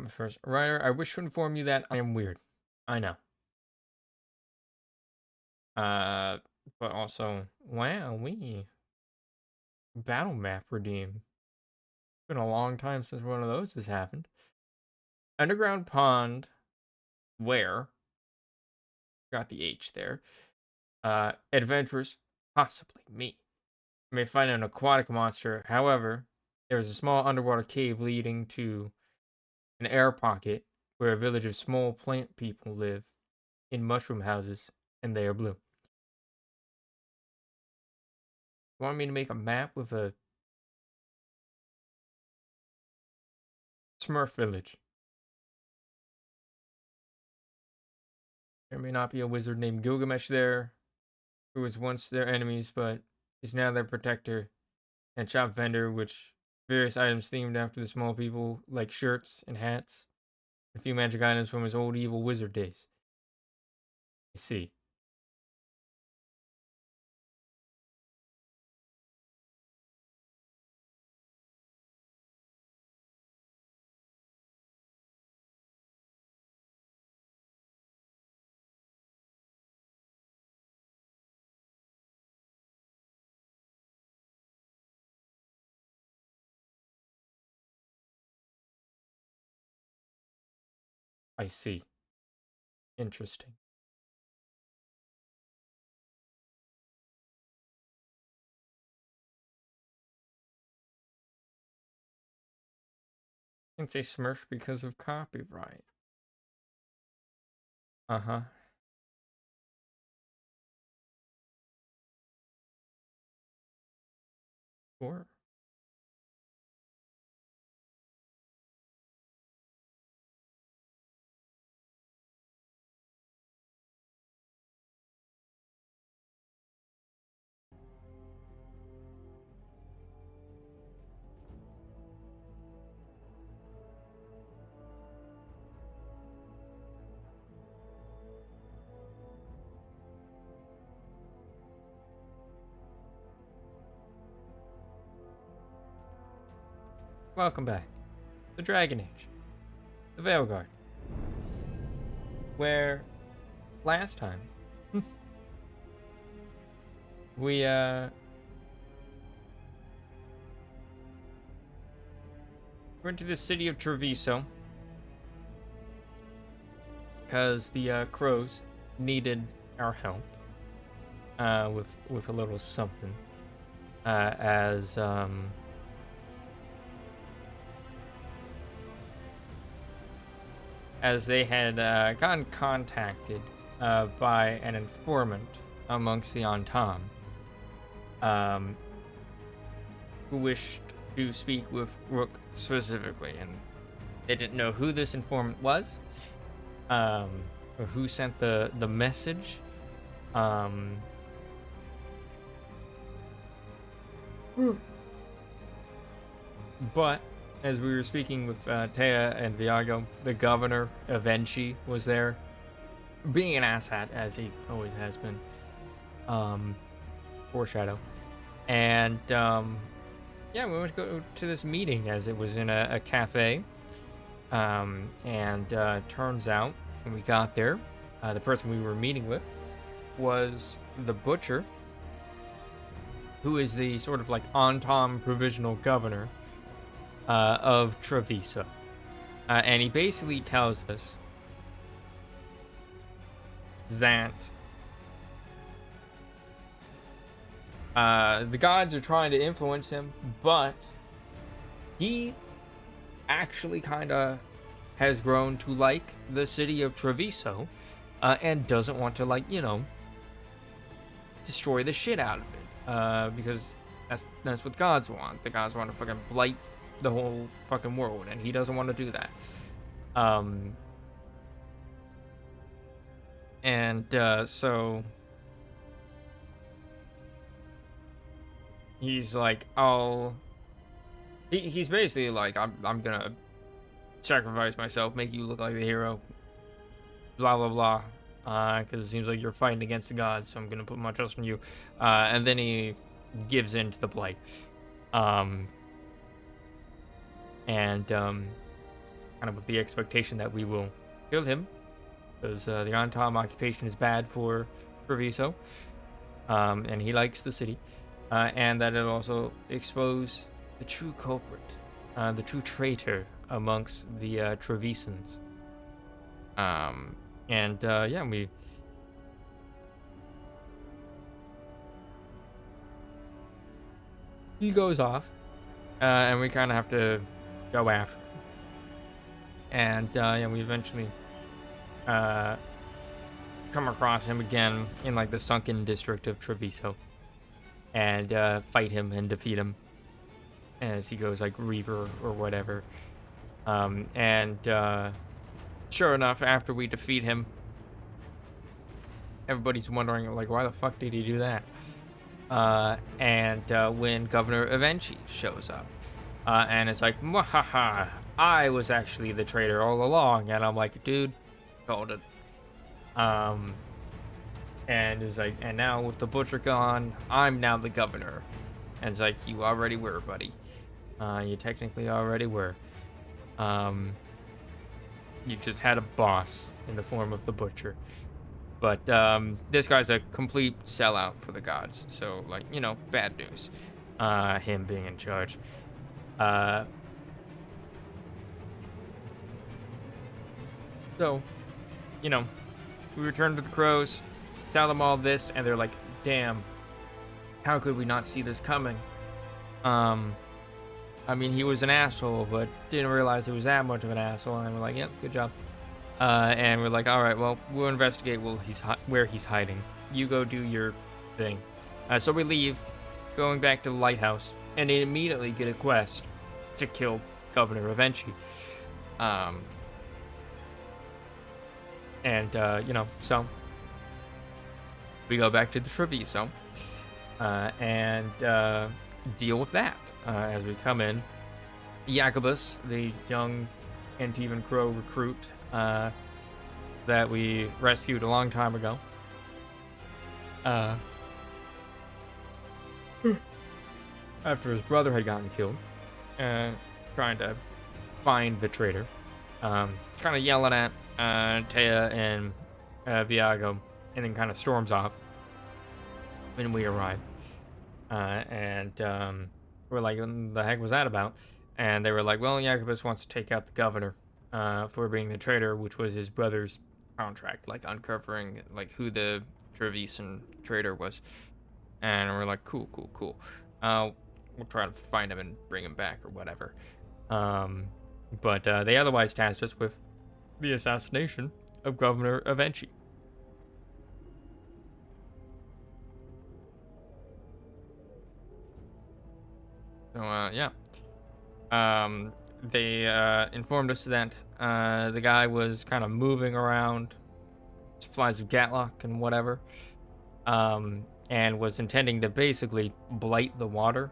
my first writer. I wish to inform you that I am weird. I know. Uh, but also, wow, we battle map redeem. Been a long time since one of those has happened. Underground pond, where? Got the H there. Adventurers, possibly me, may find an aquatic monster. However, there is a small underwater cave leading to an air pocket where a village of small plant people live in mushroom houses, and they are blue. You want me to make a map with a Smurf village? There may not be a wizard named Gilgamesh there, who was once their enemies, but is now their protector, and shop vendor, which various items themed after the small people, like shirts and hats, a few magic items from his old evil wizard days. I see. I see. Interesting. I can say Smurf because of copyright. Uh-huh. Sure. Welcome back. The Dragon Age. The Veilguard. Where last time we went to the city of Treviso because the crows needed our help with a little something as they had gotten contacted by an informant amongst the Antam, who wished to speak with Rook specifically, and they didn't know who this informant was, or who sent the message. But as we were speaking with Taya and Viago, the governor of Enchi was there, being an asshat as he always has been. Foreshadow. And yeah, we went to go to this meeting as it was in a cafe. And turns out when we got there, the person we were meeting with was the butcher, who is the sort of like Antom provisional governor of Treviso. And he basically tells us that the gods are trying to influence him, but he actually kind of has grown to like the city of Treviso and doesn't want to, like, destroy the shit out of it because that's what gods want. The gods want to fucking blight the whole fucking world, and he doesn't want to do that. So he's like, he's basically like, I'm gonna sacrifice myself, make you look like the hero, blah blah blah, because it seems like you're fighting against the gods, so I'm gonna put my trust in you. And then he gives in to the blight. And kind of with the expectation that we will kill him, because the Antom occupation is bad for Treviso, and he likes the city, and that it'll also expose the true culprit, the true traitor amongst the Trevisans. Yeah, he goes off, and we kind of have to go after him. And yeah, we eventually come across him again in like the sunken district of Treviso, and fight him and defeat him as he goes like Reaper or whatever. Sure enough, after we defeat him, everybody's wondering like, why the fuck did he do that? When Governor Avenchi shows up, and it's like, "Mwahaha, I was actually the traitor all along," and I'm like, "Dude, called it." And it's like, and now with the butcher gone, I'm now the governor. And it's like, you already were, buddy. You technically already were. You just had a boss in the form of the butcher. But this guy's a complete sellout for the gods. So, like, you know, bad news. Him being in charge. So, you know, we return to the crows, tell them all this, and they're like, damn, how could we not see this coming? I mean, he was an asshole, but didn't realize he was that much of an asshole. And we're like, yep, good job. And we're like, all right, well, we'll investigate where he's hiding. You go do your thing. So we leave, going back to the lighthouse, and they immediately get a quest to kill Governor Avenchi. You know, so we go back to the Treviso and deal with that. As we come in, Jacobus, the young Antivan Crow recruit that we rescued a long time ago, after his brother had gotten killed, trying to find the traitor, kind of yelling at Taya and Viago, and then kind of storms off when we arrive. We're like, what the heck was that about? And they were like, well, Jacobus wants to take out the governor for being the traitor, which was his brother's contract, like uncovering like who the Trevisan traitor was. And we're like, cool. We'll try to find him and bring him back or whatever. But they otherwise tasked us with the assassination of Governor Avenchi. So, yeah. They informed us that the guy was kind of moving around supplies of Gatlock and whatever, and was intending to basically blight the water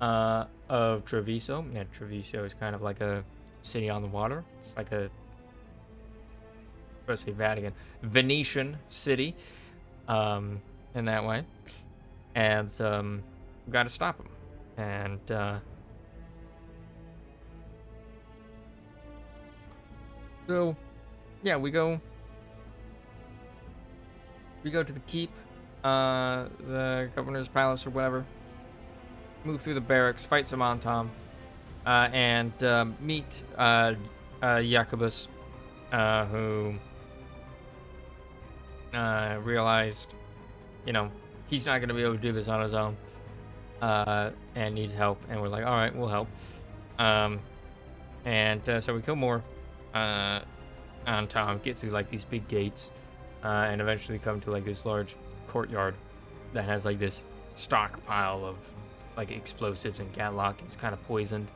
of Treviso. Yeah, Treviso is kind of like a city on the water. It's like a, let's say Venetian city, in that way. And we got to stop him. And so, yeah, we go to the keep, the governor's palace or whatever. Move through the barracks, fight some Antom, and meet Jacobus, who realized, you know, he's not going to be able to do this on his own, and needs help. And we're like, all right, we'll help. So we kill more Antom, get through like these big gates, and eventually come to like this large courtyard that has like this stockpile of like explosives and Gatlock. It's kind of poisoned,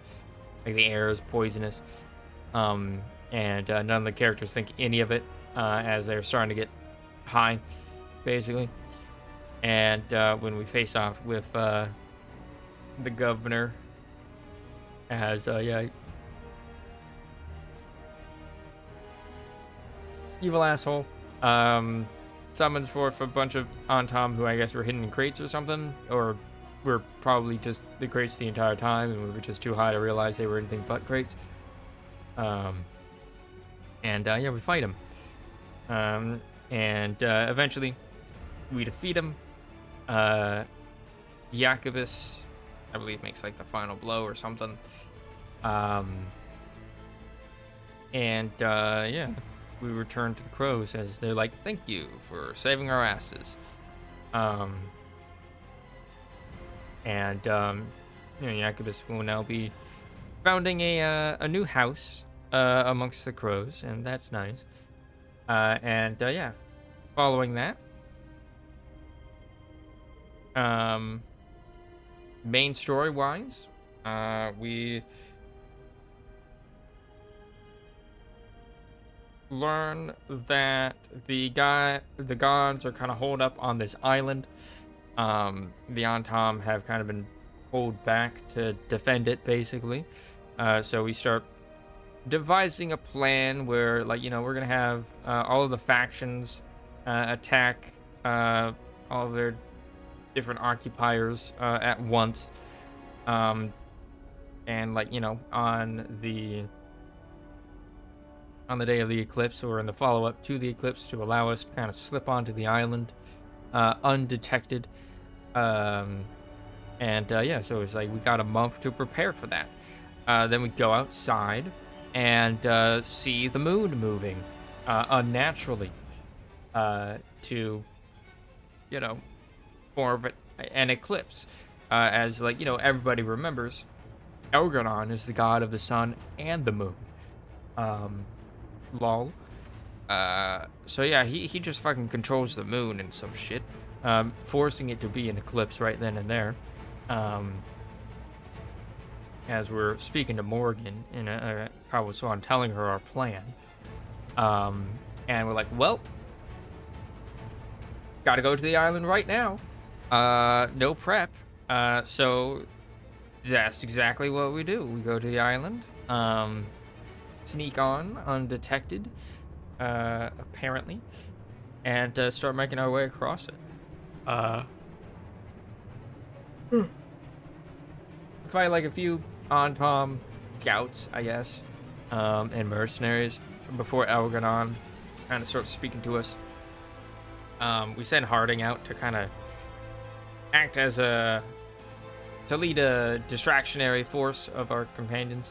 like the air is poisonous, and none of the characters think any of it, as they're starting to get high, basically. And when we face off with the governor, as evil asshole, summons forth a bunch of Antom who I guess were hidden in crates or something, or were probably just the crates the entire time, and we were just too high to realize they were anything but crates. Um, and yeah, we fight him. And eventually we defeat him. Jacobus, I believe, makes like the final blow or something. And yeah, we return to the crows as they're like, "Thank you for saving our asses." Um, and Jacobus will now be founding a new house amongst the crows, and that's nice. And yeah, following that, main story wise, we learn that the gods are kind of holed up on this island. The Antom have kind of been pulled back to defend it, basically. So we start devising a plan where, like, we're gonna have all of the factions attack all of their different occupiers at once. And like, on the day of the eclipse or in the follow-up to the eclipse, to allow us to kind of slip onto the island undetected. And yeah, so it's like we got a month to prepare for that. Then we go outside and see the moon moving unnaturally to, form an eclipse. As, like, everybody remembers, Elgranon is the god of the sun and the moon. Lol. So yeah, he just fucking controls the moon and some shit, forcing it to be an eclipse right then and there. As we're speaking to Morgan in Kawasan, telling her our plan. And we're like, well, gotta go to the island right now. No prep. So that's exactly what we do. We go to the island, sneak on undetected, apparently, and start making our way across it. Fight like a few Antom scouts, I guess, and mercenaries before Elgranon kind of starts speaking to us. We send Harding out to kind of act as to lead a distractionary force of our companions,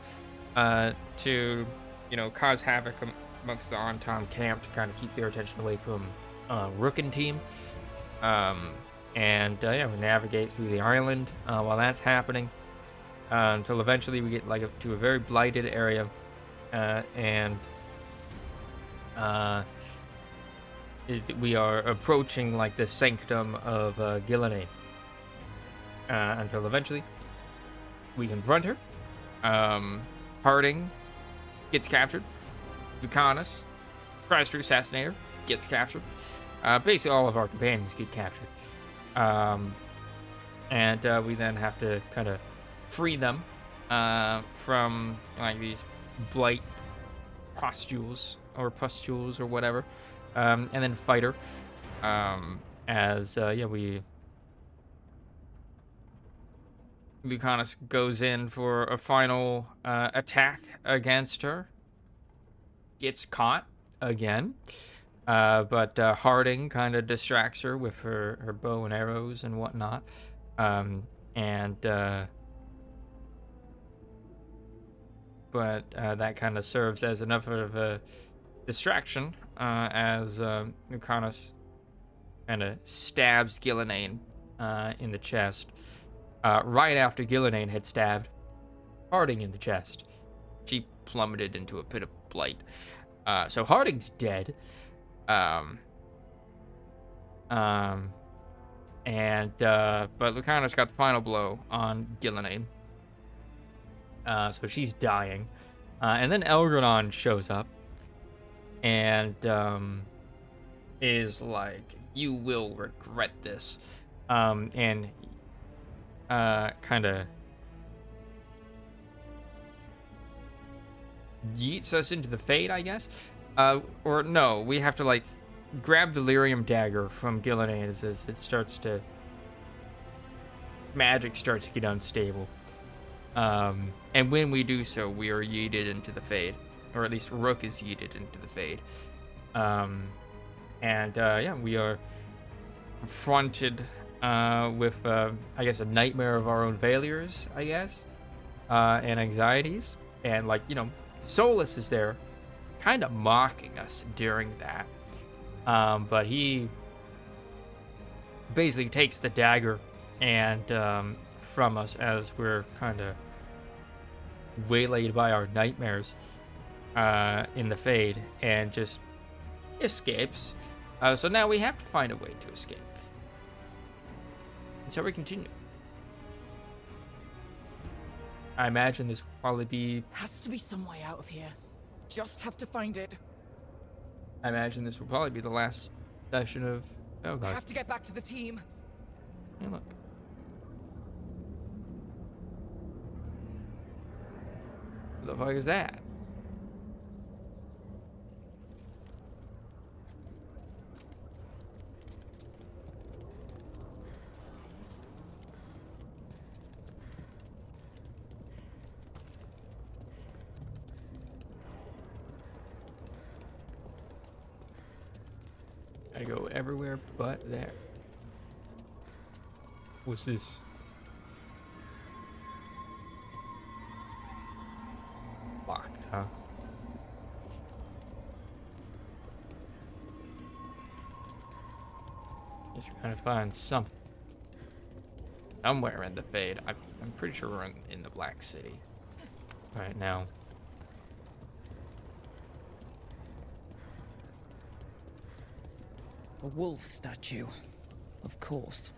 to, cause havoc amongst the Antom camp, to kind of keep their attention away from Rookin team. And yeah, we navigate through the island while that's happening, until eventually we get to a very blighted area, and we are approaching like the sanctum of Gillenay, until eventually we confront her. Harding gets captured. Lucanus tries to assassinate her, gets captured. Basically all of our companions get captured. And we then have to kind of free them from like these blight pustules or whatever, and then fight her. Lucanus goes in for a final attack against her, gets caught again. But Harding kind of distracts her with her bow and arrows and whatnot. But that kind of serves as enough of a distraction, as Lucanus kind of stabs Gillenane in the chest, right after Gillenane had stabbed Harding in the chest. She plummeted into a pit of blight. So Harding's dead. But Lucanus got the final blow on Gillenane. So she's dying. And then Elgranon shows up and is like, "You will regret this." And kind of yeets us into the fade, I guess. Or no, we have to like grab the lyrium dagger from Gillenane as it starts to... magic starts to get unstable. And when we do so, we are yeeted into the fade. or at least Rook is yeeted into the Fade. Yeah, we are confronted with, I guess, a nightmare of our own failures, I guess, and anxieties. And, like, you know, Solus is there kind of mocking us during that. But he basically takes the dagger and from us as we're kind of waylaid by our nightmares in the Fade and just escapes. So now we have to find a way to escape. And so we continue. I imagine this will probably be... Has to be some way out of here. Just have to find it. I imagine this will probably be the last session of... Oh, God. I have to get back to the team. Hey, look. What the fuck is that? I go everywhere but there. What's this? Locked, huh? Guess we're gonna find something. Somewhere in the Fade. I'm pretty sure we're in the Black City right now. A wolf statue. Of course.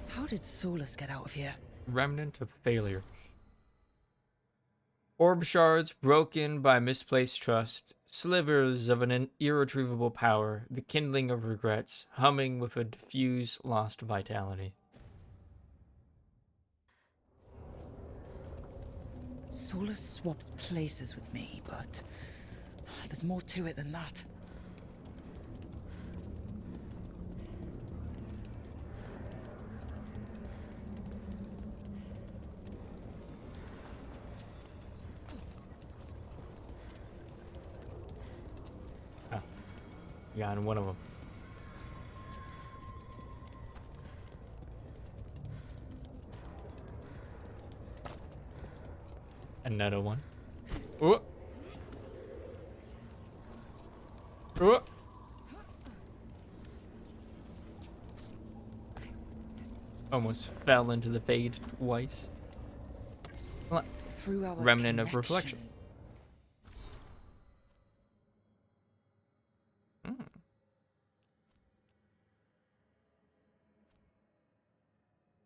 How did Solus get out of here? Remnant of failure. Orb shards broken by misplaced trust, slivers of an irretrievable power, the kindling of regrets, humming with a diffuse lost vitality. Solus swapped places with me, but there's more to it than that. Yeah, and one of them. Another one. Oh. Oh. Almost fell into the Fade twice. Through our Remnant connection. of reflection.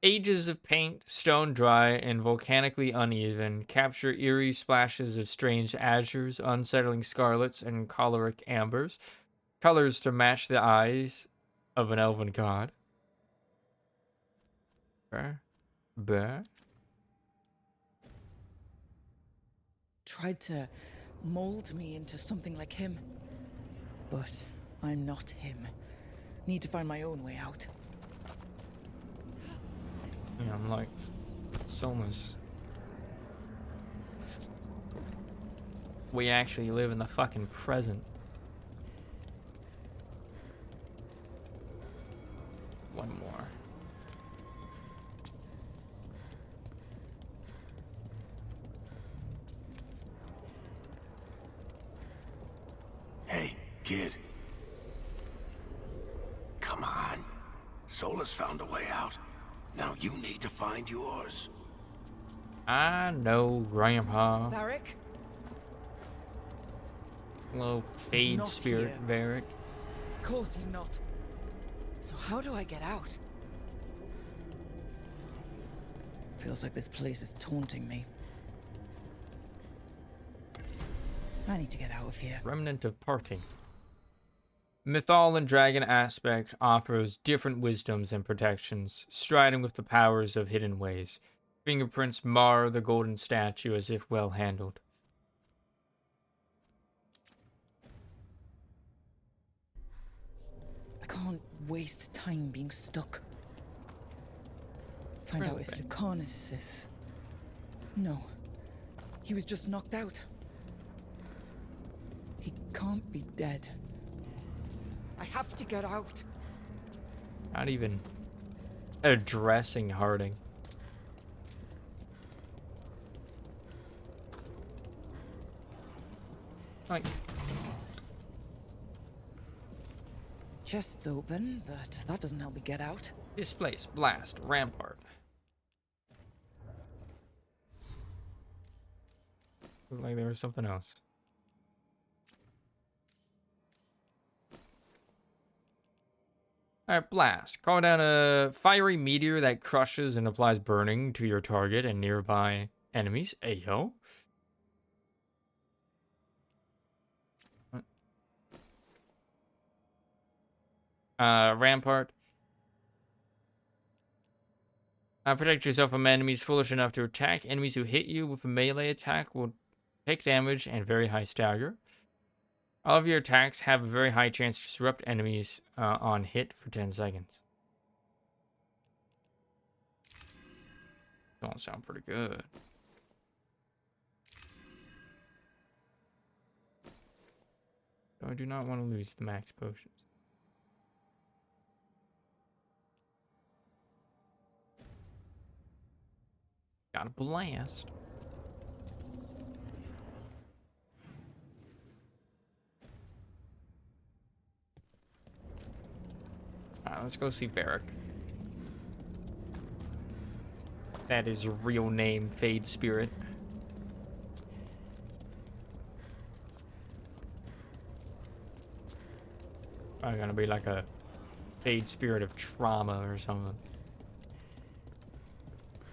Ages of paint, stone dry and volcanically uneven, capture eerie splashes of strange azures, unsettling scarlets, and choleric ambers, colors to match the eyes of an elven god. Bah. Tried to mold me into something like him. But I'm not him. Need to find my own way out. Yeah, I'm like, Solus. We actually live in the fucking present. One more. Hey, kid. Come on. Solus found a way out. Now you need to find yours. I know, Grandpa. Varric? Hello, Fade not Spirit here. Varric. Of course he's not. So how do I get out? Feels like this place is taunting me. I need to get out of here. Remnant of Parting. Mythal and Dragon Aspect offers different wisdoms and protections, striding with the powers of hidden ways. Fingerprints mar the golden statue as if well handled. I can't waste time being stuck. Find out if Perfect. Lucanus is... No. He was just knocked out. can't be dead. I have to get out. Not even addressing Harding. Like, Chest's open, but that doesn't help me get out. displace, blast, rampart. Looked like there was something else. Alright, blast. Call down a fiery meteor that crushes and applies burning to your target and nearby enemies. Ayo. Rampart. Protect yourself from enemies foolish enough to attack. Enemies who hit you with a melee attack will take damage and very high stagger. All of your attacks have a very high chance to disrupt enemies on hit for 10 seconds. Don't sound pretty good. So I do not want to lose the max potions. Got a blast. Alright, let's go see Varric. That is your real name, Fade Spirit. Probably gonna be like a Fade Spirit of trauma or something.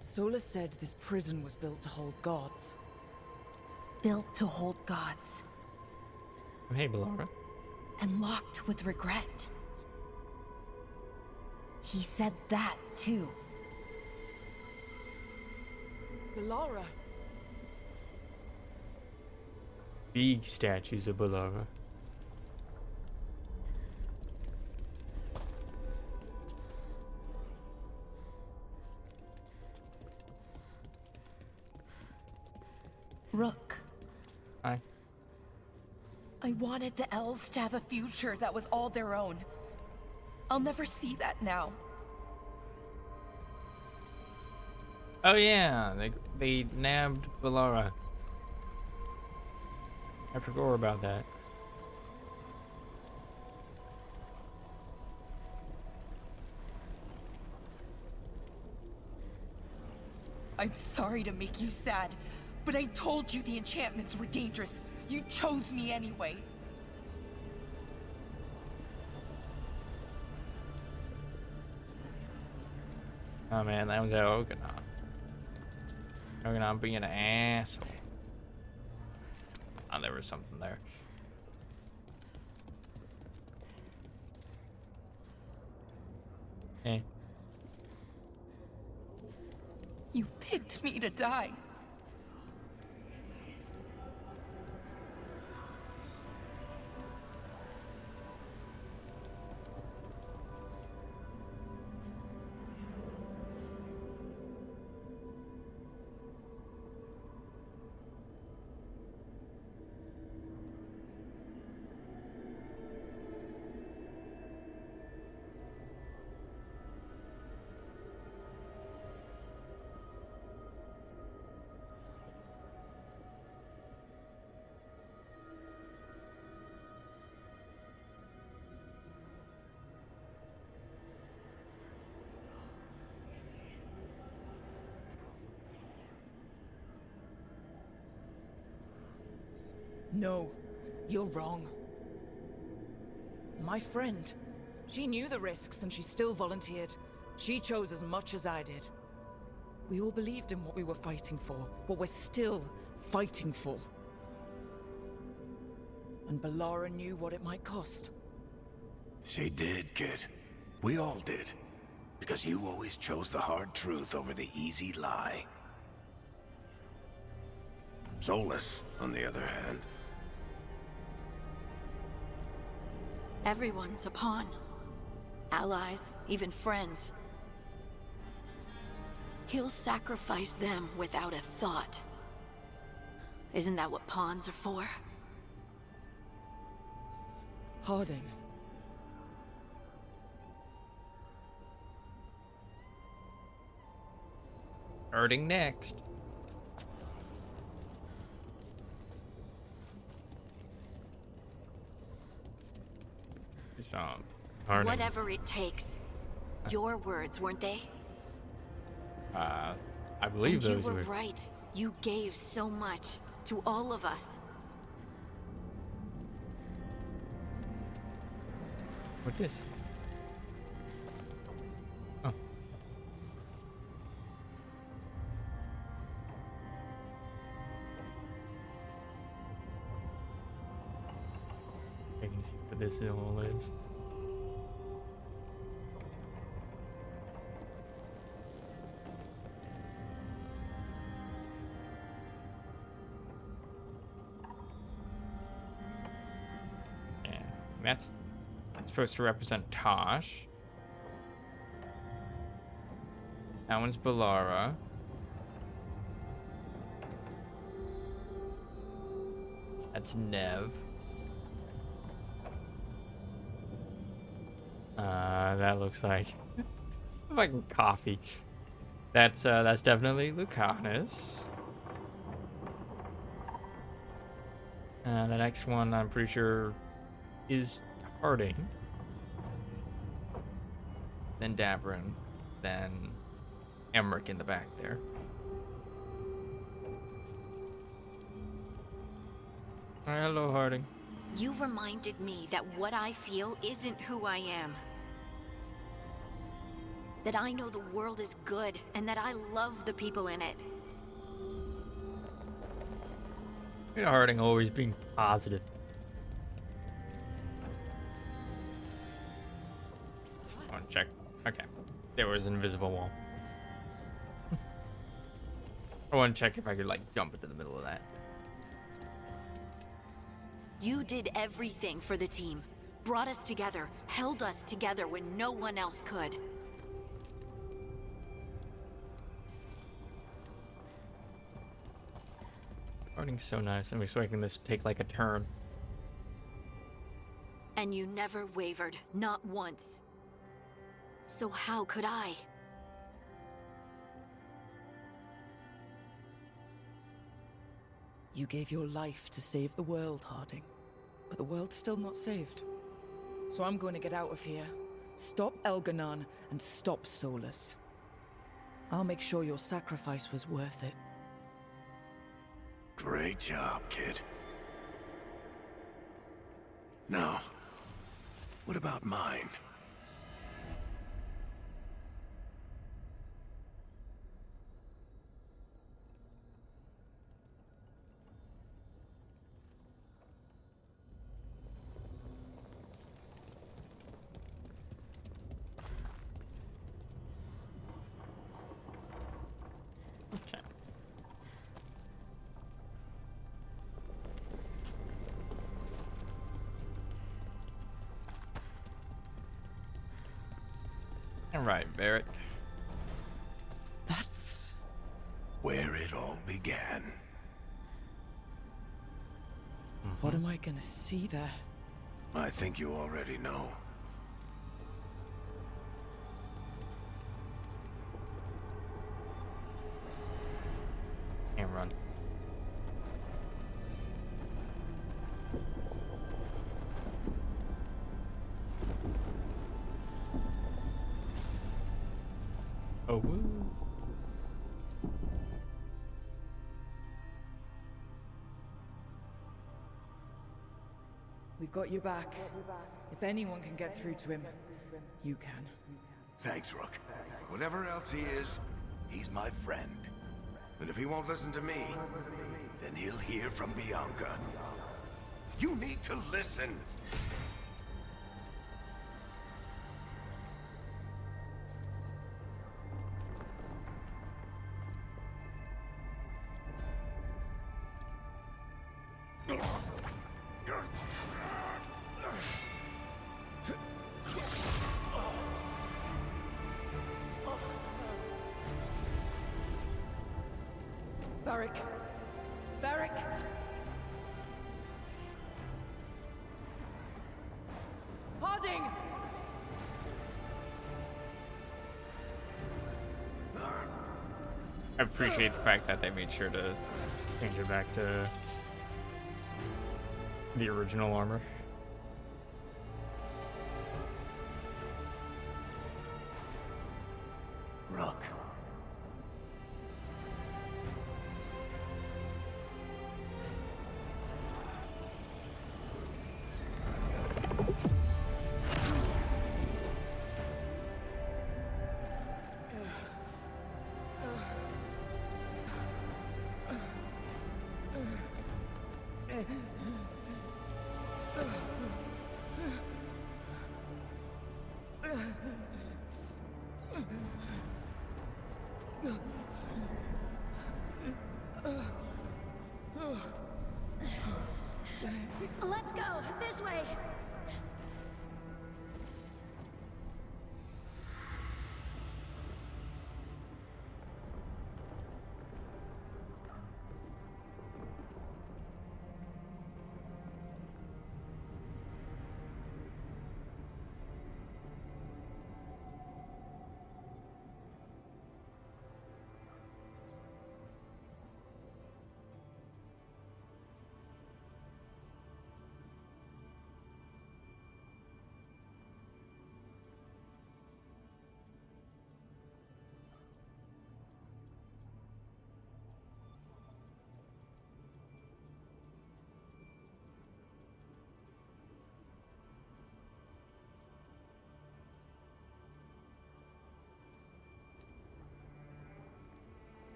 Solus said this prison was built to hold gods. Built to hold gods. Oh, hey, Bellara. And locked with regret. He said that, too. Bellara! Big statues of Bellara. Rook. Hi. I wanted the elves to have a future that was all their own. I'll never see that now. Oh yeah, they nabbed Bellara. I forgot about that. I'm sorry to make you sad, but I told you the enchantments were dangerous. You chose me anyway. Oh man, that was Oganon. Oganon being an asshole. Oh, there was something there. Eh. You picked me to die. No, you're wrong. My friend, she knew the risks and she still volunteered. She chose as much as I did. We all believed in what we were fighting for, what we're still fighting for. And Bellara knew what it might cost. She did, kid. We all did. Because you always chose the hard truth over the easy lie. Solus, on the other hand. Everyone's a pawn. Allies, even friends. He'll sacrifice them without a thought. Isn't that what pawns are for? Harding. Hurting next. So, Harding. Whatever it takes. Your words, weren't they? I believe And you those were were. right. You gave so much to all of us. What this? Oh. I can see what this all is. Yeah, that's supposed to represent Tosh. That one's Balara. That's Nev. That looks like fucking coffee. That's definitely Lucanus. The next one I'm pretty sure is Harding. Then Davrin. Then Emmerich in the back there. Hello, Harding. You reminded me that what I feel isn't who I am. That I know the world is good and that I love the people in it. You know, Harding always being positive. I want to check. Okay. There was an invisible wall. I want to check if I could, like, jump into the middle of that. You did everything for the team. Brought us together, held us together when no one else could. Harding's so nice. I'm expecting this to take, like, a turn. And you never wavered, not once. So how could I? You gave your life to save the world, Harding. But the world's still not saved. So I'm going to get out of here. Stop Elganon and stop Solus. I'll make sure your sacrifice was worth it. Great job, kid. Now, what about mine? Okay. All right, Barrett. That's... Where it all began. What am I gonna see there? I think you already know. And run. Oh, woo. We've got you back. If anyone can get through to him, you can. Thanks, Rook. Whatever else he is, he's my friend. And if he won't listen to me, then he'll hear from Bianca. You need to listen. Varric! Varric! I appreciate the fact that they made sure to change it back to the original armor. Rook. Let's go this way.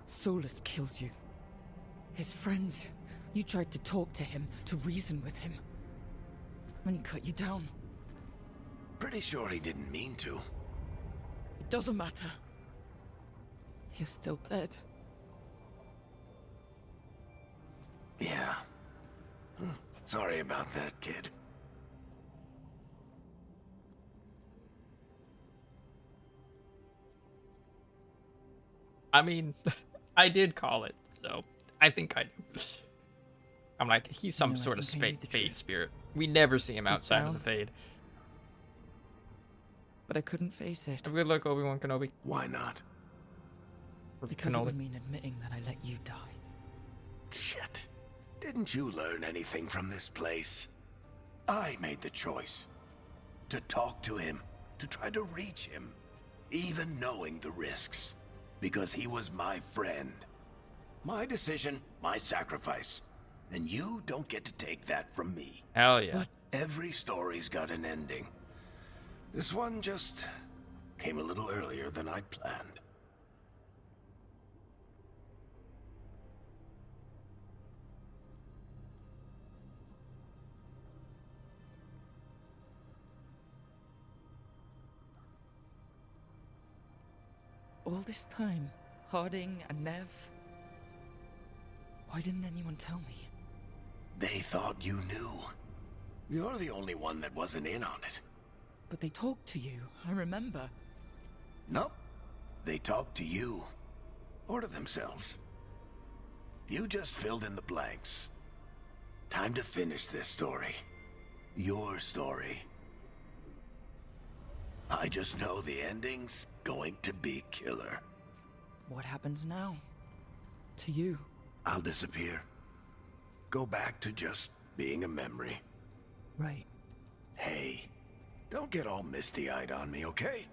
Solus killed you. His friend. You tried to talk to him, to reason with him. And he cut you down. Pretty sure he didn't mean to. It doesn't matter. You're still dead. Yeah. Sorry about that, kid. I mean, I did call it, so I think I do. I'm like, he's some You know, I sort of think I knew the fade truth. spirit. We never see him Deep outside of down. the fade. But I couldn't face it. Good luck, Obi-Wan Kenobi. Why not? Or Because it Kenobi. would mean admitting that I let you die. Shit. Didn't you learn anything from this place? I made the choice. To talk to him. To try to reach him. Even knowing the risks. Because he was my friend. My decision, my sacrifice. And you don't get to take that from me. Hell yeah. But- Every story's got an ending. This one just came a little earlier than I'd planned. All this time, Harding and Nev. Why didn't anyone tell me? They thought you knew. You're the only one that wasn't in on it. But they talked to you, I remember. Nope. They talked to you. Or to themselves. You just filled in the blanks. Time to finish this story. Your story. I just know the ending's going to be killer. What happens now? To you? I'll disappear. Go back to just being a memory. Right. Hey, don't get all misty-eyed on me, okay?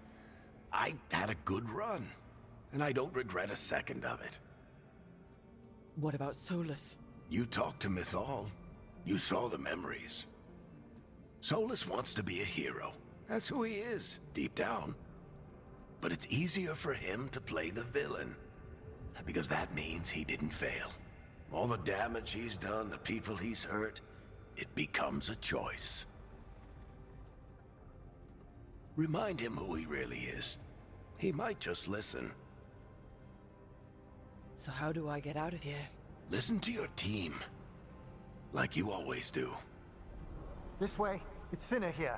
I had a good run, and I don't regret a second of it. What about Solus? You talked to Mythal. You saw the memories. Solus wants to be a hero. That's who he is, deep down. But it's easier for him to play the villain. Because that means he didn't fail. All the damage he's done, the people he's hurt, it becomes a choice. Remind him who he really is. He might just listen. So how do I get out of here? Listen to your team. Like you always do. This way. It's thinner here.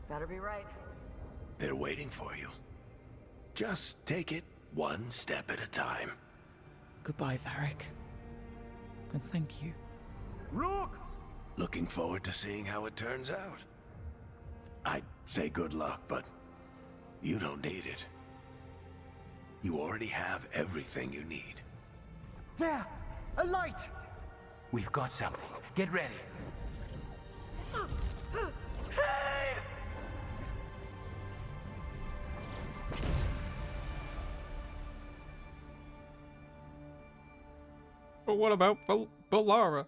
Better be right. They're waiting for you. Just take it one step at a time. Goodbye, Varric. And thank you. Rook! Looking forward to seeing how it turns out. I'd say good luck, but you don't need it. You already have everything you need. There! A light! We've got something. Get ready. But what about Valara?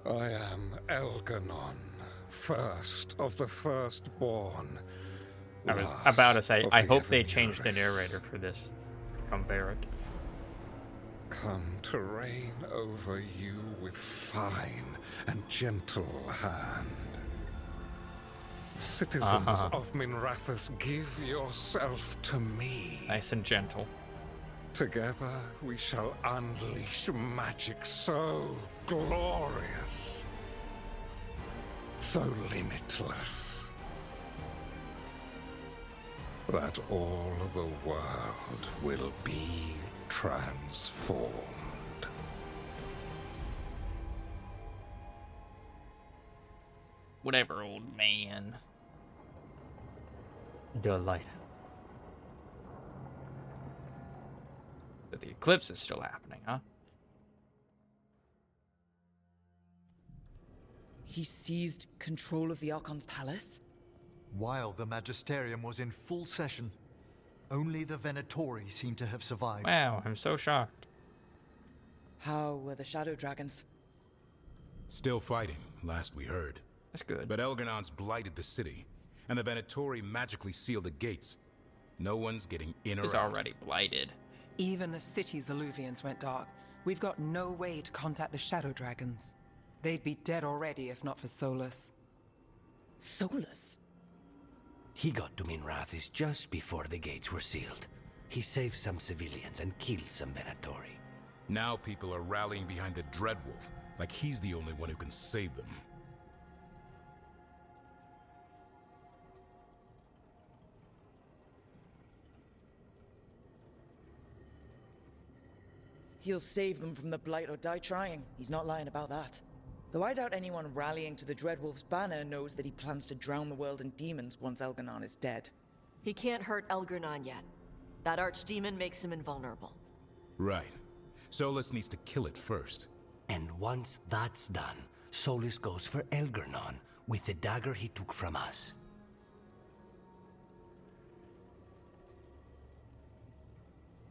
I am Elganon, first of the firstborn. I was about to say, I hope they change change the narrator for this. Come Varric. Come to reign over you with fine and gentle hand. Citizens of Minrathous, give yourself to me. Nice and gentle. Together we shall unleash magic so glorious, so limitless, that all the world will be transformed. Whatever, old man. The lighthouse. But the eclipse is still happening, huh? He seized control of the Archon's palace? While the Magisterium was in full session, only the Venatori seem to have survived. Wow, I'm so shocked. How were the Shadow Dragons? Still fighting, last we heard. That's good. But Elganon's blighted the city, and the Venatori magically sealed the gates. No one's getting in or He's out. already blighted. Even the city's Illuvians went dark. We've got no way to contact the Shadow Dragons. They'd be dead already if not for Solus. Solus? He got to Minrathous just before the gates were sealed. He saved some civilians and killed some Venatori. Now people are rallying behind the Dreadwolf, like he's the only one who can save them. He'll save them from the Blight or die trying. He's not lying about that. Though I doubt anyone rallying to the Dreadwolf's banner knows that he plans to drown the world in demons once Elganon is dead. He can't hurt Elganon yet. That archdemon makes him invulnerable. Right. Solus needs to kill it first. And once that's done, Solus goes for Elganon with the dagger he took from us.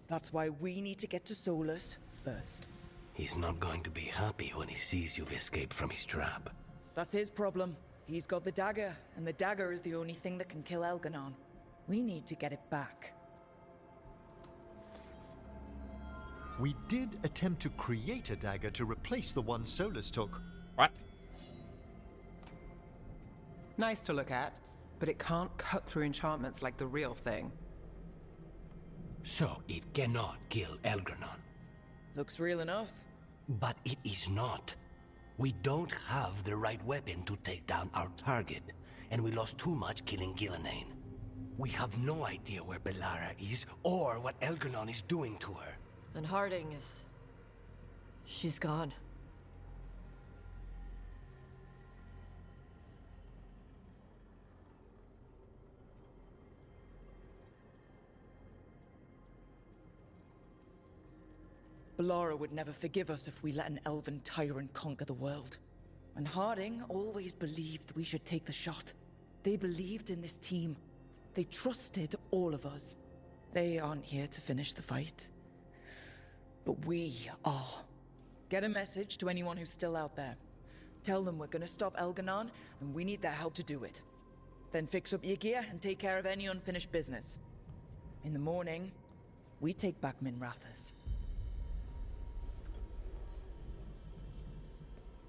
That's why we need to get to Solus first. He's not going to be happy when he sees you've escaped from his trap. That's his problem. He's got the dagger, and the dagger is the only thing that can kill Elganon. We need to get it back. We did attempt to create a dagger to replace the one Solus took. What? Nice to look at, but it can't cut through enchantments like the real thing. So it cannot kill Elganon. Looks real enough. But it is not. We don't have the right weapon to take down our target, and we lost too much killing Gillenane. We have no idea where Bellara is, or what Elganon is doing to her. And Harding is... she's gone. Bellara would never forgive us if we let an elven tyrant conquer the world. And Harding always believed we should take the shot. They believed in this team. They trusted all of us. They aren't here to finish the fight. But we are. Get a message to anyone who's still out there. Tell them we're gonna stop Elganon, and we need their help to do it. Then fix up your gear and take care of any unfinished business. In the morning, we take back Minrathous.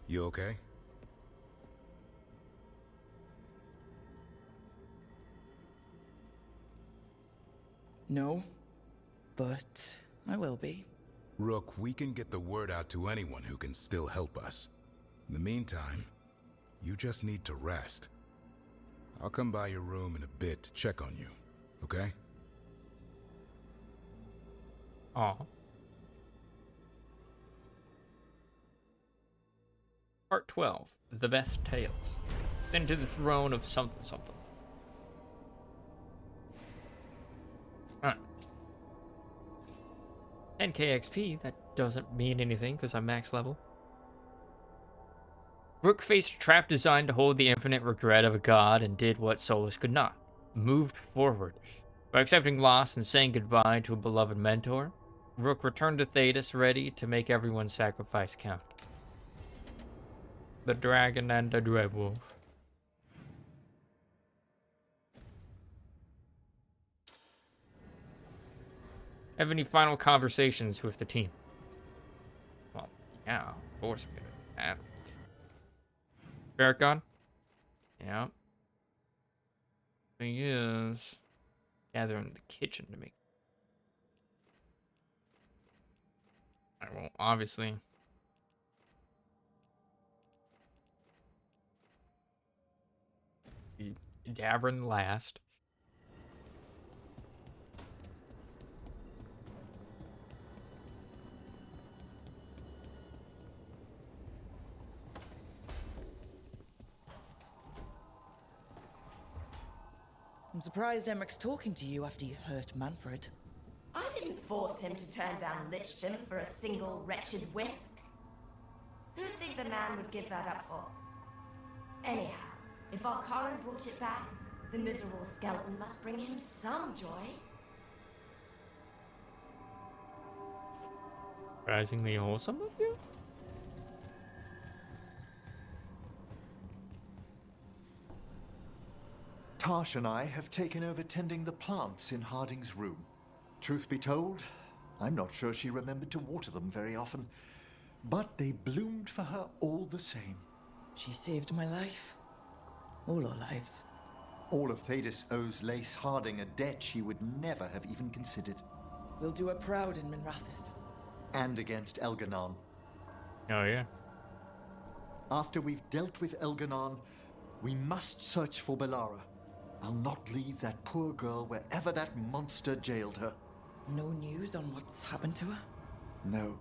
You okay? No, but I will be. Rook, we can get the word out to anyone who can still help us. In the meantime, you just need to rest. I'll come by your room in a bit to check on you, okay? Aw. Part 12, The Best Tales. into the throne of something something. Alright. 10k XP, that doesn't mean anything because I'm max level. Rook faced a trap designed to hold the infinite regret of a god and did what Solus could not. Moved forward. By accepting loss and saying goodbye to a beloved mentor, Rook returned to Thedas ready to make everyone's sacrifice count. The dragon and the dreadwolf. Have any final conversations with the team? Well, yeah, of course I'm gonna do that. Veilguard? Yeah. Thing is, gather in the kitchen to make. Alright, well, obviously. Davern last. I'm surprised Emmerich's talking to you after you hurt Manfred. I didn't force him to turn down Lichdom for a single wretched whisk. Who'd think the man would give that up for? Anyhow, if Alcaran brought it back, the miserable skeleton must bring him some joy. Surprisingly wholesome of you? Tash and I have taken over tending the plants in Harding's room. Truth be told, I'm not sure she remembered to water them very often, but they bloomed for her all the same. She saved my life. All our lives. All of Thedas owes Lace Harding a debt she would never have even considered. We'll do her proud in Minrathous. And against Elganon. Oh, yeah. After we've dealt with Elganon, we must search for Belara. I'll not leave that poor girl wherever that monster jailed her. No news on what's happened to her? No.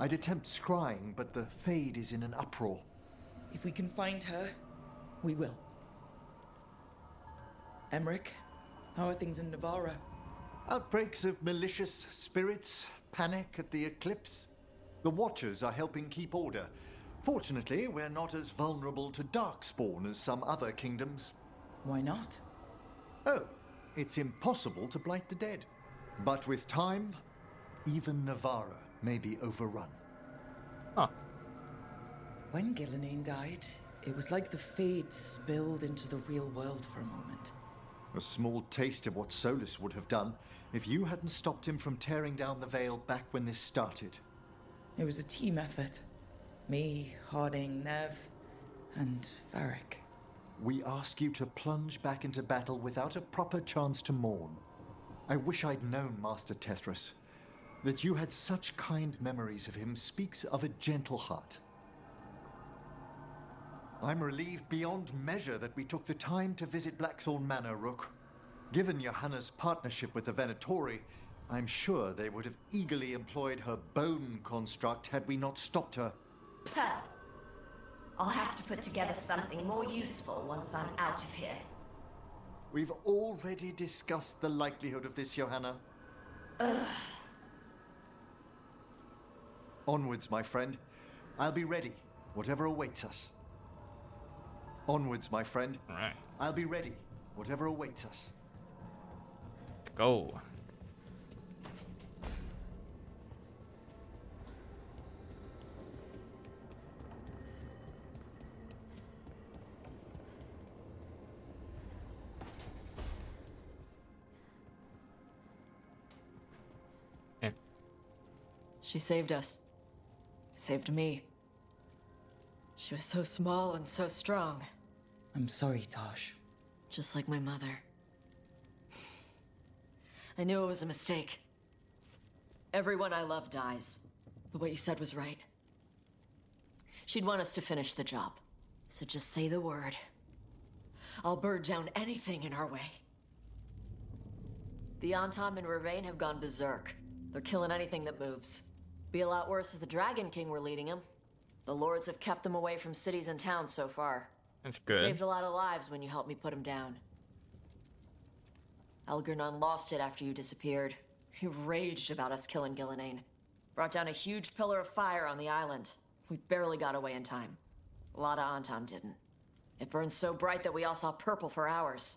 I'd attempt scrying, but the Fade is in an uproar. If we can find her, we will. Emmerich, how are things in Navarra? Outbreaks of malicious spirits, panic at the eclipse. The Watchers are helping keep order. Fortunately, we're not as vulnerable to Darkspawn as some other kingdoms. Why not? Oh, it's impossible to blight the dead. But with time, even Navarra may be overrun. Huh. When Gillenane died, it was like the Fade spilled into the real world for a moment. A small taste of what Solus would have done if you hadn't stopped him from tearing down the Veil back when this started. It was a team effort. Me, Harding, Nev, and Varric. We ask you to plunge back into battle without a proper chance to mourn. I wish I'd known Master Tethras. That you had such kind memories of him speaks of a gentle heart. I'm relieved beyond measure that we took the time to visit Blackthorn Manor, Rook. Given Johanna's partnership with the Venatori, I'm sure they would have eagerly employed her bone construct had we not stopped her. Puh. I'll have to put together something more useful once I'm out of here. We've already discussed the likelihood of this, Johanna. Ugh. Onwards, my friend. I'll be ready, whatever awaits us. Onwards, my friend. All right. I'll be ready, whatever awaits us. Let's go. She saved us. Saved me. She was so small and so strong. I'm sorry, Tosh. Just like my mother. I knew it was a mistake. Everyone I love dies. But what you said was right. She'd want us to finish the job. So just say the word. I'll burn down anything in our way. The Antom and Ravain have gone berserk. They're killing anything that moves. Be a lot worse if the Dragon King were leading them. The lords have kept them away from cities and towns so far. That's You good. saved a lot of lives when you helped me put him down. Algernon lost it after you disappeared. He raged about us killing Gillenane. Brought down a huge pillar of fire on the island. We barely got away in time. A lot of Antam didn't. It burned so bright that we all saw purple for hours.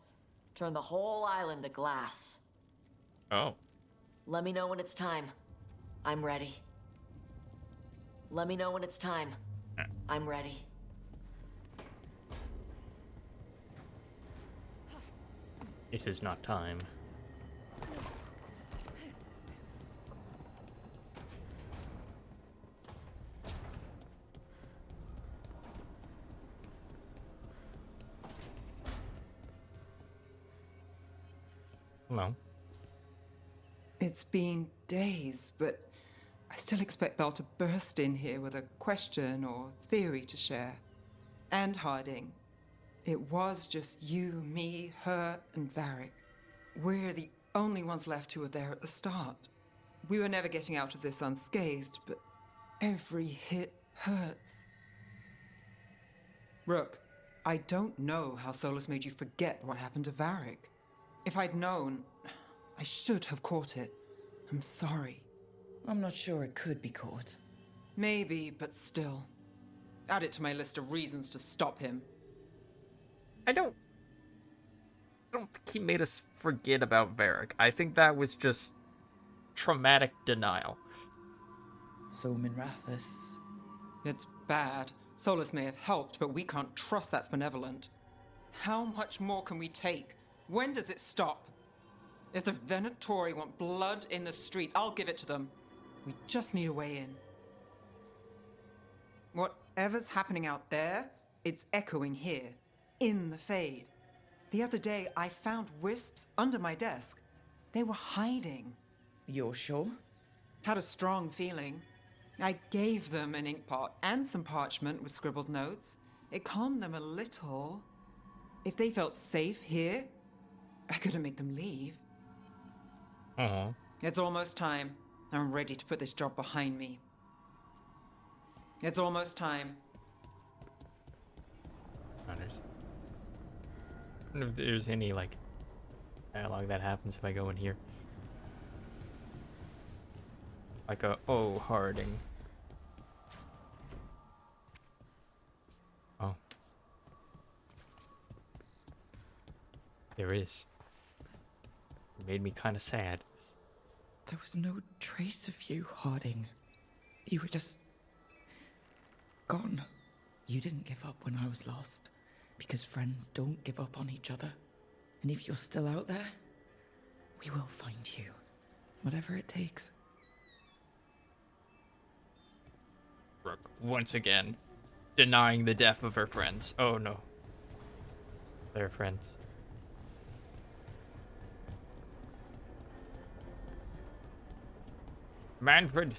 Turned the whole island to glass. Oh. Let me know when it's time. I'm ready. Let me know when it's time. I'm ready. It is not time. Hello. It's been days, but I still expect Belle to burst in here with a question or theory to share. And Harding. It was just you, me, her, and Varric. We're the only ones left who were there at the start. We were never getting out of this unscathed, but every hit hurts. Rook, I don't know how Solus made you forget what happened to Varric. If I'd known, I should have caught it. I'm sorry. I'm not sure it could be caught. Maybe, but still. Add it to my list of reasons to stop him. I don't think he made us forget about Varric. I think that was just traumatic denial. So Minrathous. It's bad. Solus may have helped, but we can't trust that's benevolent. How much more can we take? When does it stop? If the Venatori want blood in the streets, I'll give it to them. We just need a way in. Whatever's happening out there, it's echoing here, in the Fade. The other day, I found wisps under my desk. They were hiding. You're sure? Had a strong feeling. I gave them an ink pot and some parchment with scribbled notes. It calmed them a little. If they felt safe here, I couldn't make them leave. It's almost time. I'm ready to put this job behind me. It's almost time. I wonder if there's any, like, dialogue that happens if I go in here. Like a, oh, Harding. Oh. There is. It made me kind of sad. There was no trace of you, Harding. You were just gone. You didn't give up when I was lost, because friends don't give up on each other. And if you're still out there, we will find you, whatever it takes. Brooke, once again, denying the death of her friends. Oh no. They're friends. Manfred.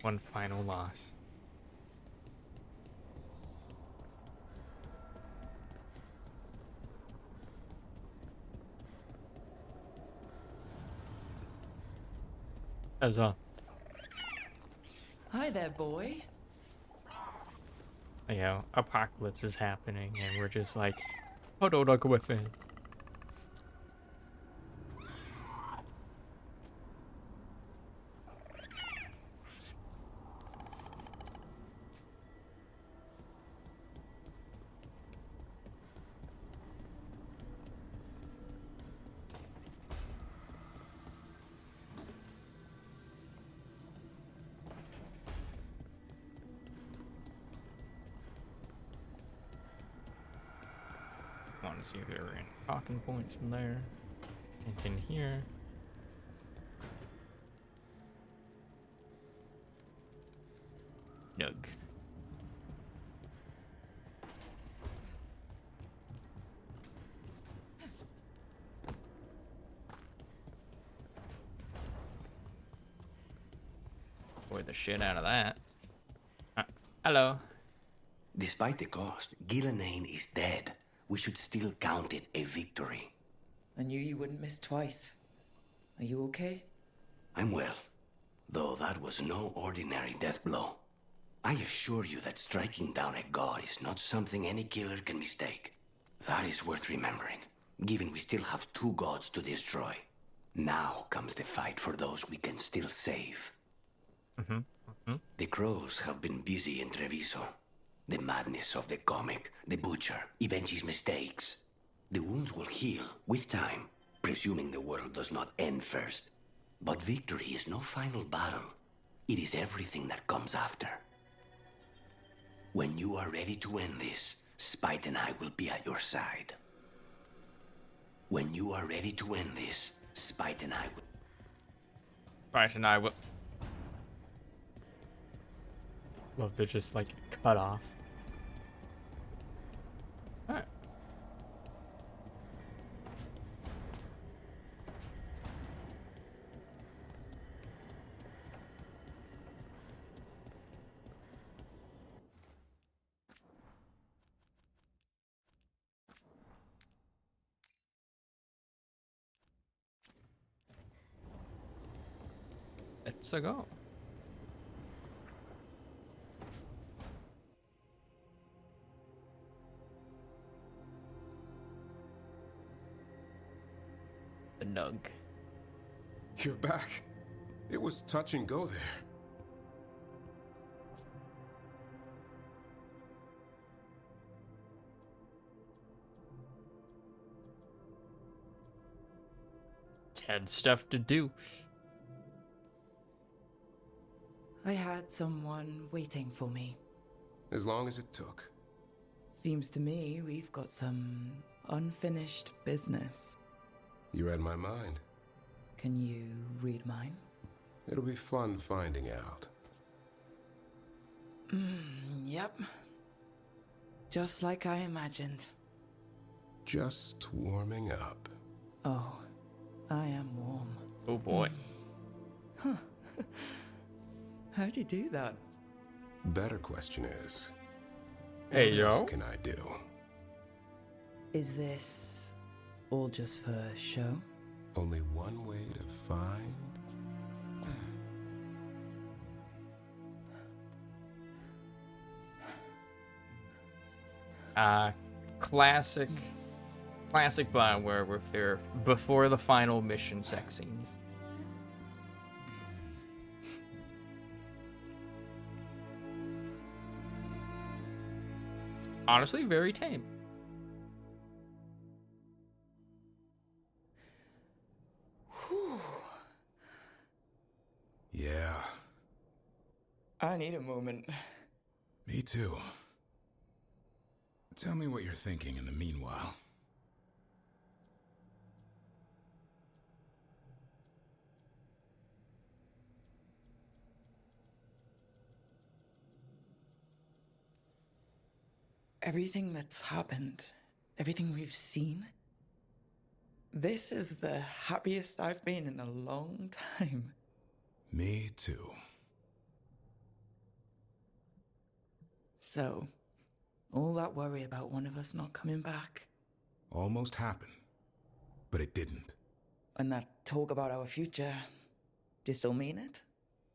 One final loss. Huzzah. Hi there, boy. You know, apocalypse is happening, and we're just like, hold on, go with it. Want to see if there are any talking points in there. Anything here? Nug. Destroy the shit out of that. Hello. Despite the cost, Gillenane is dead. We should still count it a victory. I knew you wouldn't miss twice. Are you okay? I'm well, though that was no ordinary death blow. I assure you that striking down a god is not something any killer can mistake. That is worth remembering, given we still have 2 gods to destroy. Now comes the fight for those we can still save. The crows have been busy in Treviso. The madness of the comic, the butcher, Evenji's mistakes. The wounds will heal with time, presuming the world does not end first. But victory is no final battle. It is everything that comes after. When you are ready to end this, Spite and I will be at your side. When you are ready to end this, Spite and I will... Spite and I will... Love to just, like, cut off. Alright. Let's go. The Nug. You're back. It was touch and go there. Had stuff to do. I had someone waiting for me. As long as it took. Seems to me we've got some unfinished business. You read my mind. Can you read mine? It'll be fun finding out. Yep. Just like I imagined. Just warming up. Oh, I am warm. Oh boy. Huh. How'd you do that? Better question is, hey, what else yo. can I do? Is this all just for show? Only one way to find... Classic BioWare with their before the final mission sex scenes. Honestly, very tame. Whew. Yeah. I need a moment. Me too. Tell me what you're thinking in the meanwhile. Everything that's happened, everything we've seen, this is the happiest I've been in a long time. Me too. So, all that worry about one of us not coming back. Almost happened, but it didn't. And that talk about our future, do you still mean it?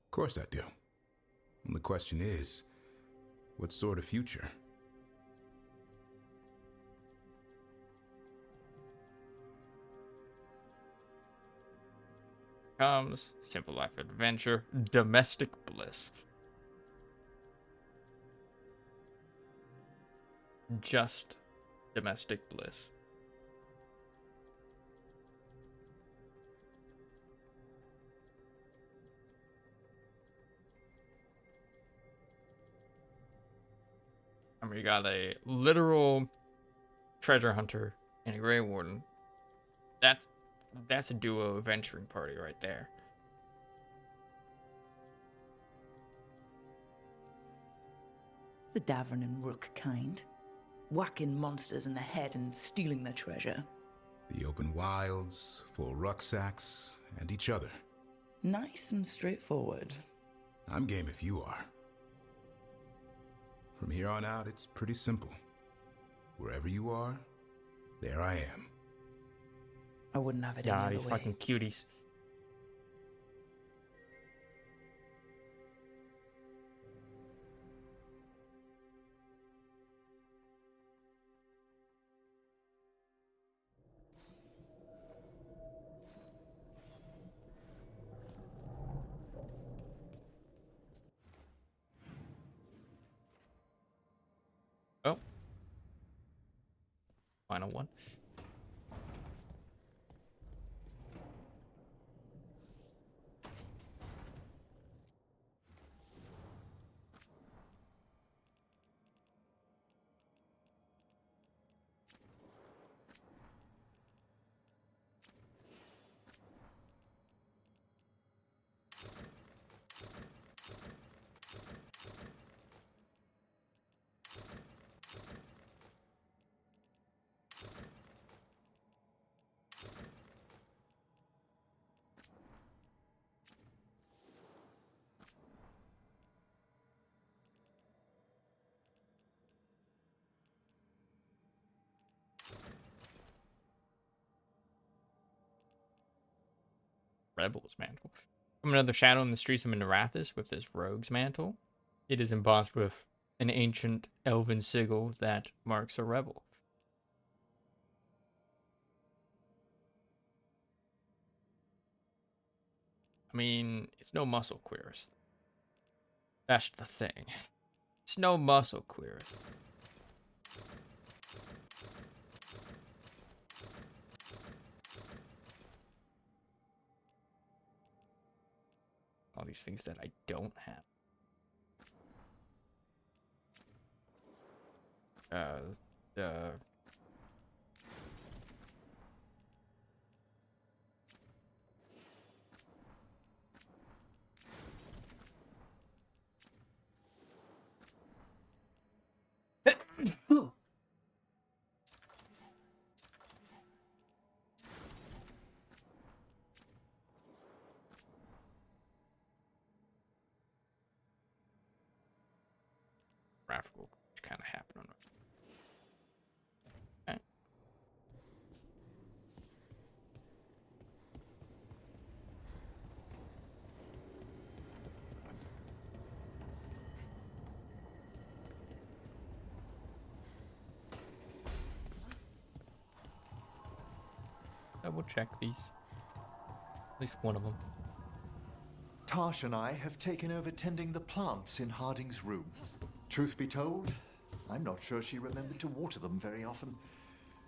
Of course I do. And the question is, what sort of future? Comes simple life adventure, domestic bliss. Just domestic bliss. I mean, you got a literal treasure hunter and a Grey Warden. That's a duo adventuring party right there. The Davern and Rook kind. Whacking monsters in the head and stealing their treasure. The open wilds, full rucksacks, and each other. Nice and straightforward. I'm game if you are. From here on out, it's pretty simple. Wherever you are, there I am. I wouldn't have it Yeah, any these other way. fucking cuties. Oh. Final one. Rebel's mantle. From another shadow in the streets of Minerathis with this rogue's mantle. It is embossed with an ancient elven sigil that marks a rebel. I mean, it's no muscle queers. That's the thing. It's no muscle queers. All these things that I don't have. The graphical kind of happen on it. Okay. Double check these. At least one of them. Tash and I have taken over tending the plants in Harding's room. Truth be told, I'm not sure she remembered to water them very often,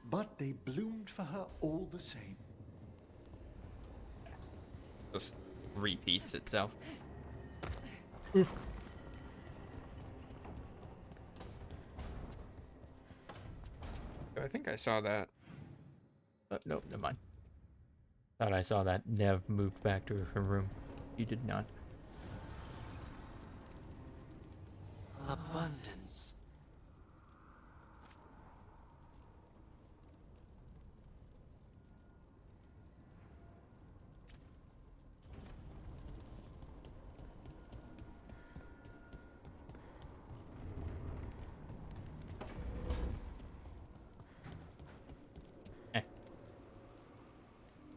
but they bloomed for her all the same. Just repeats itself. Oof. I think I saw that. No, never mind. Thought I saw that Nev moved back to her room. You did not. Abundance.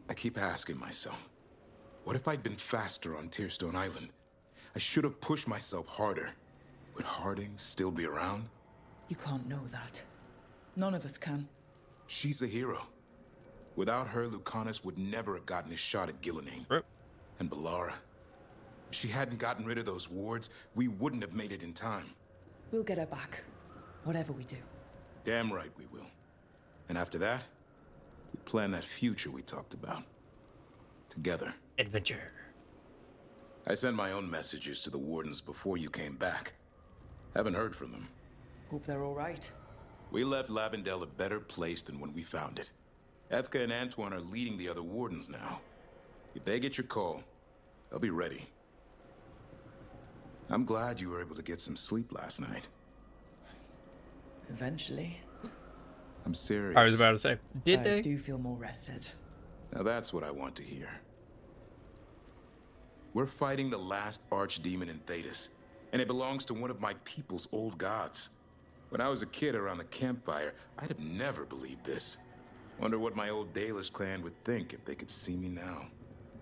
I keep asking myself, what if I'd been faster on Tearstone Island? I should have pushed myself harder. Would Harding still be around? You can't know that. None of us can. She's a hero. Without her, Lucanus would never have gotten his shot at Gillenane. And Bellara. If she hadn't gotten rid of those wards, we wouldn't have made it in time. We'll get her back. Whatever we do. Damn right we will. And after that, we plan that future we talked about. Together. Adventure. I sent my own messages to the wardens before you came back. Haven't heard from them. Hope they're all right. We left Lavendel a better place than when we found it. Efka and Antoine are leading the other wardens now. If they get your call, they'll be ready. I'm glad you were able to get some sleep last night. Eventually. I'm serious. I was about to say, did I they? do feel more rested. Now that's what I want to hear. We're fighting the last archdemon in Thedas, and it belongs to one of my people's old gods. When I was a kid around the campfire, I'd have never believed this. Wonder what my old Dalish clan would think if they could see me now.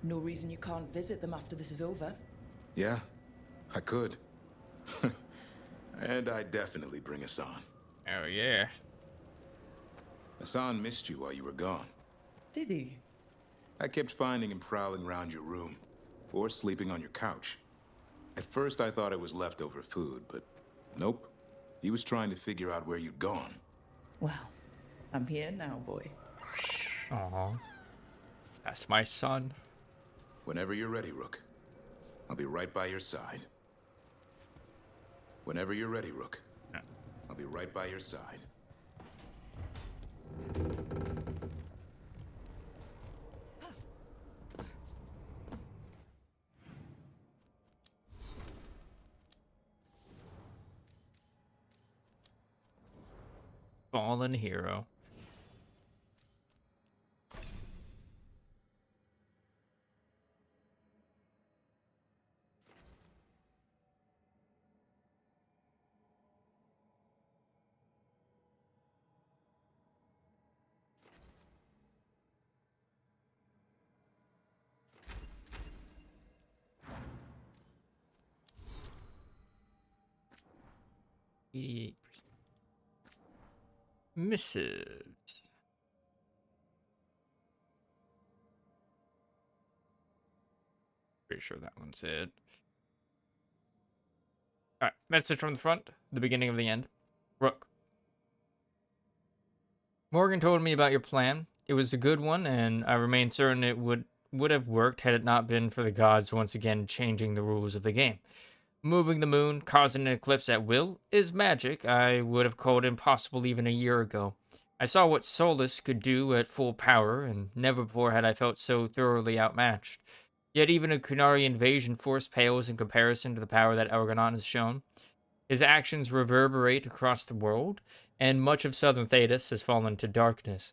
No reason you can't visit them after this is over. Yeah, I could. And I'd definitely bring Hassan. Oh, yeah. Hassan missed you while you were gone. Did he? I kept finding him prowling around your room, or sleeping on your couch. At first I thought it was leftover food, but nope. He was trying to figure out where you'd gone. Well, I'm here now, boy. Aw. That's my son. Whenever you're ready, Rook. I'll be right by your side. Whenever you're ready, Rook. I'll be right by your side. Fallen hero. %. Missives. Pretty sure that one's it. Alright, message from the front, the beginning of the end. Rook. Morgan told me about your plan. It was a good one, and I remain certain it would have worked had it not been for the gods once again changing the rules of the game. Moving the moon, causing an eclipse at will, is magic I would have called impossible even a year ago. I saw what Solus could do at full power, and never before had I felt so thoroughly outmatched. Yet even a Kunari invasion force pales in comparison to the power that Elganon has shown. His actions reverberate across the world, and much of southern Thedas has fallen to darkness.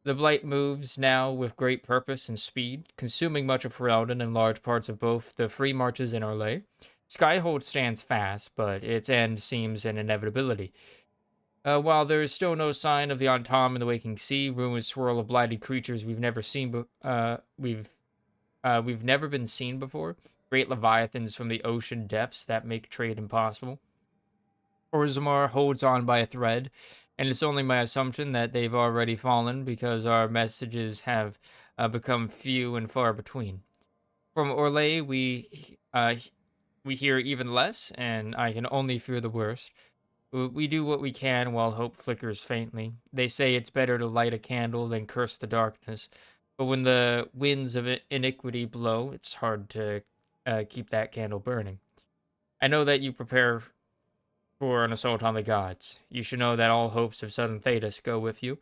The Blight moves now with great purpose and speed, consuming much of Ferelden and large parts of both the Free Marches and Orlais. Skyhold stands fast, but its end seems an inevitability. While there is still no sign of the Antam in the Waking Sea, rumors swirl of blighted creatures we've never been seen before. Great leviathans from the ocean depths that make trade impossible. Orzammar holds on by a thread, and it's only my assumption that they've already fallen because our messages have become few and far between. From Orlais, we hear even less, and I can only fear the worst. We do what we can while hope flickers faintly. They say it's better to light a candle than curse the darkness, but when the winds of iniquity blow, it's hard to keep that candle burning. I know that you prepare for an assault on the gods. You should know that all hopes of southern Thedas go with you.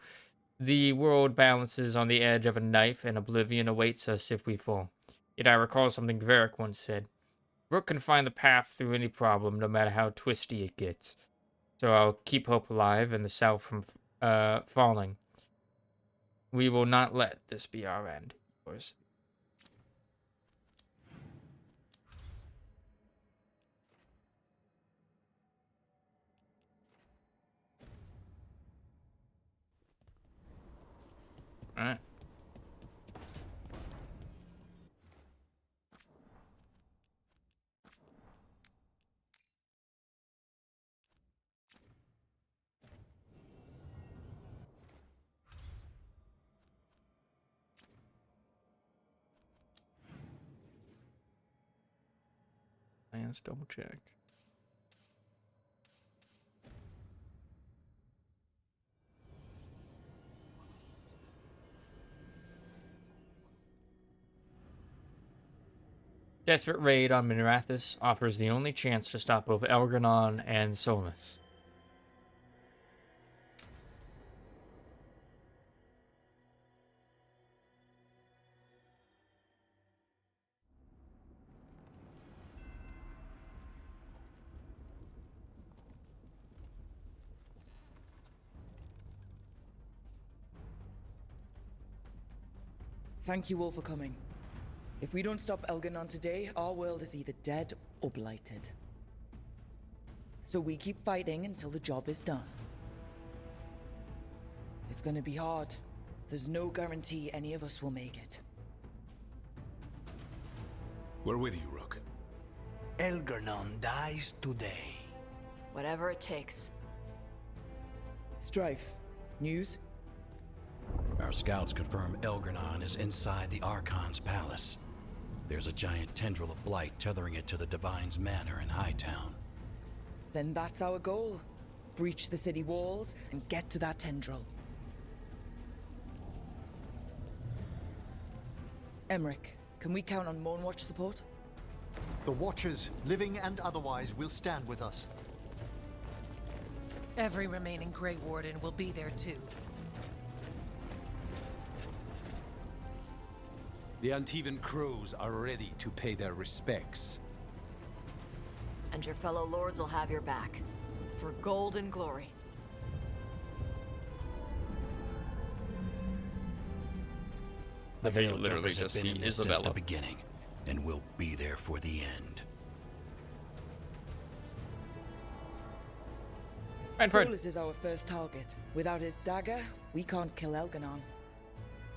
The world balances on the edge of a knife, and oblivion awaits us if we fall. Yet I recall something Varric once said. Rook can find the path through any problem, no matter how twisty it gets. So I'll keep hope alive and the south from falling. We will not let this be our end. Yours. All right. Let's double check. Desperate raid on Minrathous offers the only chance to stop both Elganon and Solus. Thank you all for coming. If we don't stop Elganon today, our world is either dead or blighted. So we keep fighting until the job is done. It's gonna be hard. There's no guarantee any of us will make it. We're with you, Rook. Elganon dies today. Whatever it takes. Strife, news? Our scouts confirm Elganon is inside the Archon's palace. There's a giant tendril of blight tethering it to the Divine's manor in Hightown. Then that's our goal. Breach the city walls and get to that tendril. Emmerich, can we count on Moonwatch support? The Watchers, living and otherwise, will stand with us. Every remaining Grey Warden will be there too. The Antivan crows are ready to pay their respects. And your fellow lords will have your back. For gold and glory. The Okay, you Veil literally Jumpers have just been see in this since Isabella. the beginning, and will be there for the end. Solus is our first target. Without his dagger, we can't kill Elganon.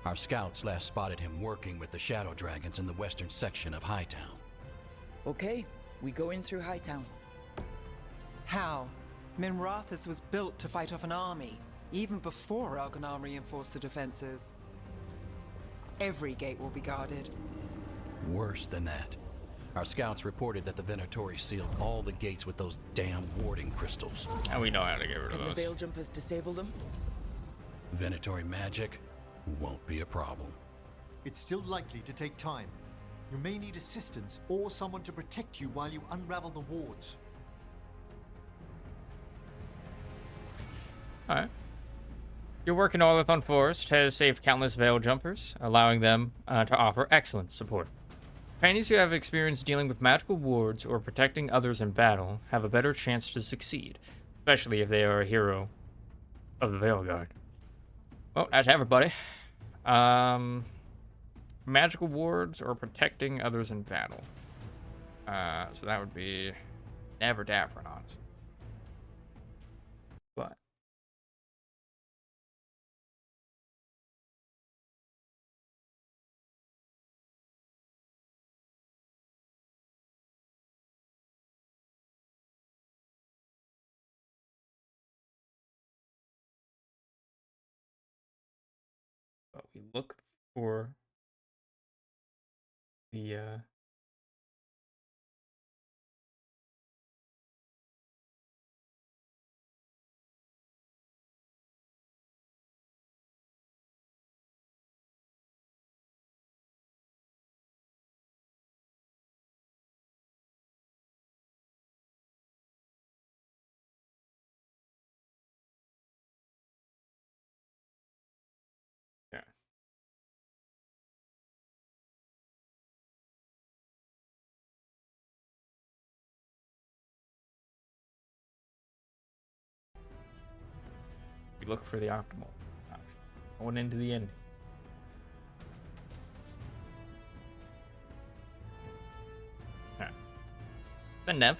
Our scouts last spotted him working with the Shadow Dragons in the western section of Hightown. Okay, we go in through Hightown. How? Minrathous was built to fight off an army, even before Elganon reinforced the defenses. Every gate will be guarded. Worse than that. Our scouts reported that the Venatori sealed all the gates with those damn warding crystals. And we know how to get rid of Can the those. Veil Jumpers disable them? Venatori magic won't be a problem. It's still likely to take time. You may need assistance or someone to protect you while you unravel the wards. Alright. Your work in Orlithon Forest has saved countless Veil Jumpers, allowing them to offer excellent support. Companions who have experience dealing with magical wards or protecting others in battle have a better chance to succeed, especially if they are a hero of the Veilguard. Well, that's everybody. Magical wards or protecting others in battle. So that would be never Daffron, honestly. But we look for the yeah. We look for the optimal option. Going into the ending. Alright. Then Nev.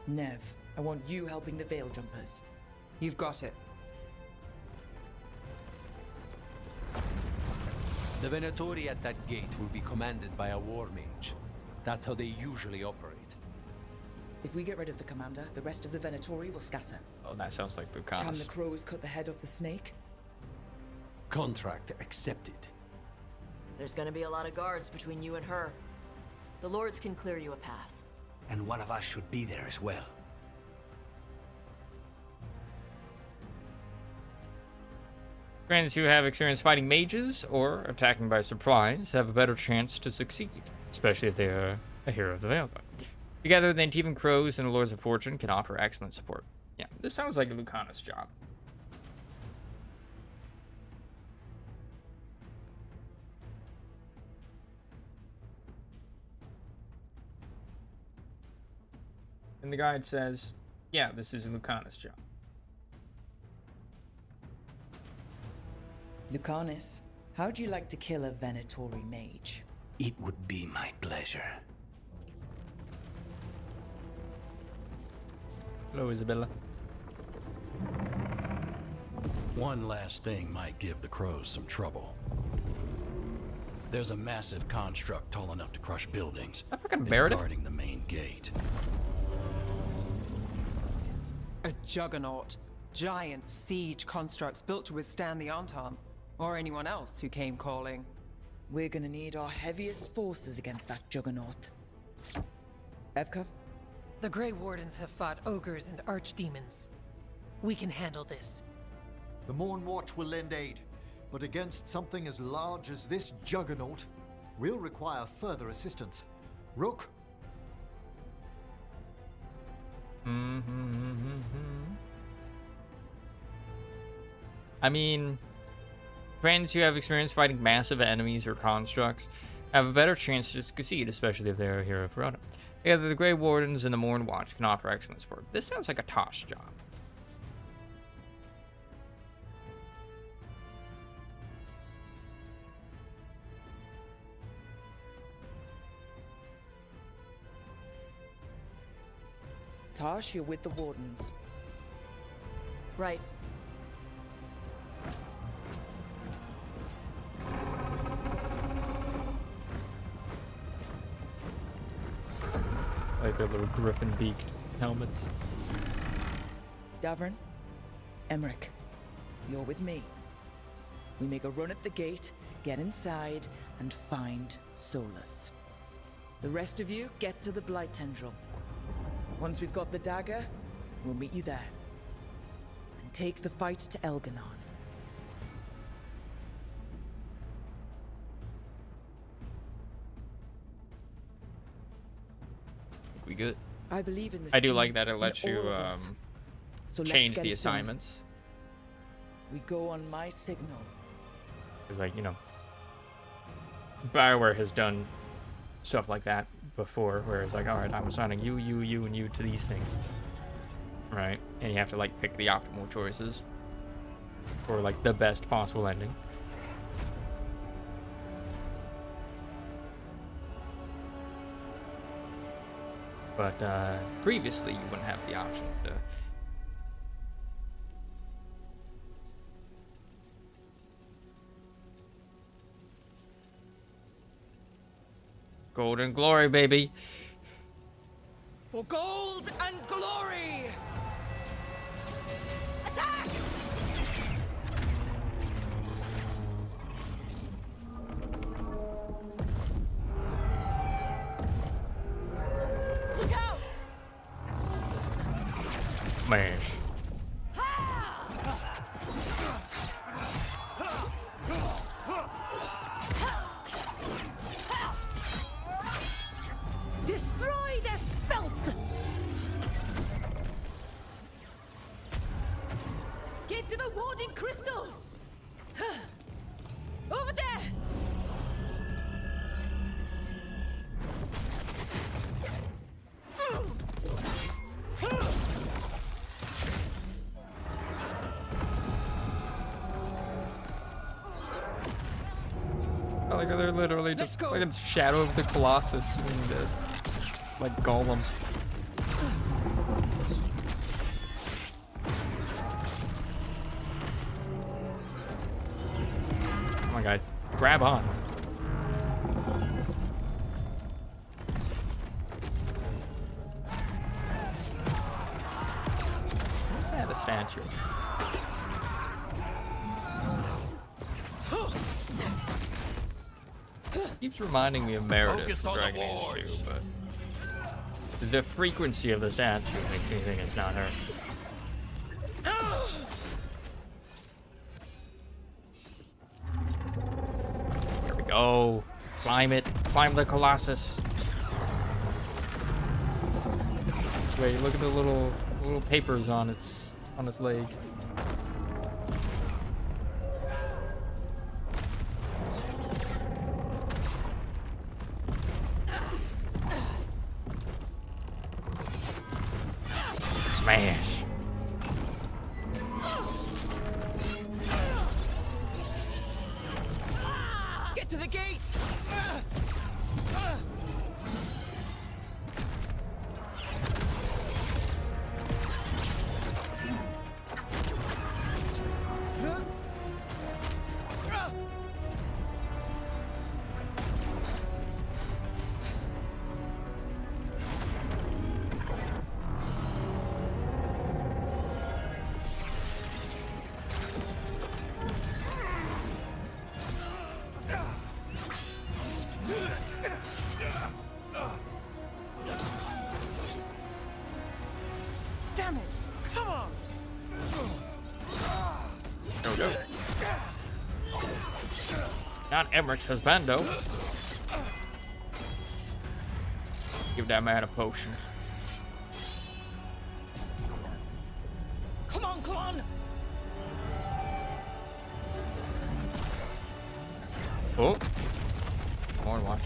Nev, I want you helping the Veil Jumpers. You've got it. The Venatori at that gate will be commanded by a war mage. That's how they usually operate. If we get rid of the commander, the rest of the Venatori will scatter. Oh, that sounds like Can Lucanus. the crows cut the head off the snake? Contract accepted. There's gonna be a lot of guards between you and her. The lords can clear you a path. And one of us should be there as well. Friends who have experience fighting mages or attacking by surprise have a better chance to succeed, especially if they are a hero of the Veilguard. Together, the Antivan Crows and the Lords of Fortune can offer excellent support. Yeah, this sounds like a Lucanus job. And the guide says, yeah, this is a Lucanus job. Lucanus, how'd you like to kill a Venatori mage? It would be my pleasure. Hello, Isabella. One last thing might give the crows some trouble. There's a massive construct tall enough to crush buildings. It's guarding the main gate. A juggernaut. Giant siege constructs built to withstand the Entente. Or anyone else who came calling. We're gonna need our heaviest forces against that juggernaut. Evka? The Grey Wardens have fought ogres and archdemons. We can handle this. The Morn Watch will lend aid, but against something as large as this juggernaut, we'll require further assistance. Rook? I mean, friends who have experience fighting massive enemies or constructs have a better chance to succeed, especially if they're a hero for Ronan. Together, the Grey Wardens and the Morn Watch can offer excellent support. This sounds like a Tosh job. Tosh, you're with the Wardens. Right. Like their little griffin-beaked helmets. Davern, Emmerich, you're with me. We make a run at the gate, get inside, and find Solus. The rest of you get to the Blight Tendril. Once we've got the dagger, we'll meet you there. And take the fight to Elganon. We good. I believe in this. I do team, like that it in lets you all of us. So let's change get the it done. assignments. We go on my signal. It's like, you know, BioWare has done stuff like that before, where it's like, all right, I'm assigning you, you, you, and you to these things, right? And you have to like pick the optimal choices for like the best possible ending. But previously, you wouldn't have the option to. Golden glory, baby. For gold and glory! Attack! Look out! Smash. Destroy their stealth! Get to the warding crystals! Over there! I like how they're literally just like a shadow of the Colossus in this, like Golem. Come on, guys, grab on. Where's that? A statue. Keeps reminding me of Meredith from Dragon Age 2, but the frequency of the statue makes me think it's not her. Here we go. Climb it. Climb the Colossus. Wait, look at the little papers on its leg. Smash. Get to the gate! Damn it! Come on! Go, go. Not Emmerich's husbando. Give that man a potion. Come on, come on! Oh. More watch.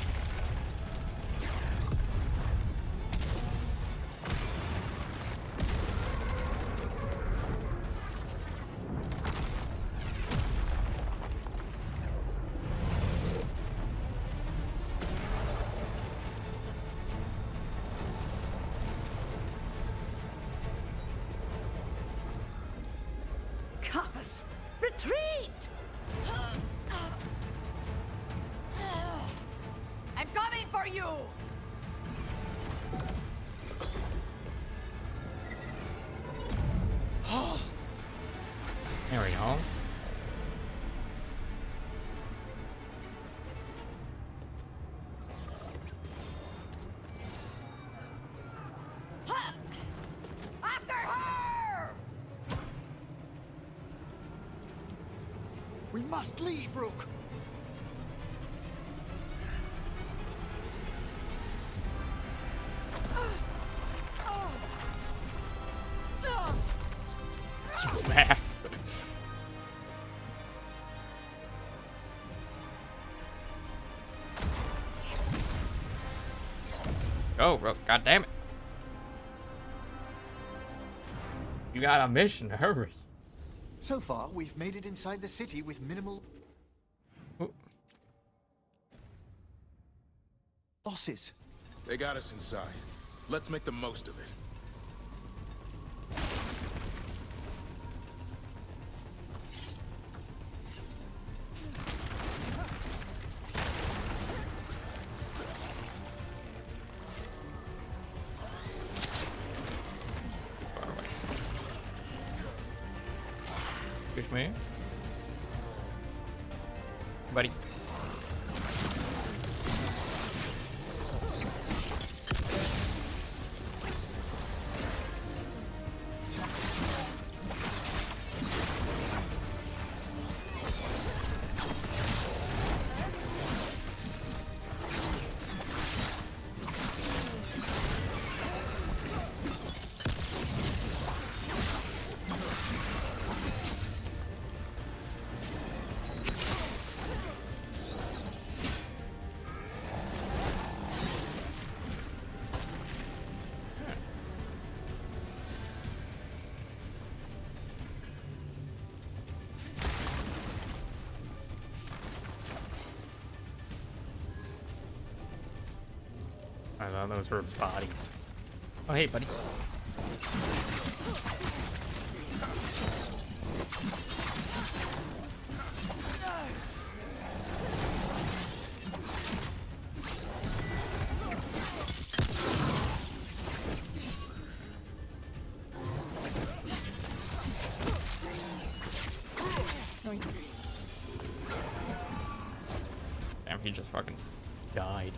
Caiaphas, retreat! I'm coming for you! There we go. After her! We must leave, Rook. Smack. Go, Rook. God damn it. You got a mission. Hurry. So far, we've made it inside the city with minimal losses. They got us inside. Let's make the most of it. Excuse me. Buddy. I thought those were bodies. Oh, hey, buddy. Damn, he just fucking died.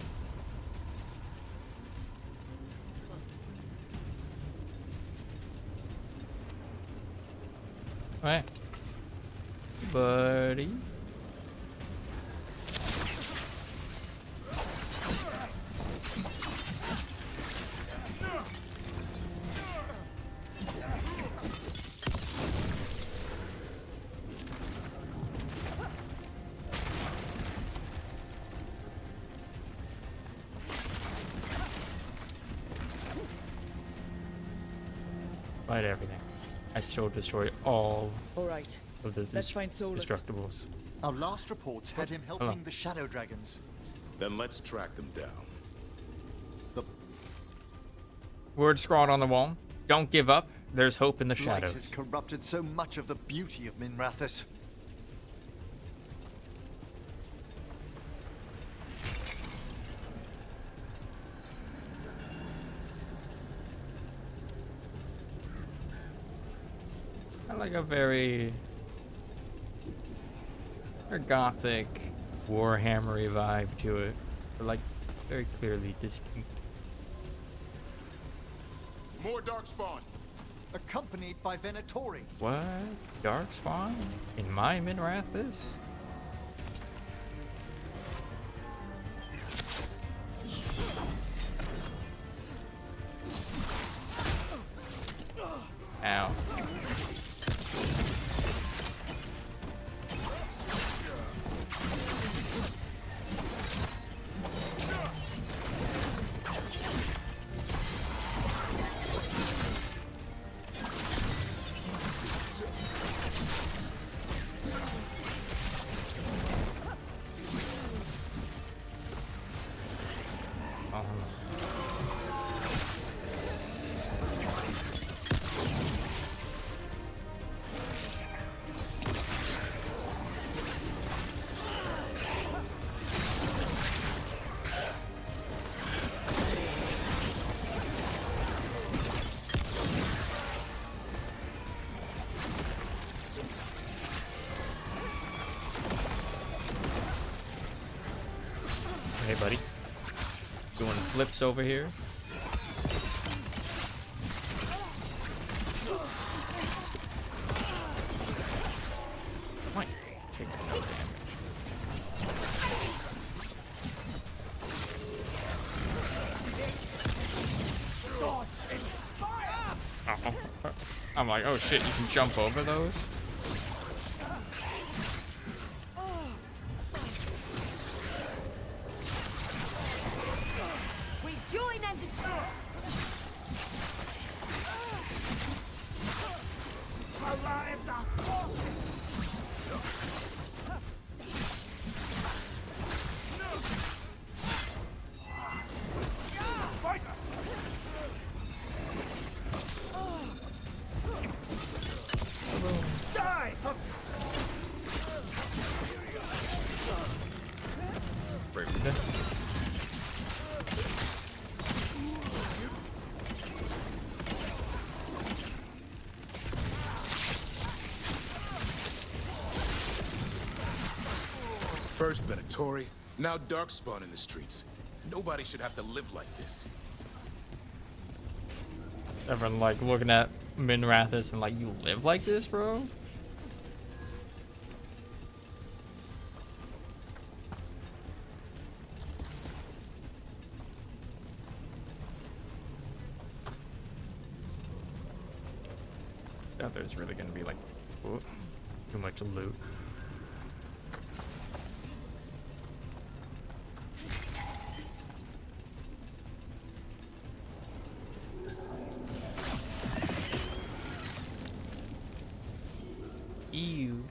Hey, buddy. Fight everything. I still destroy all right. of the Let's find Solus. destructibles. Our last reports had him helping the Shadow Dragons. Then let's track them down. Word scrawled on the wall. Don't give up. There's hope in the Light shadows. has corrupted so much of the beauty of Minrathous. I like a very gothic, Warhammery vibe to it. But like very clearly distinct. More darkspawn. accompanied by Venatori. What? Darkspawn? In my Minrathis? Ow. Hey, buddy. Doing flips over here. Might take no damage. Uh-oh. I'm like, oh shit, you can jump over those? First Venatori, now Darkspawn in the streets. Nobody should have to live like this. Everyone like looking at Minrathis and like, you live like this, bro? I thought there's really gonna be like, oh, too much loot. Ew.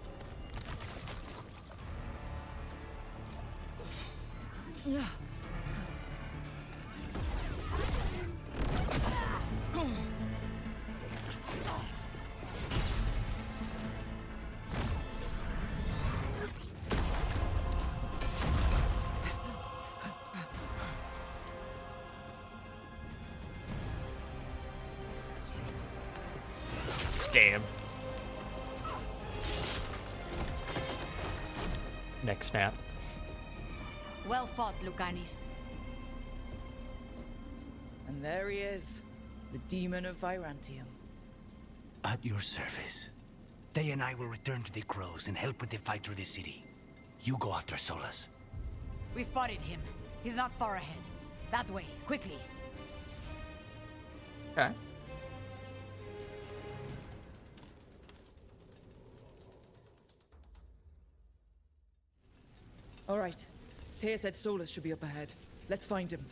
Damn. Next snap. Well fought, Lucanis. And there he is, the demon of Virantium. At your service. They and I will return to the Crows and help with the fight through the city. You go after Solus. We spotted him. He's not far ahead. That way, quickly. Okay. All right. Taya said Solus should be up ahead. Let's find him.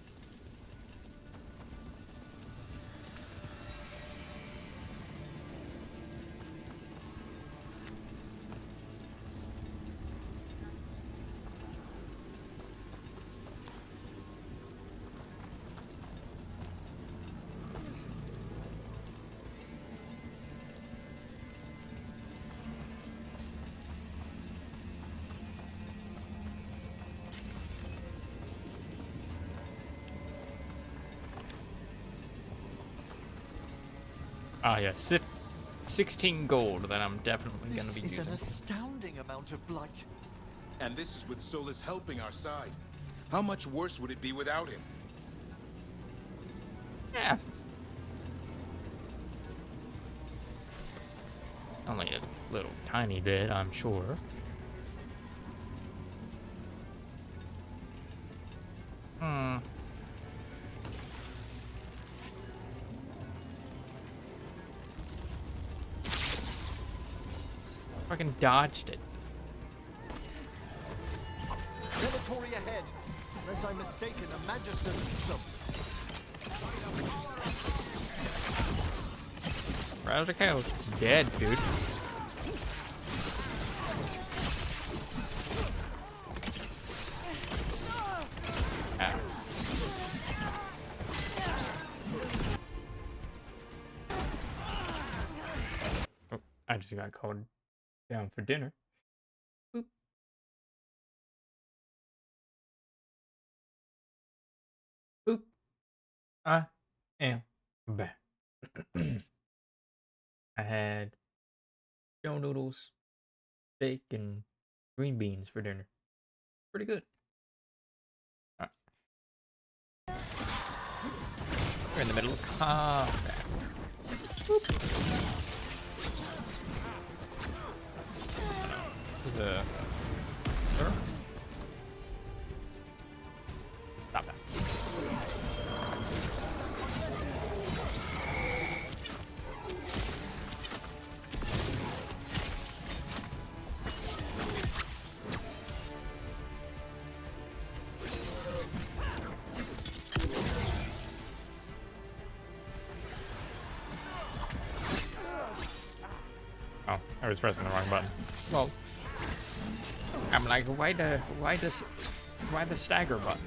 Ah, yeah, 16 gold that I'm definitely going to be This is using. an astounding amount of blight. And this is with Solus helping our side. How much worse would it be without him? Yeah. Only a little tiny bit, I'm sure. Fucking dodged it. Veilguard ahead. Unless I'm mistaken, a Magister leads them. Browser Cow dead, dude. Ah. Oh, I just got called down for dinner. Boop. Boop. I am back. I had dough noodles, steak, and green beans for dinner. Pretty good. Alright. We're in the middle of combat. Boop. The sir? Stop that. Oh, I was pressing the wrong button. Well, I'm like, why the stagger button?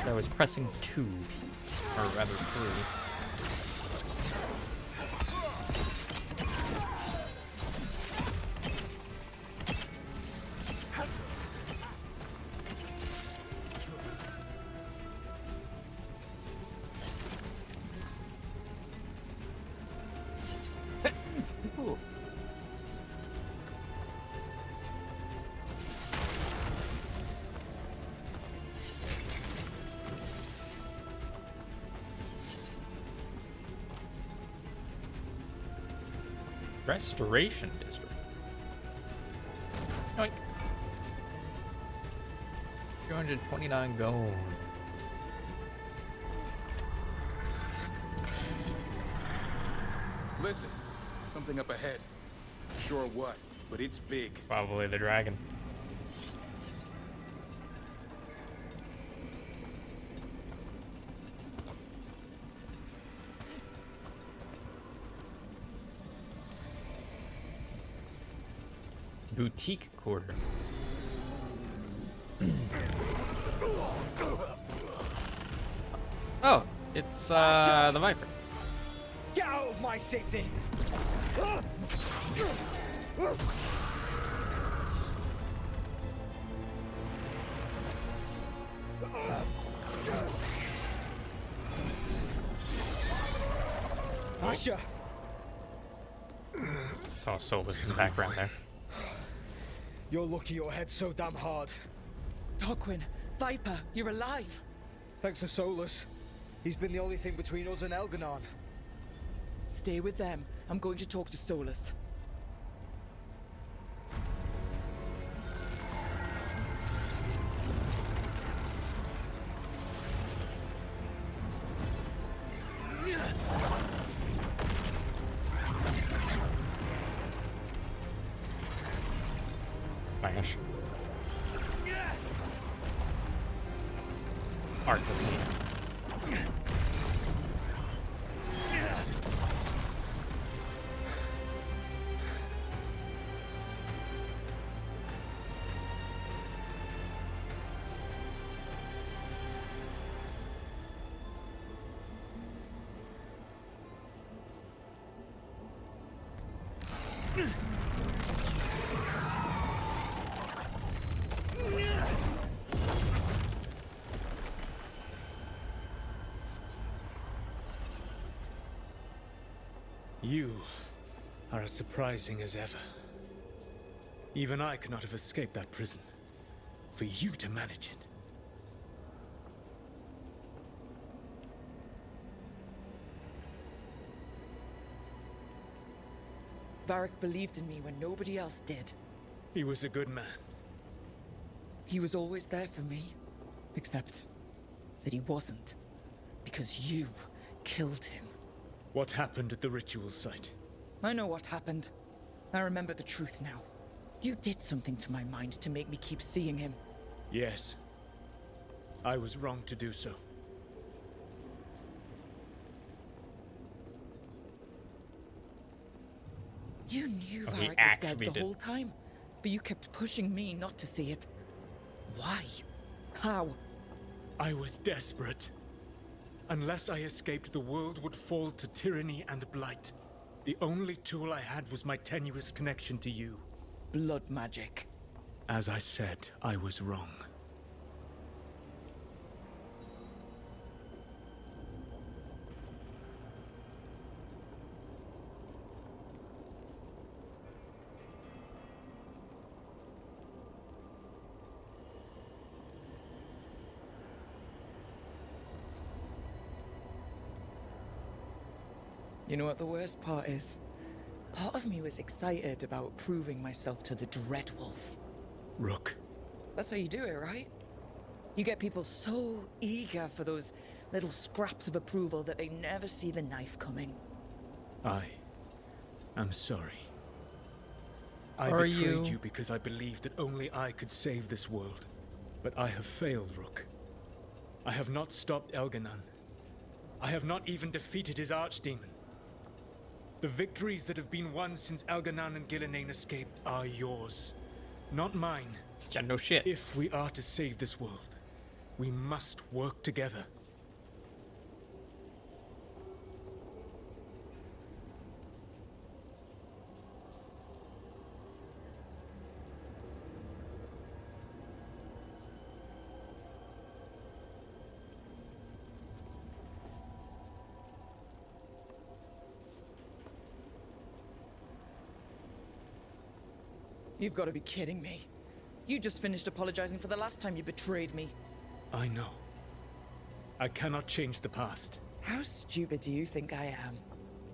So I was pressing 2, or rather 3. Restoration District. Yoink. 229 gold. Listen, something up ahead. Sure what, but it's big. Probably the dragon. Boutique quarter. Oh, it's the Viper. Get out of my city! Asher! Saw Solus in the background there. You're lucky your head's so damn hard. Tarquin, Viper, you're alive! Thanks to Solus. He's been the only thing between us and Elganon. Stay with them. I'm going to talk to Solus. Flash. Art of me. You are as surprising as ever. Even I could not have escaped that prison. For you to manage it. Varric believed in me when nobody else did. He was a good man. He was always there for me. Except that he wasn't. Because you killed him. What happened at the ritual site? I know what happened. I remember the truth now. You did something to my mind to make me keep seeing him. Yes. I was wrong to do so. You knew Oh, he Varric was dead actually the did. whole time, but you kept pushing me not to see it. Why? How? I was desperate. Unless I escaped, the world would fall to tyranny and blight. The only tool I had was my tenuous connection to you. Blood magic. As I said, I was wrong. You know what the worst part is? Part of me was excited about proving myself to the Dreadwolf. Rook. That's how you do it, right? You get people so eager for those little scraps of approval that they never see the knife coming. I am sorry. I Are betrayed you? you because I believed that only I could save this world. But I have failed, Rook. I have not stopped Elganon. I have not even defeated his archdemon. The victories that have been won since Elganon and Gillenane escaped are yours, not mine. Yeah, no shit. If we are to save this world, we must work together. You've got to be kidding me. You just finished apologizing for the last time you betrayed me. I know. I cannot change the past. How stupid do you think I am?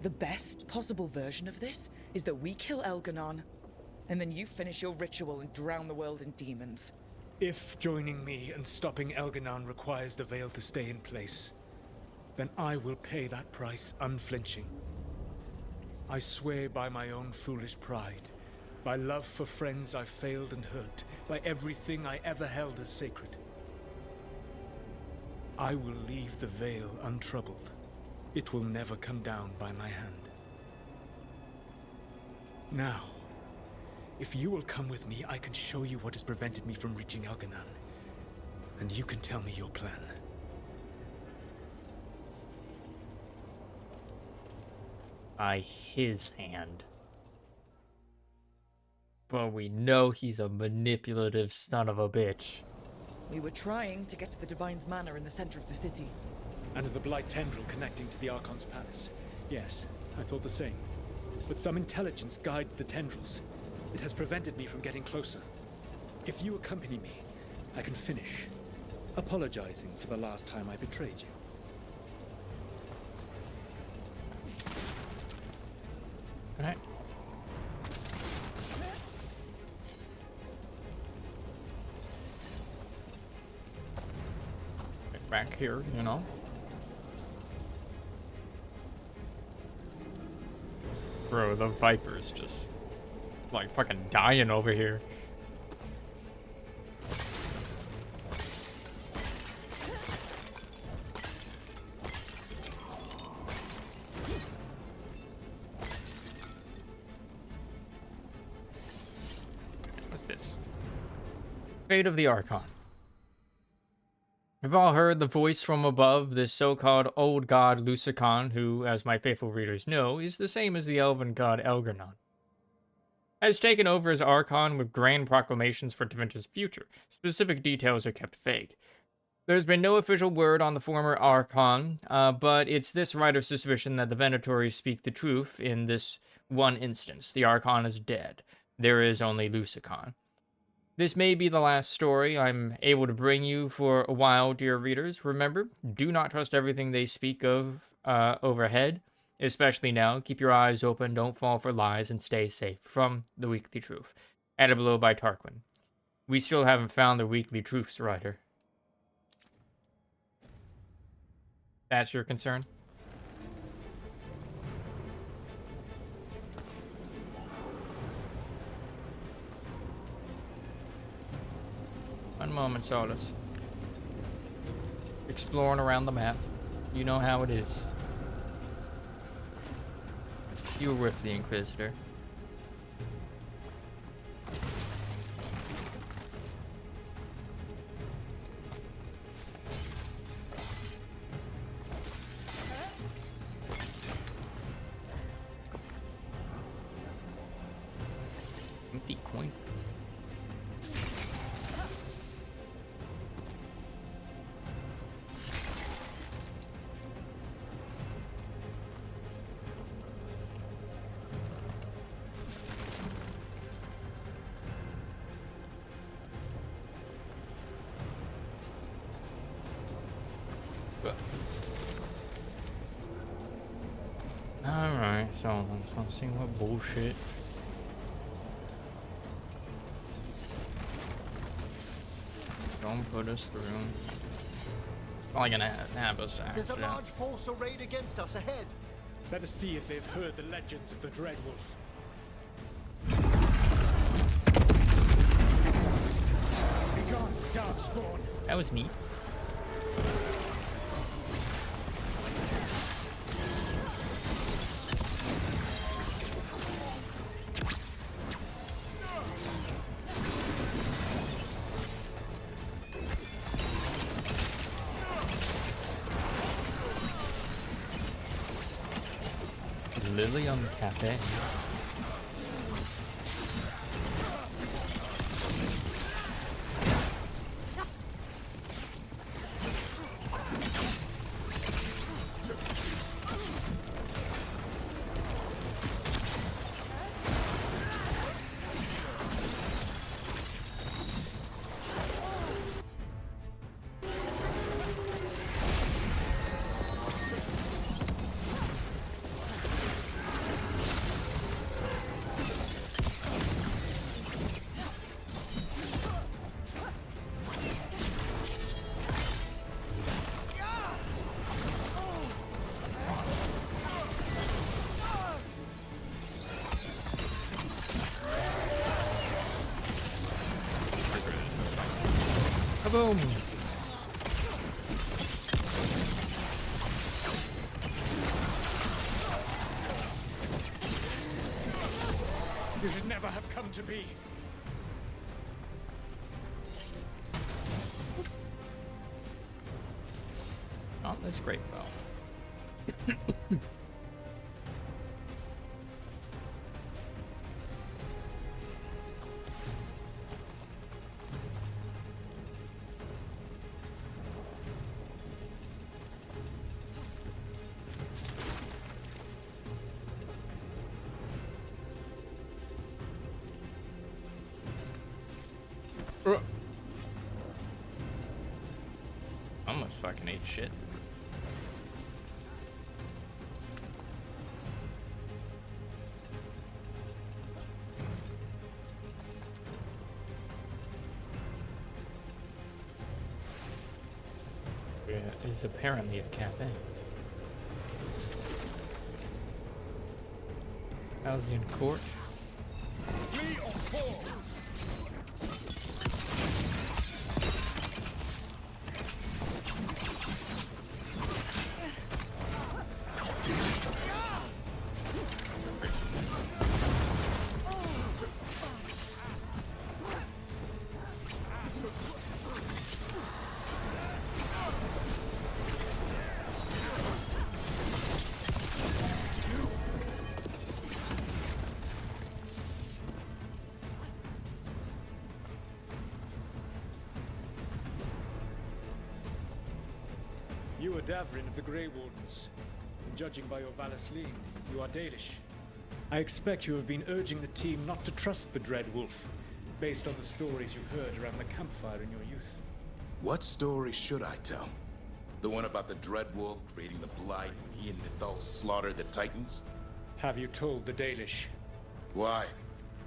The best possible version of this is that we kill Elganon, and then you finish your ritual and drown the world in demons. If joining me and stopping Elganon requires the Veil to stay in place, then I will pay that price unflinching. I swear by my own foolish pride, by love for friends I failed and hurt, by everything I ever held as sacred. I will leave the Veil untroubled. It will never come down by my hand. Now, if you will come with me, I can show you what has prevented me from reaching Elganon. And you can tell me your plan. By his hand. But we know he's a manipulative son of a bitch. We were trying to get to the Divine's Manor in the center of the city. And the Blight tendril connecting to the Archon's palace. Yes, I thought the same. But some intelligence guides the tendrils. It has prevented me from getting closer. If you accompany me, I can finish, apologizing for the last time I betrayed you. Alright. Back here, you know. Bro, the Viper's just like fucking dying over here. What's this? Fate of the Archon. We've all heard the voice from above, this so-called old god Lusicon, who, as my faithful readers know, is the same as the elven god Elgarnon, has taken over as Archon with grand proclamations for Tevinter's future. Specific details are kept vague. There's been no official word on the former Archon, but it's this writer's suspicion that the Venatori speak the truth in this one instance. The Archon is dead. There is only Lusicon. This may be the last story I'm able to bring you for a while, dear readers. Remember, do not trust everything they speak of overhead. Especially now, keep your eyes open, don't fall for lies, and stay safe. From The Weekly Truth. Added below by Tarquin. We still haven't found the Weekly Truth's writer. That's your concern? One moment, Solus. Exploring around the map. You know how it is. You were with the Inquisitor. Empty coin. Alright, so let's see what bullshit. Don't put us through. Probably gonna have us There's a accident. large force arrayed against us ahead. Let us see if they've heard the legends of the Dreadwolf. Begone, Darkspawn. That was neat. Lily on the cafe. Boom! You should never have come to be. Not this great though. Almost fucking ate shit. Yeah, it is apparently a cafe. Halcyon Court. You are Davrin of the Grey Wardens, and judging by your Valasleen, you are Dalish. I expect you have been urging the team not to trust the Dreadwolf, based on the stories you heard around the campfire in your youth. What story should I tell? The one about the Dreadwolf creating the Blight when he and Nithal slaughtered the Titans? Have you told the Dalish? Why?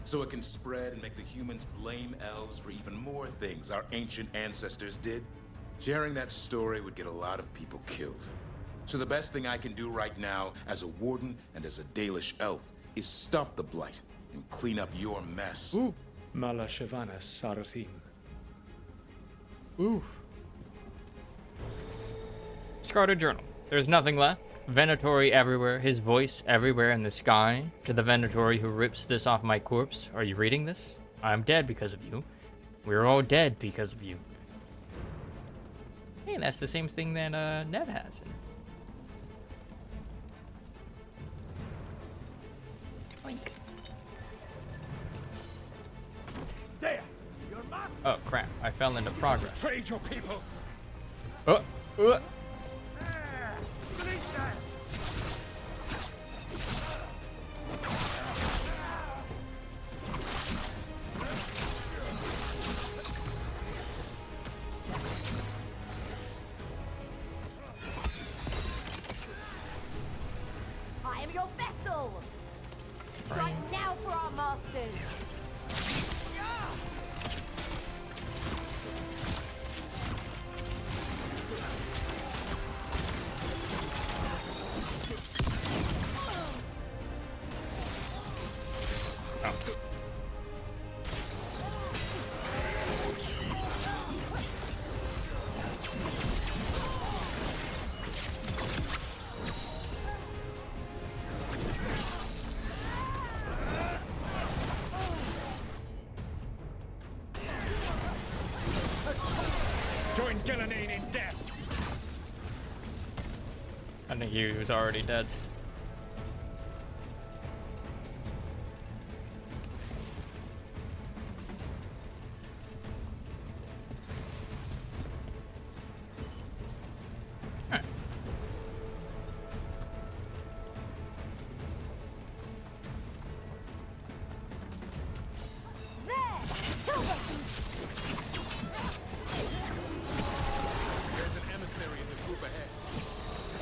So it can spread and make the humans blame elves for even more things our ancient ancestors did? Sharing that story would get a lot of people killed. So the best thing I can do right now, as a warden and as a Dalish elf, is stop the Blight and clean up your mess. Ooh. Mala Shavana Sarathim. Ooh. Discarded journal. There's nothing left. Venatori everywhere, his voice everywhere in the sky. To the Venatori who rips this off my corpse, are you reading this? I'm dead because of you. We're all dead because of you. Hey, that's the same thing that Nev has. Oink. There! Your master! Oh crap, I fell into progress. Trade your people! Uh. I am your vessel! Strike now for our masters! Join Gillenane in death! I think he was already dead.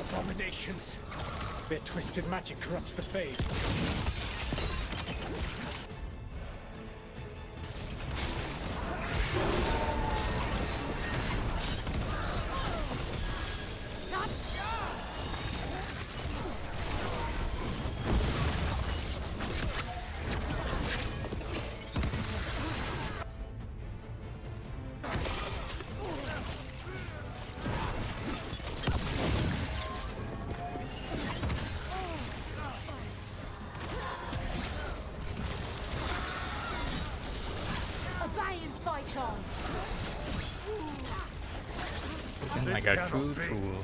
Abominations! Their twisted magic corrupts the Fade. Looking like a true tool.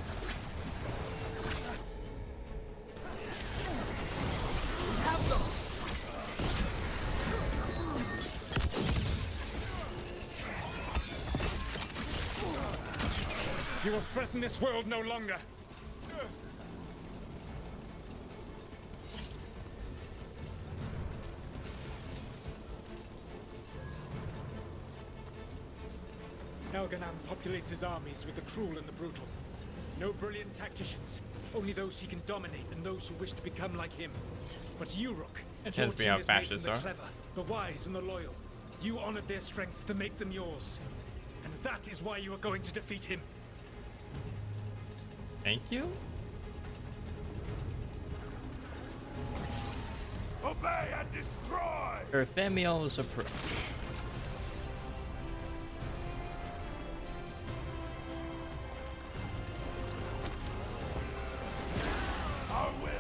You will threaten this world no longer. Elganan populates his armies with the cruel and the brutal. No brilliant tacticians, only those he can dominate and those who wish to become like him. But you, Rook, It your tends to be team how is made from fascists the are. clever, the wise, and the loyal. You honored their strengths to make them yours. And that is why you are going to defeat him. Thank you. Obey and destroy! Earthemiel's approach. Our will!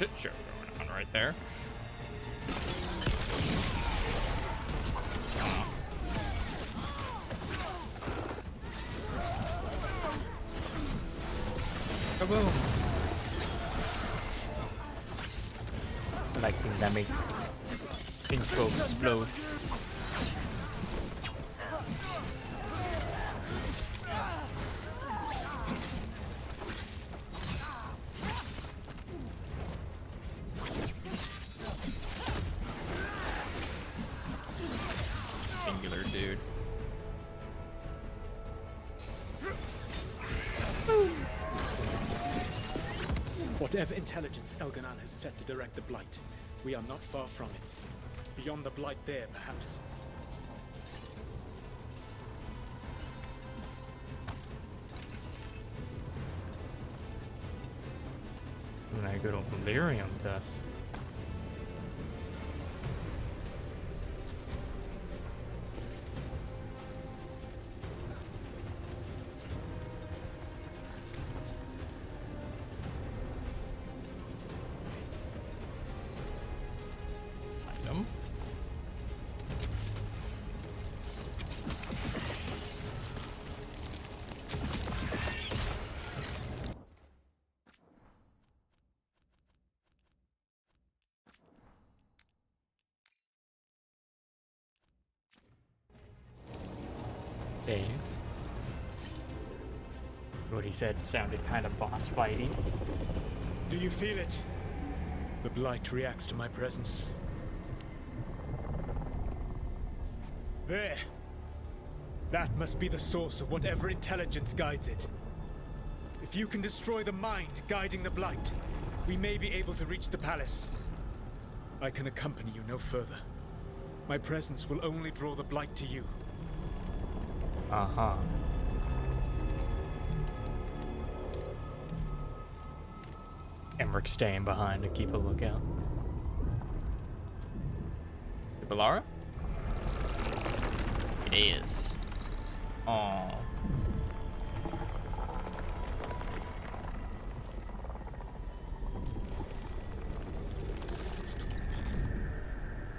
shit show going on right there. Kaboom! I like things that make things go explode. Singular dude. Whatever intelligence Elganon has set to direct the Blight, we are not far from it. Beyond the Blight there, perhaps. And I good old lyrium test. Item. Okay. What he said sounded kind of boss fighty. Do you feel it? The Blight reacts to my presence. There. That must be the source of whatever intelligence guides it. If you can destroy the mind guiding the Blight, we may be able to reach the palace. I can accompany you no further. My presence will only draw the Blight to you. Uh-huh. Emmerich staying behind to keep a lookout. Balara? It is. Aww.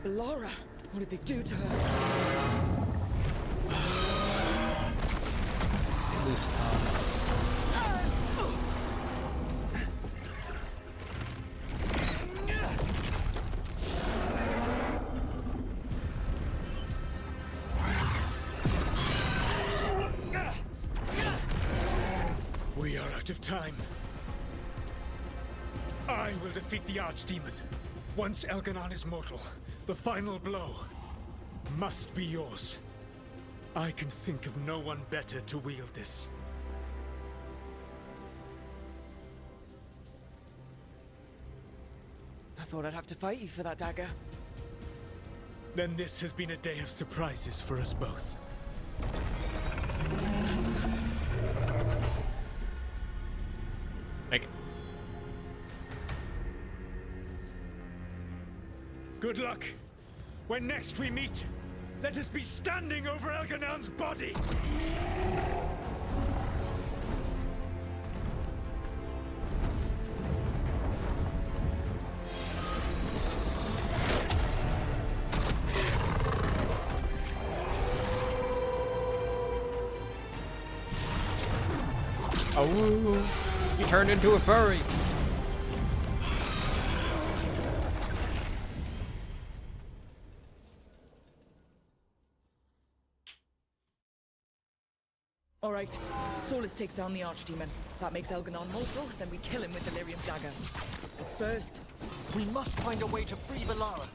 Laura, what did they do to her? Loose tongue. We are out of time. I will defeat the Archdemon. Once Elganon is mortal, the final blow must be yours. I can think of no one better to wield this. I thought I'd have to fight you for that dagger. Then this has been a day of surprises for us both. Make it. Good luck. When next we meet, let us be standing over Elganon's body! Oh, you turned into a furry. All right, Solus takes down the Archdemon. That makes Elganon mortal, then we kill him with the Lyrium dagger. But first, we must find a way to free Veilguard.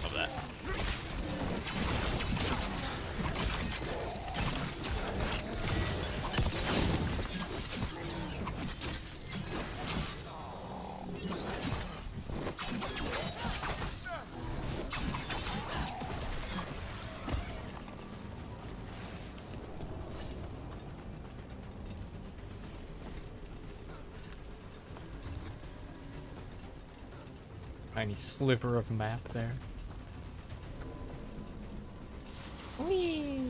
Love that. tiny sliver of map there. Whee!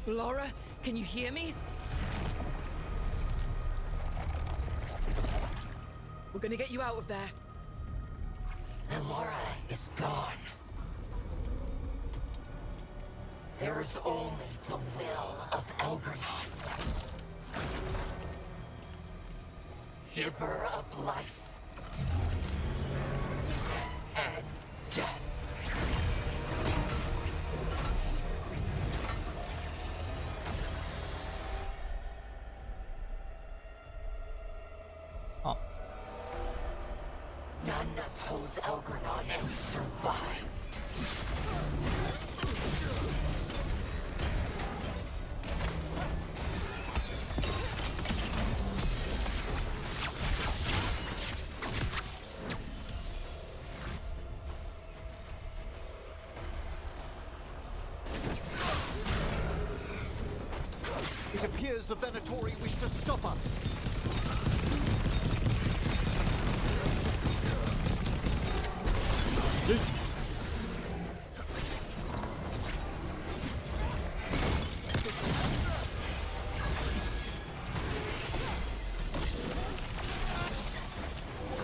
Laura, can you hear me? We're gonna get you out of there. Laura is gone. There is only the will of Elgranon, giver of life and death. Oh. None oppose Elgranon and survive. It appears the Venatori wish to stop us.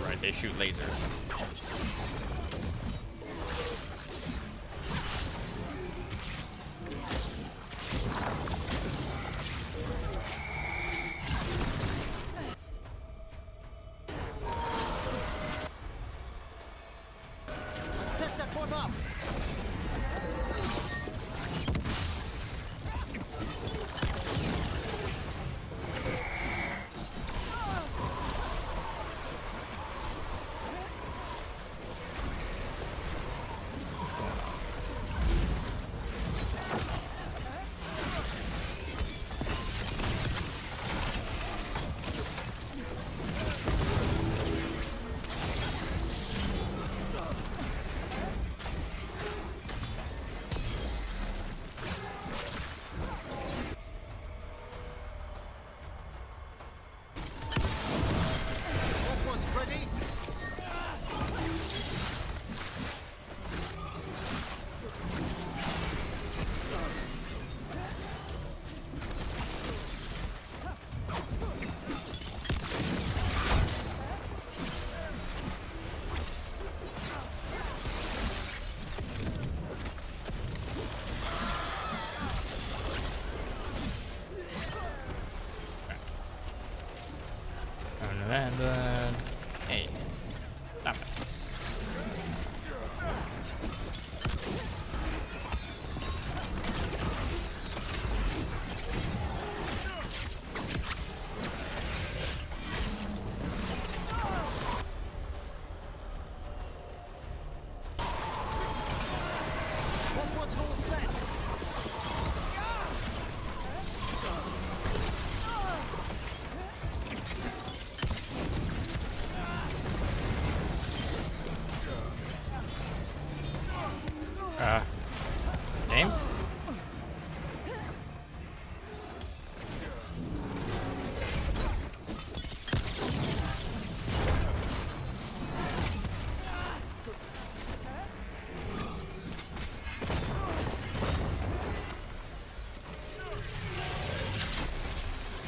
Right, they shoot lasers. Set that one up! That one's ready! And hey, stop it. That one's all set! Aim?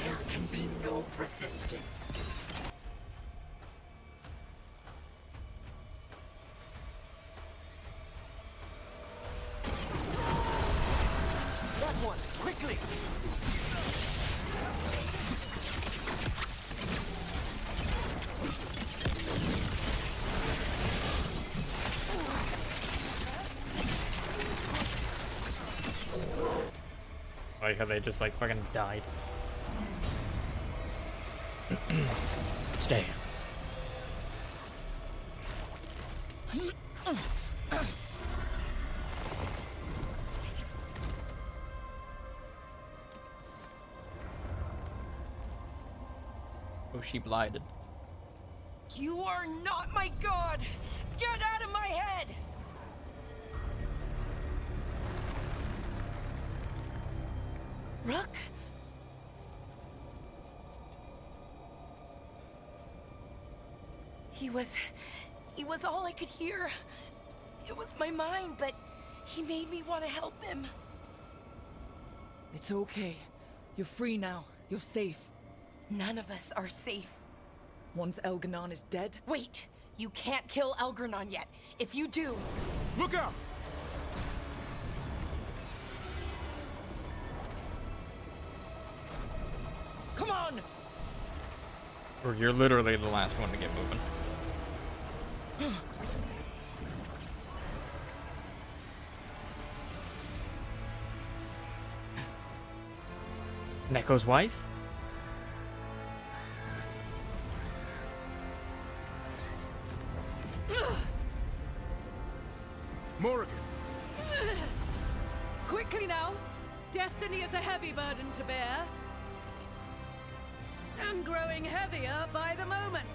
There can be no resistance. That one, quickly! Like how they just like fucking died. Stay. Oh, she blinded. You are not my god! Get out of my head! Rook? He was all I could hear. It was my mind, but he made me want to help him. It's okay. You're free now. You're safe. None of us are safe. Once Elganon is dead... Wait! You can't kill Elganon yet. If you do... Look out! Come on! Or you're literally the last one to get moving. Neko's wife? Morrigan! Quickly now! Destiny is a heavy burden to bear. And growing heavier by the moment.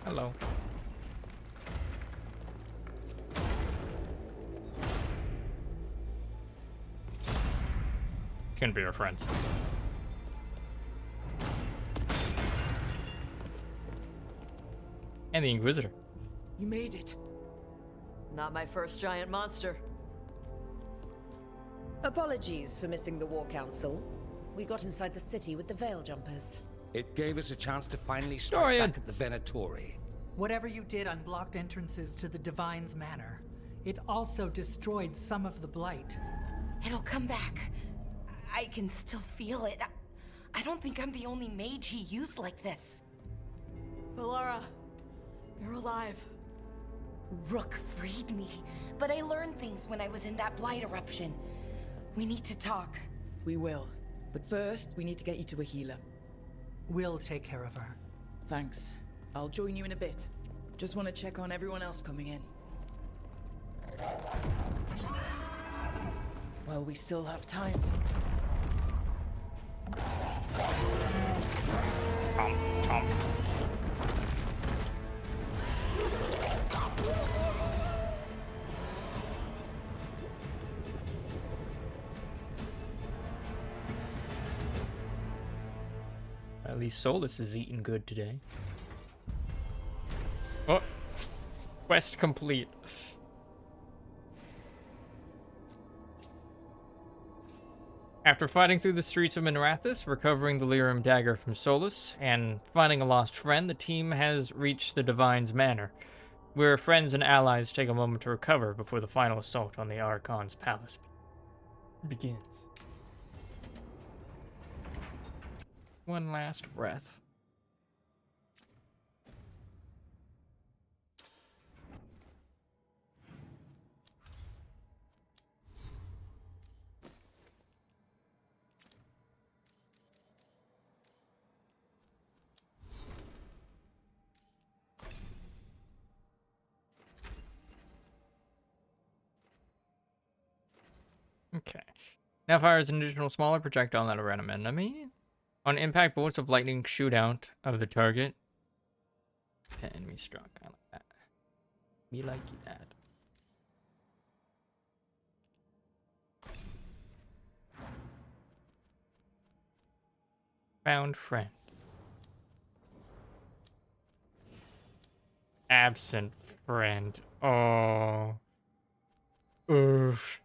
Hello. Can be our friends. And the Inquisitor. You made it. Not my first giant monster. Apologies for missing the War Council. We got inside the city with the Veil Jumpers. It gave us a chance to finally strike back at the Venatori. Whatever you did unblocked entrances to the Divine's Manor. It also destroyed some of the Blight. It'll come back. I can still feel it. I don't think I'm the only mage he used like this. Valara, you're alive. Rook freed me, but I learned things when I was in that blight eruption. We need to talk. We will. But first, we need to get you to a healer. We'll take care of her. Thanks. I'll join you in a bit. Just want to check on everyone else coming in. Well, we still have time. Chomp. At least Solus is eating good today. Oh, quest complete. After fighting through the streets of Minrathous, recovering the Lyrium dagger from Solus, and finding a lost friend, the team has reached the Divine's Manor, where friends and allies take a moment to recover before the final assault on the Archon's palace begins. One last breath. Okay. Now fires an additional smaller projectile at a random enemy. On impact, bolts of lightning shoot out of the target. The enemy struck. I like that. Me like that. Found friend. Absent friend. Oh. Oof.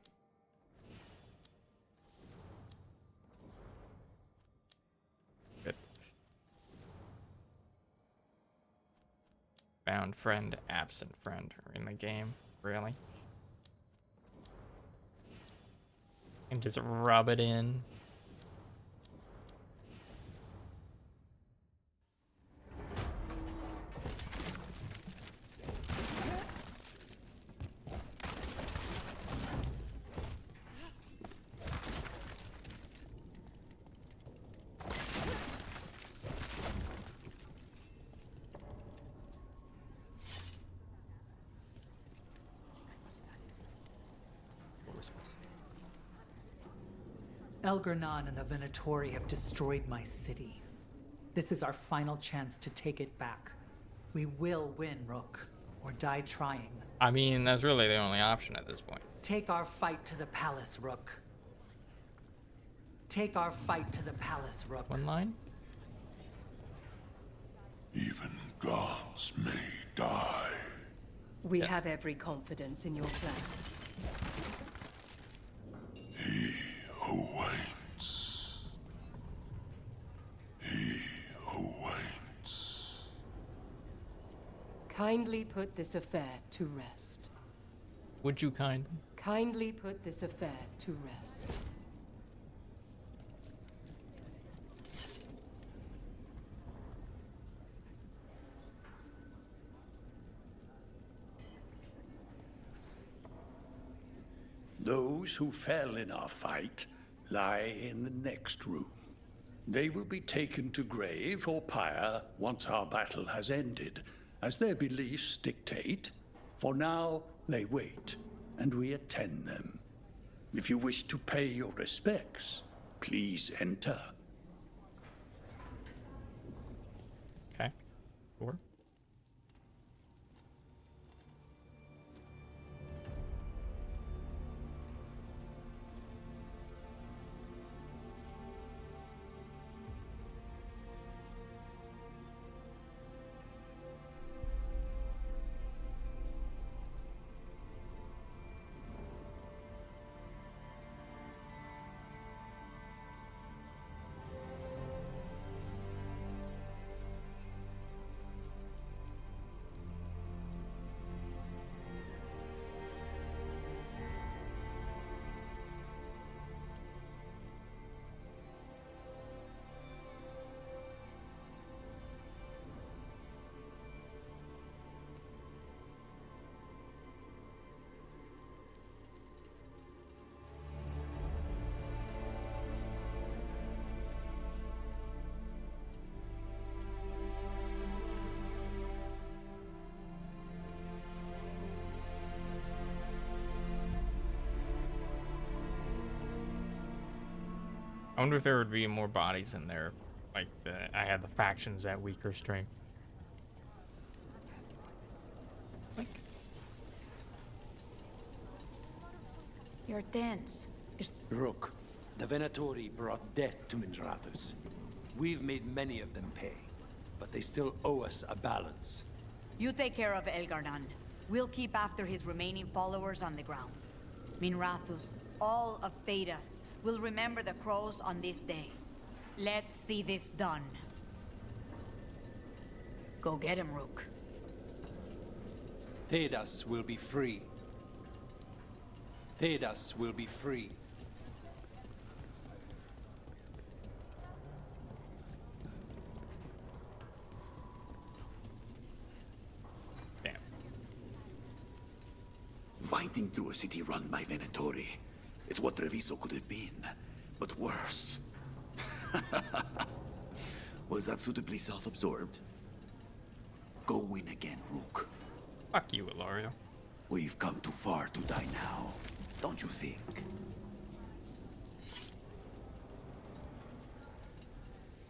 Found friend, absent friend are in the game, really? And just rub it in. Elganon and the Venatori have destroyed my city. This is our final chance to take it back. We will win, Rook, or die trying. I mean, that's really the only option at this point. Take our fight to the palace, Rook. Take our fight to the palace, Rook. One line? Even gods may die. We have every confidence in your plan. He who waits. He who waits. Kindly put this affair to rest. Would you kindly? Kindly put this affair to rest. Those who fell in our fight lie in the next room. They will be taken to grave or pyre once our battle has ended, as their beliefs dictate. For now, they wait, and we attend them. If you wish to pay your respects, please enter. Okay. Sure. I wonder if there would be more bodies in there. Like, I had the factions at weaker strength. You're dense. Rook, the Venatori brought death to Minrathous. We've made many of them pay, but they still owe us a balance. You take care of Elgarnan. We'll keep after his remaining followers on the ground. Minrathous, all of Thedas, will remember the crows on this day. Let's see this done. Go get him, Rook. Thedas will be free. Thedas will be free. Damn. Fighting through a city run by Venatori. It's what Treviso could have been, but worse. Was that suitably self-absorbed? Go win again, Rook. Fuck you, Ilario. We've come too far to die now, don't you think?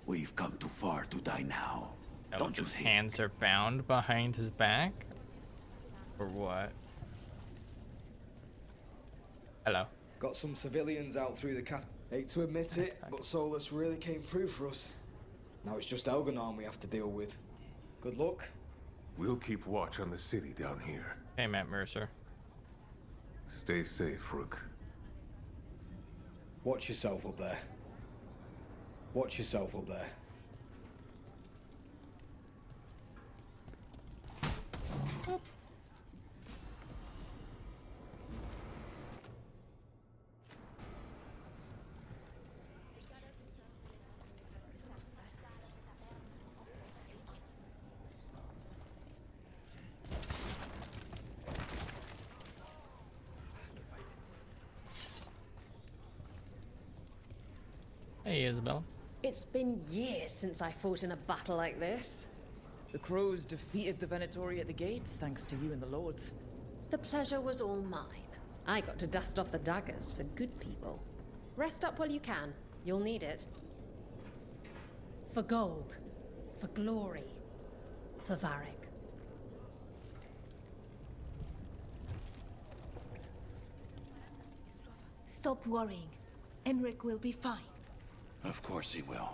We've come too far to die now, don't you His think? hands are bound behind his back? Or what? Hello. Got some civilians out through the castle. Hate to admit it, but Solus really came through for us. Now it's just Elganon we have to deal with. Good luck. We'll keep watch on the city down here. Hey, Matt Mercer. Stay safe, Rook. Watch yourself up there. Watch yourself up there. Hey, Isabella. It's been years since I fought in a battle like this. The crows defeated the Venatori at the gates, thanks to you and the lords. The pleasure was all mine. I got to dust off the daggers for good people. Rest up while you can. You'll need it. For gold. For glory. For Varric. Stop worrying. Emmerich will be fine. Of course he will.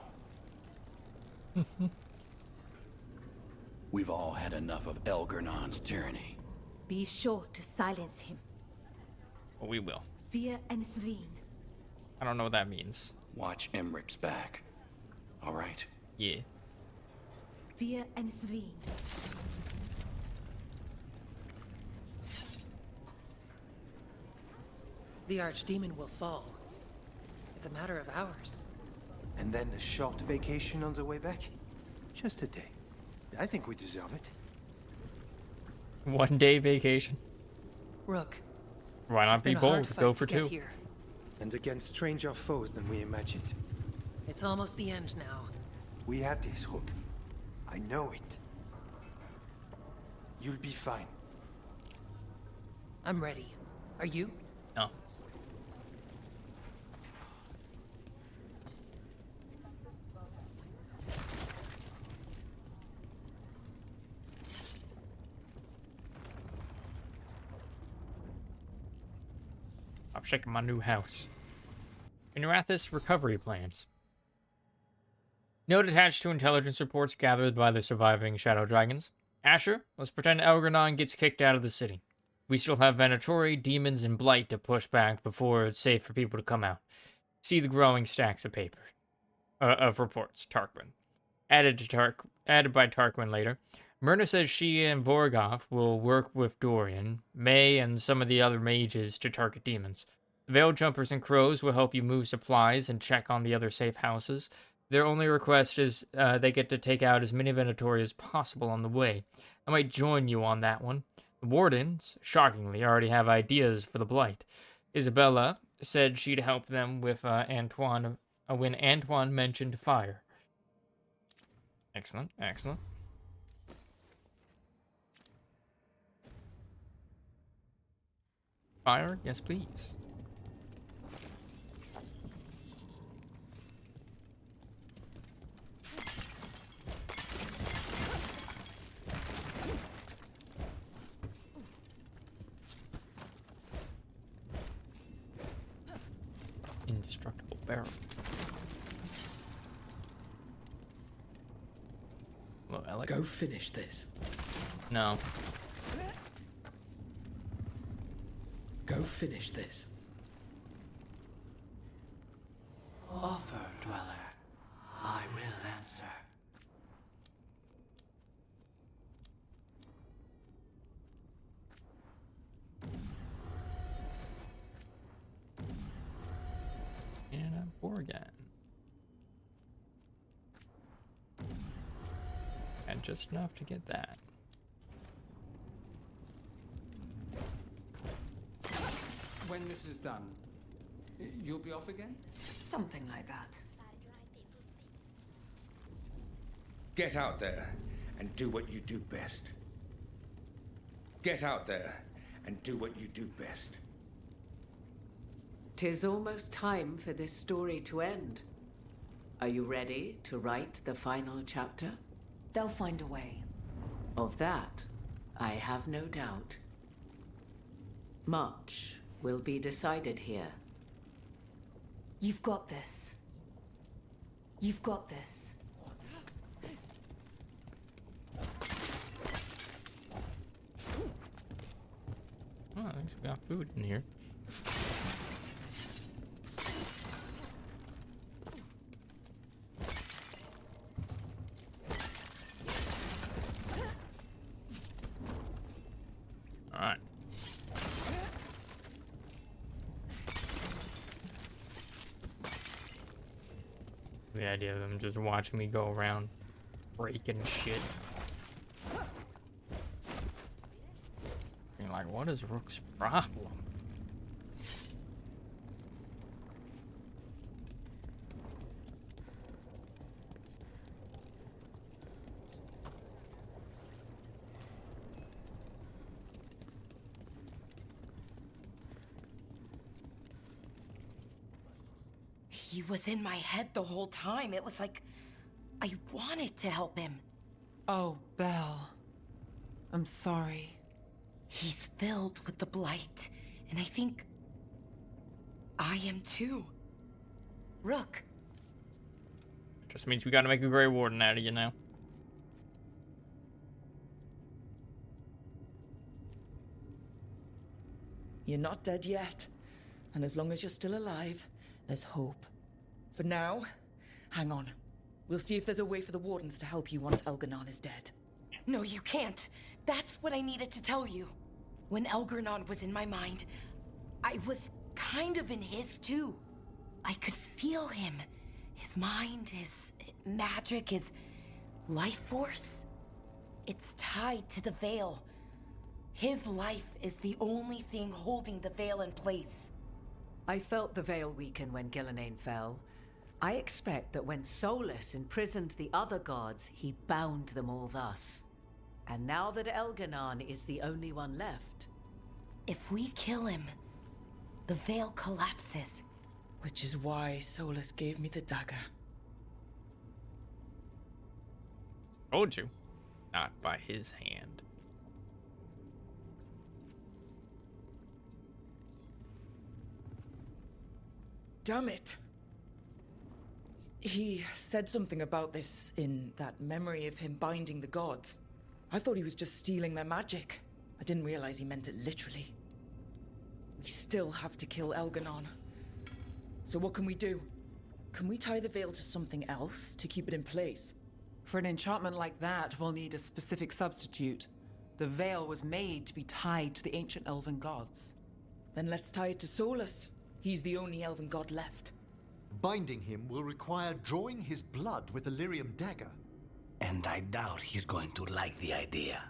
We've all had enough of Elgernon's tyranny. Be sure to silence him. Well, we will. Fear and Celine. I don't know what that means. Watch Emmerich's back. All right? Yeah. Fear and Celine. The Archdemon will fall. It's a matter of hours. And then a short vacation on the way back? Just a day. I think we deserve it. 1 day vacation. Rook. Why not It's be been a hard bold? fight Go to for get 2. here. And against stranger foes than we imagined. It's almost the end now. We have this, Rook. I know it. You'll be fine. I'm ready. Are you? No. I'm checking my new house. Minerathis recovery plans. Note attached to intelligence reports gathered by the surviving Shadow Dragons. Asher, let's pretend Elgernon gets kicked out of the city. We still have Venatori, demons, and Blight to push back before it's safe for people to come out. See the growing stacks of paper. Of reports, Tarquin. Added by Tarquin later. Myrna says she and Vorgoth will work with Dorian, May, and some of the other mages to target demons. The Veil Jumpers and Crows will help you move supplies and check on the other safe houses. Their only request is they get to take out as many Venatori as possible on the way. I might join you on that one. The Wardens, shockingly, already have ideas for the Blight. Isabella said she'd help them with Antoine when Antoine mentioned fire. Excellent, excellent. Fire? Yes, please. Indestructible barrel. Well, I like Go finish this. No. Go finish this. Offer, Dweller. I will answer. And a Borgan. And just enough to get that. When this is done, you'll be off again? Something like that. Get out there and do what you do best. Get out there and do what you do best. 'Tis almost time for this story to end. Are you ready to write the final chapter? They'll find a way. Of that, I have no doubt. Much will be decided here. You've got this. You've got this. Oh, at least we got food in here. Alright. The idea of them just watching me go around breaking shit. You're like, what is Rook's problem? He was in my head the whole time. It was like I wanted to help him. Oh, Belle. I'm sorry. He's filled with the blight, and I think I am too. Rook. Just means we gotta make a Grey Warden out of you now. You're not dead yet. And as long as you're still alive, there's hope. For now, hang on. We'll see if there's a way for the Wardens to help you once Elganon is dead. No, you can't. That's what I needed to tell you. When Elgarnon was in my mind, I was kind of in his too. I could feel him. His mind, his magic, his life force. It's tied to the Veil. His life is the only thing holding the Veil in place. I felt the Veil weaken when Gillenane fell. I expect that when Solus imprisoned the other gods, he bound them all thus. And now that Elganon is the only one left... If we kill him, the Veil collapses. Which is why Solus gave me the dagger. Told you. Not by his hand. Damn it. He said something about this in that memory of him binding the gods. I thought he was just stealing their magic. I didn't realize he meant it literally. We still have to kill Elganon. So what can we do? Can we tie the Veil to something else to keep it in place? For an enchantment like that, we'll need a specific substitute. The Veil was made to be tied to the ancient elven gods. Then let's tie it to Solus. He's the only elven god left. Binding him will require drawing his blood with the lyrium dagger. And I doubt he's going to like the idea.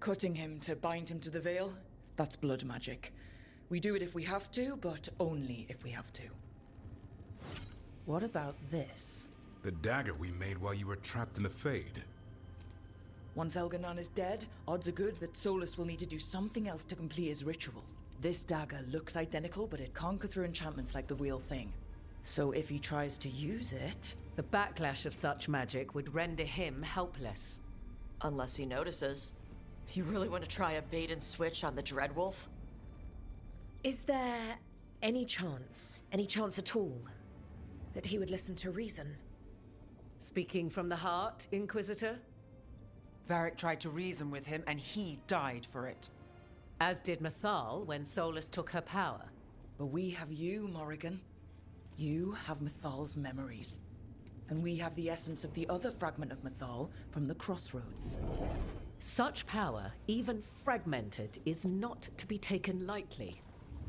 Cutting him to bind him to the Veil? That's blood magic. We do it if we have to, but only if we have to. What about this? The dagger we made while you were trapped in the Fade. Once Elganon is dead, odds are good that Solus will need to do something else to complete his ritual. This dagger looks identical, but it can't go through enchantments like the real thing. So if he tries to use it... The backlash of such magic would render him helpless. Unless he notices. You really want to try a bait and switch on the Dreadwolf? Is there any chance at all, that he would listen to reason? Speaking from the heart, Inquisitor? Varric tried to reason with him, and he died for it. As did Mythal when Solus took her power. But we have you, Morrigan. You have Mythal's memories. And we have the essence of the other fragment of Mythal from the Crossroads. Such power, even fragmented, is not to be taken lightly.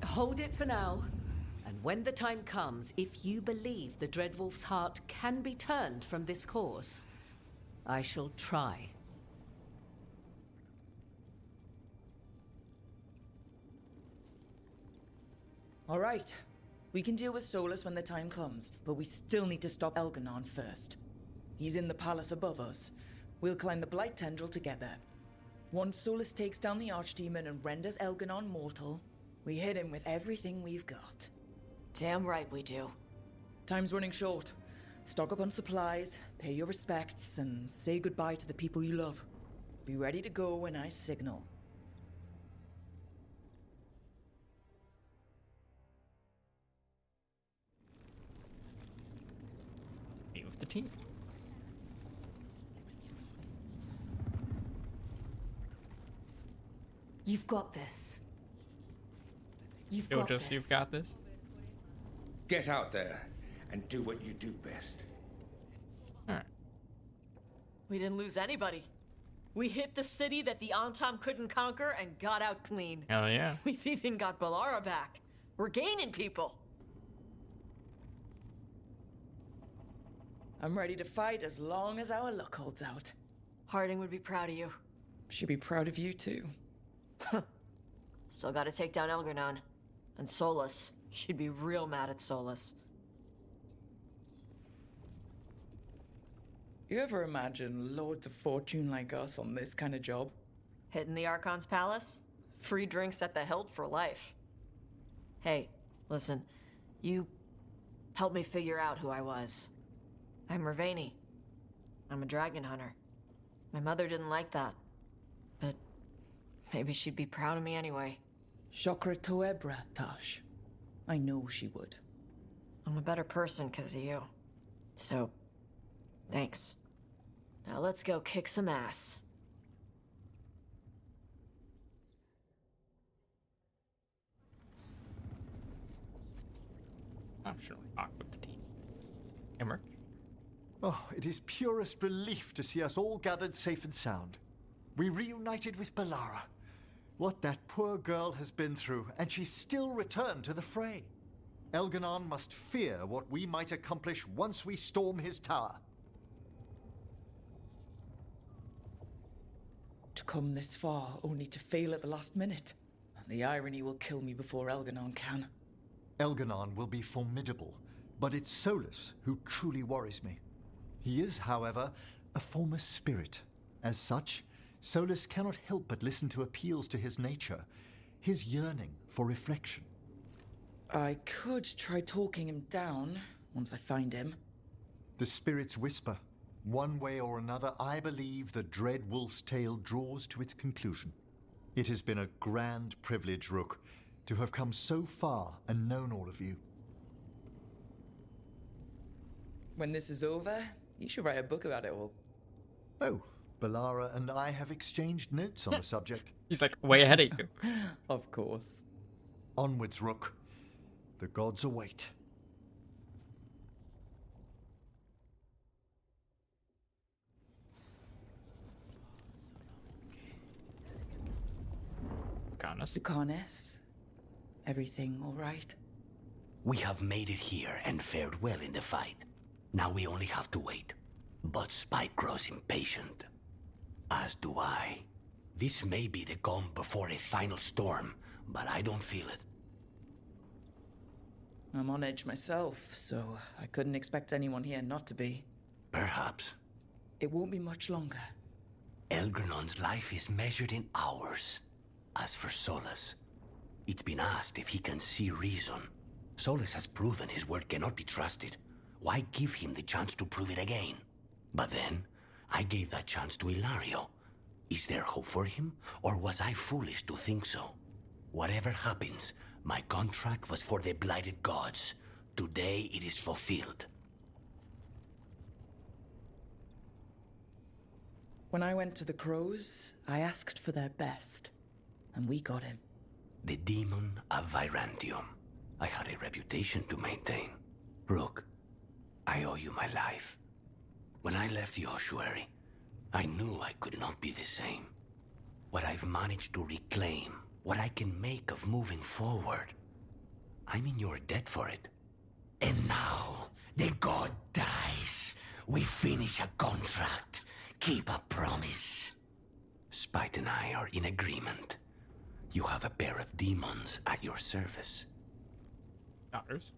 Hold it for now, and when the time comes, if you believe the Dreadwolf's heart can be turned from this course, I shall try. All right. We can deal with Solus when the time comes, but we still need to stop Elganon first. He's in the palace above us. We'll climb the Blight Tendril to get there. Once Solus takes down the Archdemon and renders Elganon mortal, we hit him with everything we've got. Damn right we do. Time's running short. Stock up on supplies, pay your respects, and say goodbye to the people you love. Be ready to go when I signal. Meet with the team. You've got this. You've Yo, got just this. you've got this. Get out there and do what you do best. Alright. We didn't lose anybody. We hit the city that the Antam couldn't conquer and got out clean. Hell yeah. We've even got Balara back. We're gaining people. I'm ready to fight as long as our luck holds out. Harding would be proud of you. She'd be proud of you too. Still gotta take down Elgarnon. And Solus. She'd be real mad at Solus. You ever imagine lords of fortune like us on this kind of job? Hitting the Archon's palace? Free drinks at the hilt for life. Hey, listen. You helped me figure out who I was. I'm Mervani. I'm a dragon hunter. My mother didn't like that. Maybe she'd be proud of me anyway. Chakra Toebra, Tash. I know she would. I'm a better person because of you. So, thanks. Now let's go kick some ass. I'm sure I'll with the team. Emmer. Oh, it is purest relief to see us all gathered safe and sound. We reunited with Balara. What that poor girl has been through, and she still returned to the fray. Elganon must fear what we might accomplish once we storm his tower. To come this far, only to fail at the last minute. And the irony will kill me before Elganon can. Elganon will be formidable, but it's Solus who truly worries me. He is, however, a former spirit. As such, Solus cannot help but listen to appeals to his nature, his yearning for reflection. I could try talking him down once I find him. The spirits whisper. One way or another, I believe the dread wolf's tale draws to its conclusion. It has been a grand privilege, Rook, to have come so far and known all of you. When this is over, you should write a book about it all. Oh, Balara and I have exchanged notes on the subject. He's like way ahead of you. Of course. Onwards, Rook. The gods await. Lucanus, everything all right? We have made it here and fared well in the fight. Now we only have to wait. But Spike grows impatient. As do I. This may be the calm before a final storm, but I don't feel it. I'm on edge myself, so I couldn't expect anyone here not to be. Perhaps. It won't be much longer. Elgernon's life is measured in hours. As for Solus, it's been asked if he can see reason. Solus has proven his word cannot be trusted. Why give him the chance to prove it again? But then, I gave that chance to Ilario. Is there hope for him, or was I foolish to think so? Whatever happens, my contract was for the blighted gods. Today it is fulfilled. When I went to the Crows, I asked for their best. And we got him. The demon of Virantium. I had a reputation to maintain. Rook, I owe you my life. When I left the ossuary, I knew I could not be the same. What I've managed to reclaim, what I can make of moving forward, I'm in your debt for it. And now, the god dies. We finish a contract. Keep a promise. Spite and I are in agreement. You have a pair of demons at your service. Nodders.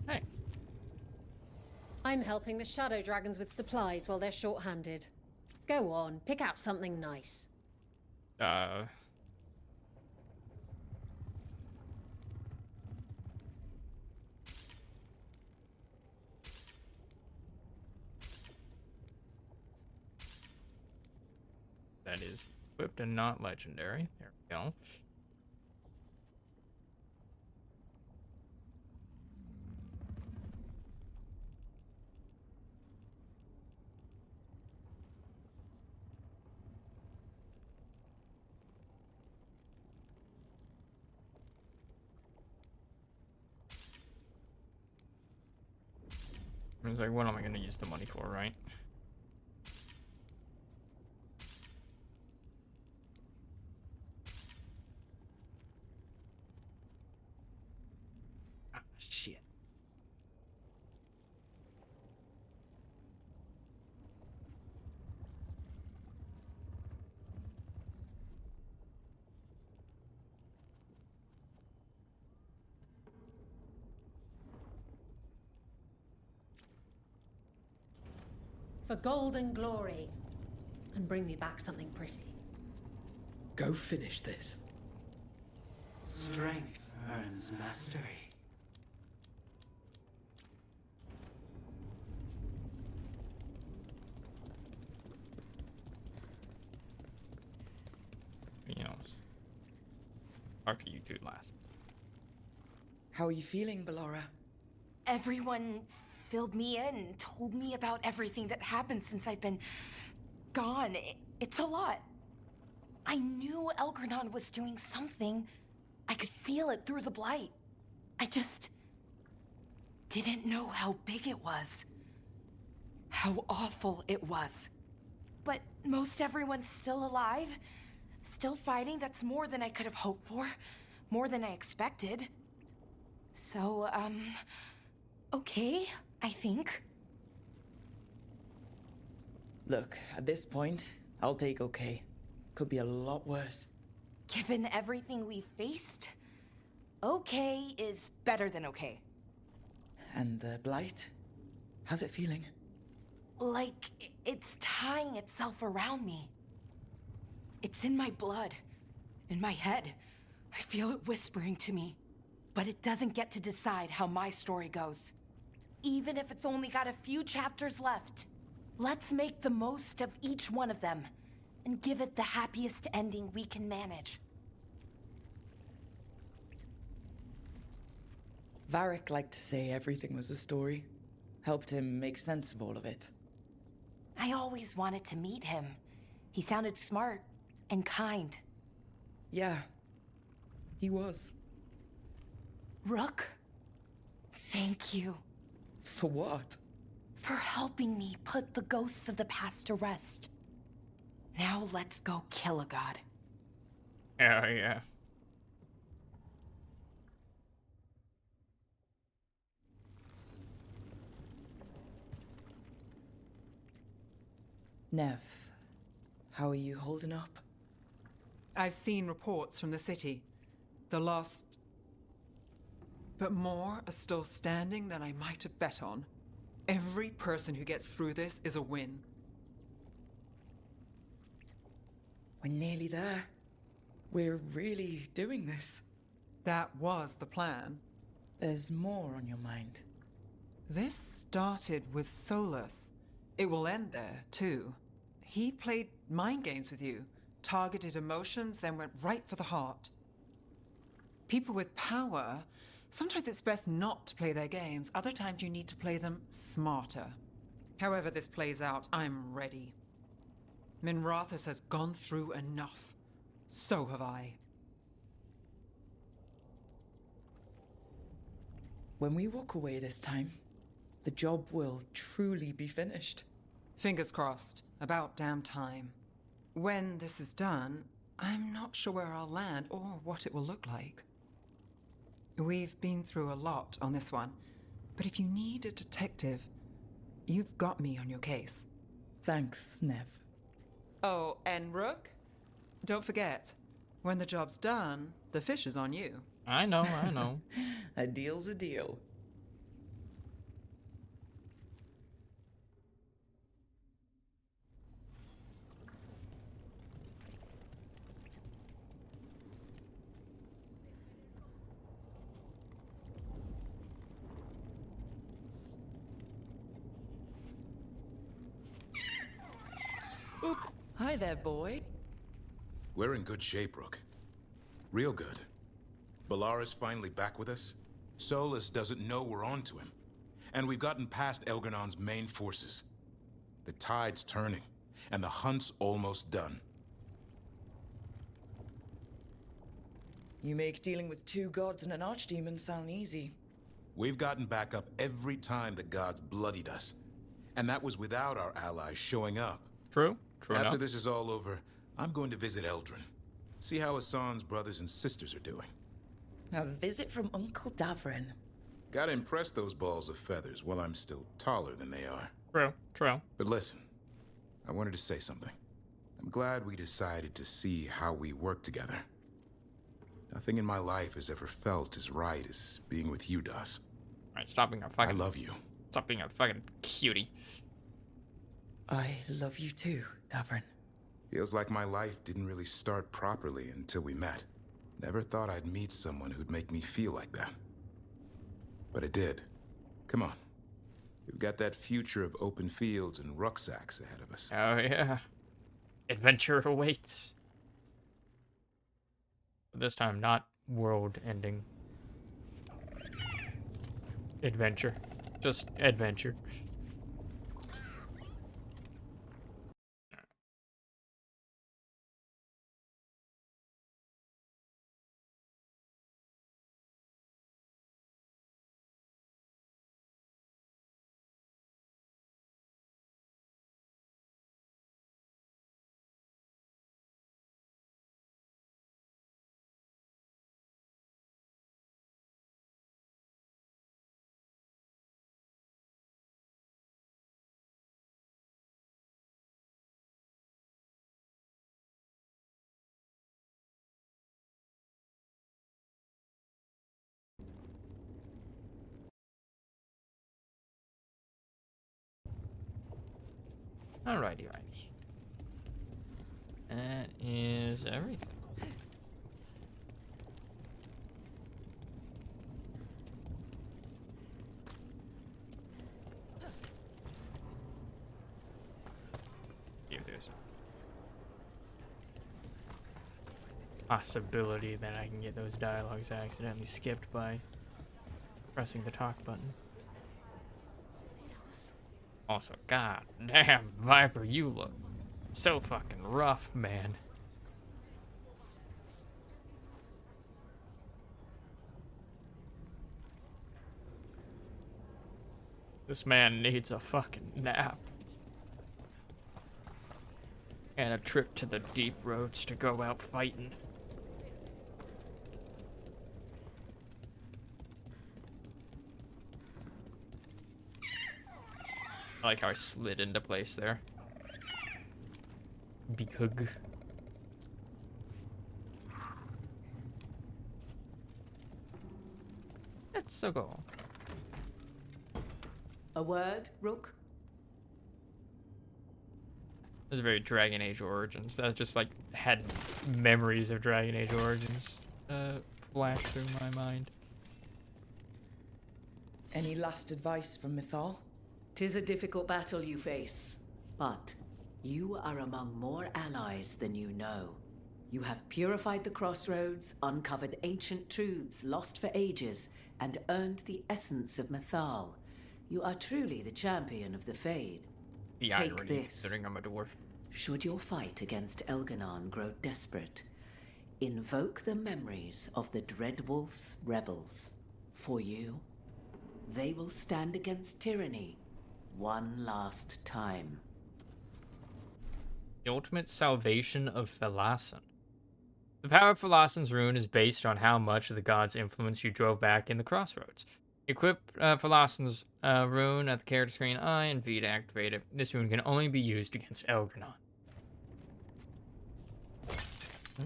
Hey. I'm helping the Shadow Dragons with supplies while they're short-handed. Go on, pick out something nice. That is equipped and not legendary. There we go. It's like, what am I going to use the money for, right? Ah, shit. For gold and glory. And bring me back something pretty. Go finish this. Strength earns mastery. talk to you two last. How are you feeling, Bellara? Everyone filled me in, told me about everything that happened since I've been gone. It's a lot. I knew Elgranon was doing something. I could feel it through the blight. I just didn't know how big it was. How awful it was. But most everyone's still alive. Still fighting. That's more than I could have hoped for. More than I expected. So, okay, I think. Look, at this point, I'll take okay. Could be a lot worse. Given everything we faced, okay is better than okay. And the blight? How's it feeling? Like it's tying itself around me. It's in my blood, in my head. I feel it whispering to me. But it doesn't get to decide how my story goes. Even if it's only got a few chapters left. Let's make the most of each one of them and give it the happiest ending we can manage. Varric liked to say everything was a story. Helped him make sense of all of it. I always wanted to meet him. He sounded smart and kind. Yeah, he was. Rook, thank you. For what? For helping me put the ghosts of the past to rest. Now let's go kill a god. Oh, yeah. Nev, how are you holding up? I've seen reports from the city. The lost... But more are still standing than I might have bet on. Every person who gets through this is a win. We're nearly there. We're really doing this. That was the plan. There's more on your mind. This started with Solus. It will end there, too. He played mind games with you, targeted emotions, then went right for the heart. People with power, sometimes it's best not to play their games. Other times you need to play them smarter. However this plays out, I'm ready. Minrathous has gone through enough. So have I. When we walk away this time, the job will truly be finished. Fingers crossed. About damn time. When this is done, I'm not sure where I'll land or what it will look like. We've been through a lot on this one, but if you need a detective, you've got me on your case. Thanks, Nev. Oh, and Rook? Don't forget, when the job's done, the fish is on you. I know, I know. A deal's a deal. Oop. Hi there, boy. We're in good shape, Rook. Real good. Bellara's finally back with us. Solus doesn't know we're on to him. And we've gotten past Elgranon's main forces. The tide's turning, and the hunt's almost done. You make dealing with two gods and an archdemon sound easy. We've gotten back up every time the gods bloodied us. And that was without our allies showing up. True. True After enough. this is all over, I'm going to visit Eldrin. See how Hassan's brothers and sisters are doing. A visit from Uncle Davrin. Gotta impress those balls of feathers while I'm still taller than they are. True. True. But listen, I wanted to say something. I'm glad we decided to see how we work together. Nothing in my life has ever felt as right as being with you does. Alright, stop being a fucking... I love you. Stop being a fucking cutie. I love you too, Davrin. Feels like my life didn't really start properly until we met. Never thought I'd meet someone who'd make me feel like that. But it did. Come on. We've got that future of open fields and rucksacks ahead of us. Oh, yeah. Adventure awaits. But this time, not world-ending adventure. Just adventure. Alrighty, righty. That is everything. If there's a possibility that I can get those dialogues I accidentally skipped by pressing the talk button. Also, god damn, Viper, you look so fucking rough, man. This man needs a fucking nap. And a trip to the deep roads to go out fighting. I like how I slid into place there. Big hug. Let's go. A word, Rook? It was very Dragon Age Origins. That just like had memories of Dragon Age Origins flash through my mind. Any last advice from Mythal? 'Tis a difficult battle you face, but you are among more allies than you know. You have purified the crossroads, uncovered ancient truths lost for ages, and earned the essence of Mythal. You are truly the champion of the Fade. The Take irony, this. considering I'm a dwarf. Should your fight against Elganon grow desperate, invoke the memories of the Dreadwolf's rebels. For you, they will stand against tyranny one last time. The ultimate salvation of Thalassen. The power of Thalassen's rune is based on how much of the god's influence you drove back in the crossroads. Equip Thalassen's rune at the character screen I and V to activate it. This rune can only be used against Elganon.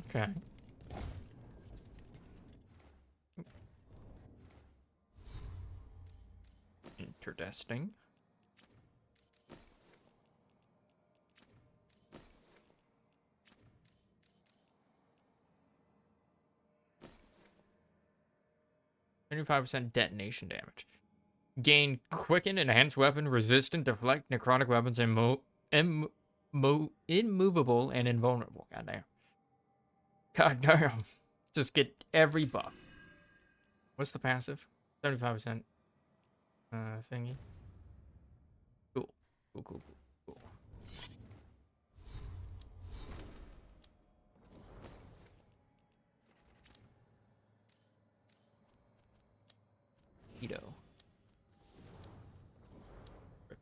Okay. Interesting. 25% detonation damage. Gain quicken, enhanced weapon, resistant, deflect, necrotic weapons, immovable, and invulnerable. Goddamn. Goddamn. Just get every buff. What's the passive? 75% thingy. Cool. Cool, cool, cool, cool. Keto. It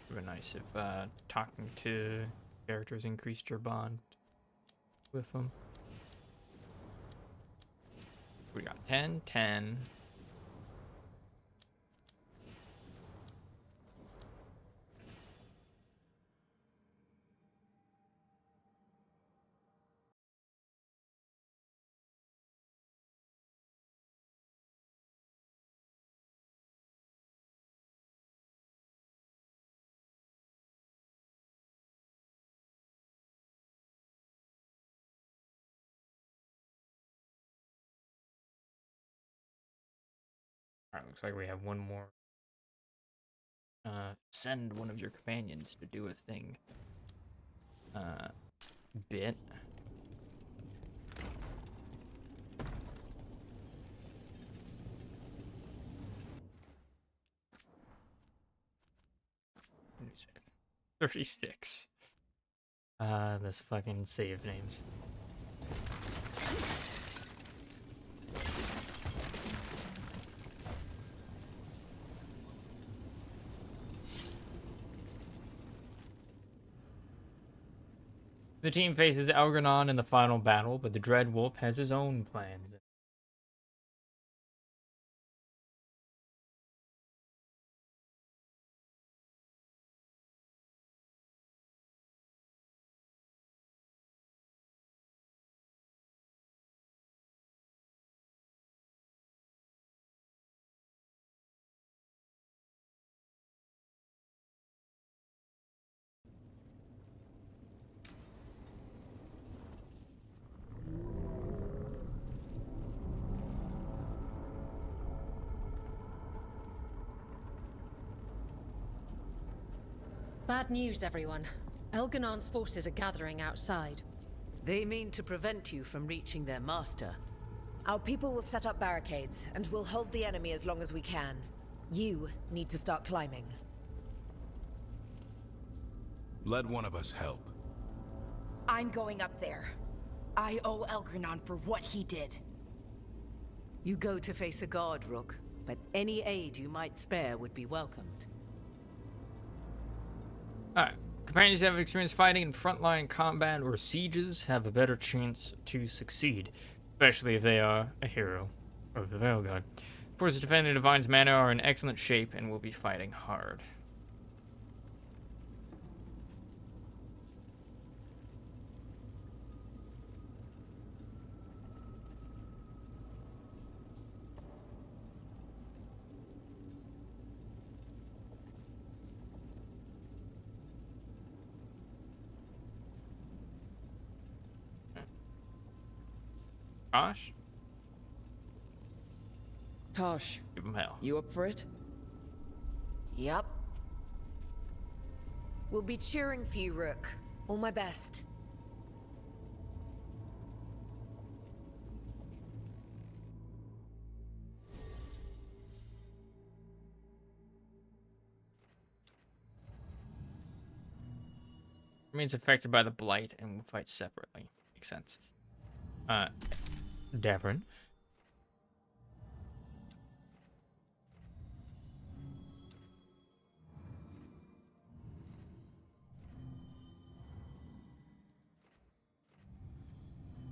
would be nice if talking to characters increased your bond with them. We got 10, 10. Alright, looks like we have one more. Send one of your companions to do a thing. Bit. 36. This fucking save names. The team faces Algernon in the final battle, but the Dread Wolf has his own plans. Bad news, everyone. Elganon's forces are gathering outside. They mean to prevent you from reaching their master. Our people will set up barricades, and we'll hold the enemy as long as we can. You need to start climbing. Let one of us help. I'm going up there. I owe Elgarnon for what he did. You go to face a guard, Rook, but any aid you might spare would be welcomed. Alright. Companions who have experience fighting in frontline combat or sieges have a better chance to succeed, especially if they are a hero of the Veilguard. Forces defending Divine's mana are in excellent shape and will be fighting hard. Tosh? Tosh, Give him hell. you up for it? Yup. We'll be cheering for you, Rook. All my best. Remains affected by the blight and will fight separately. Makes sense. Davern.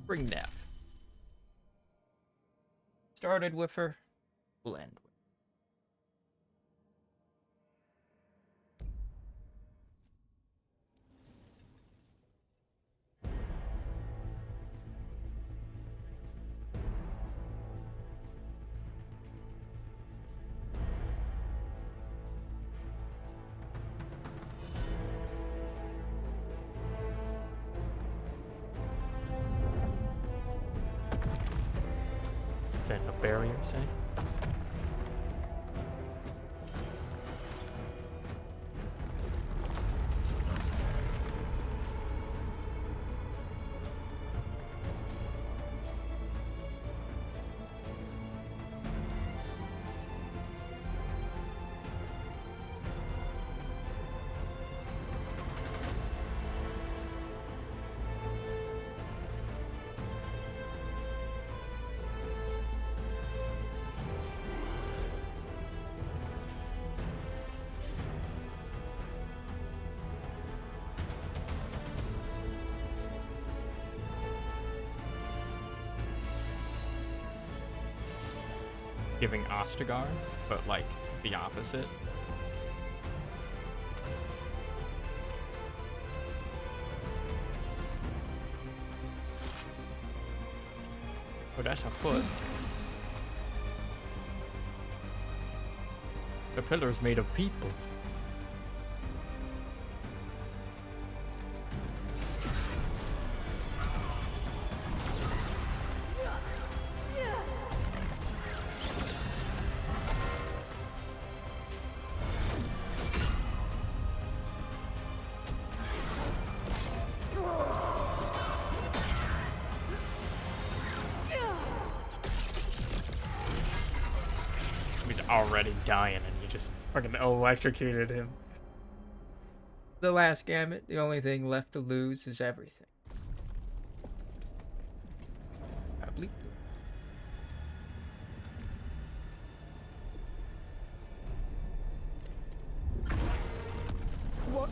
Bring Dav. Started with her, will end with. Is that a barrier, say? Giving Ostagar, but like the opposite. Oh, that's a foot. The pillar's made of people. He's already dying and you just fucking electrocuted him. The last gambit, the only thing left to lose is everything. I believe. What?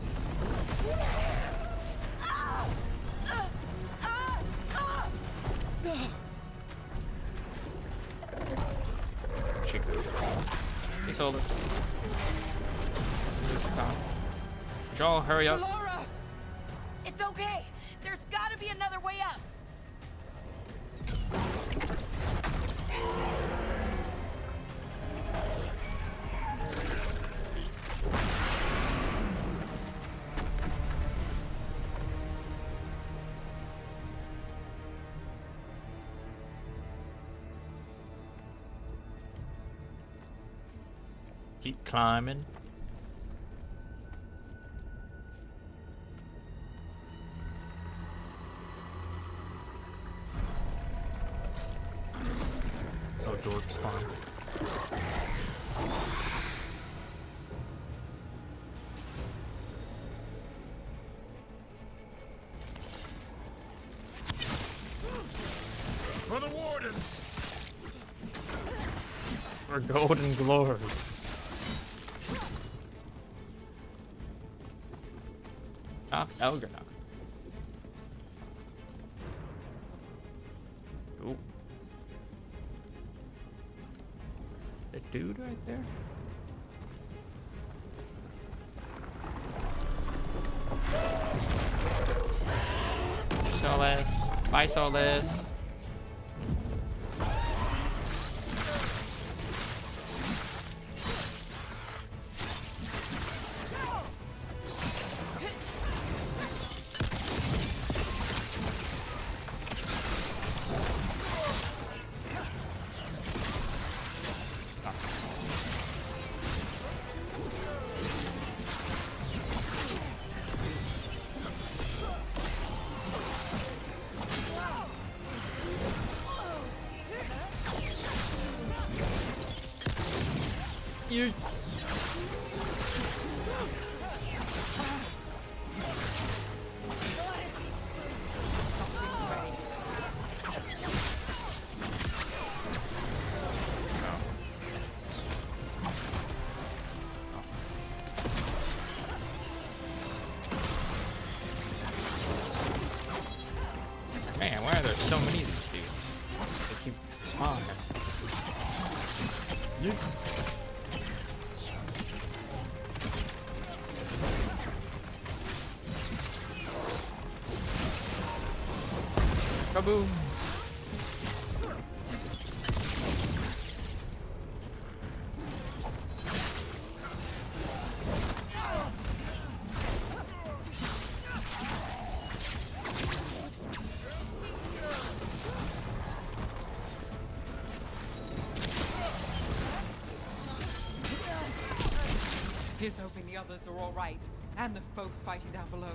He sold us. Y'all, hurry up. Laura! It's okay. There's gotta be another way up. Keep climbing. Oh, dork spawn. For the wardens! For golden glory. Stop Elgernok. Ooh. The dude right there? Solis. Bye, Solis. You. Man, why are there so many of these dudes? They keep spawning. You. Kaboom! Here's hoping the others are all right, and the folks fighting down below.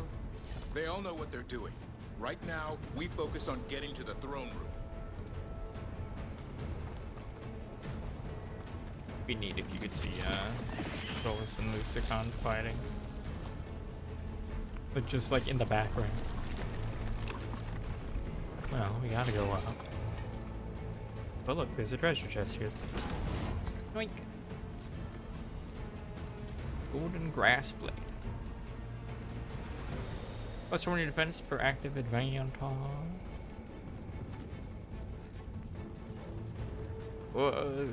They all know what they're doing. Right now, we focus on getting to the throne room. Be neat if you could see Solus and Lusicon fighting. But just like in the background. Well, we gotta go up. But look, there's a treasure chest here. Yoink! Golden grass blade. Plus 20 defense per active advantage. Whoa.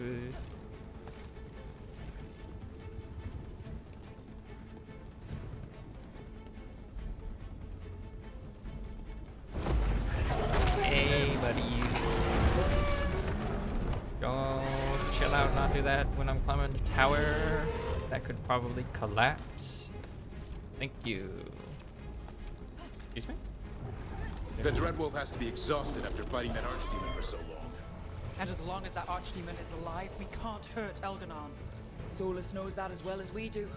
Hey, buddy. Don't chill out, not do that when I'm climbing the tower. That could probably collapse. Thank you. Excuse me? The Dreadwolf has to be exhausted after fighting that Archdemon for so long. And as long as that Archdemon is alive, we can't hurt Elganon. Solus knows that as well as we do.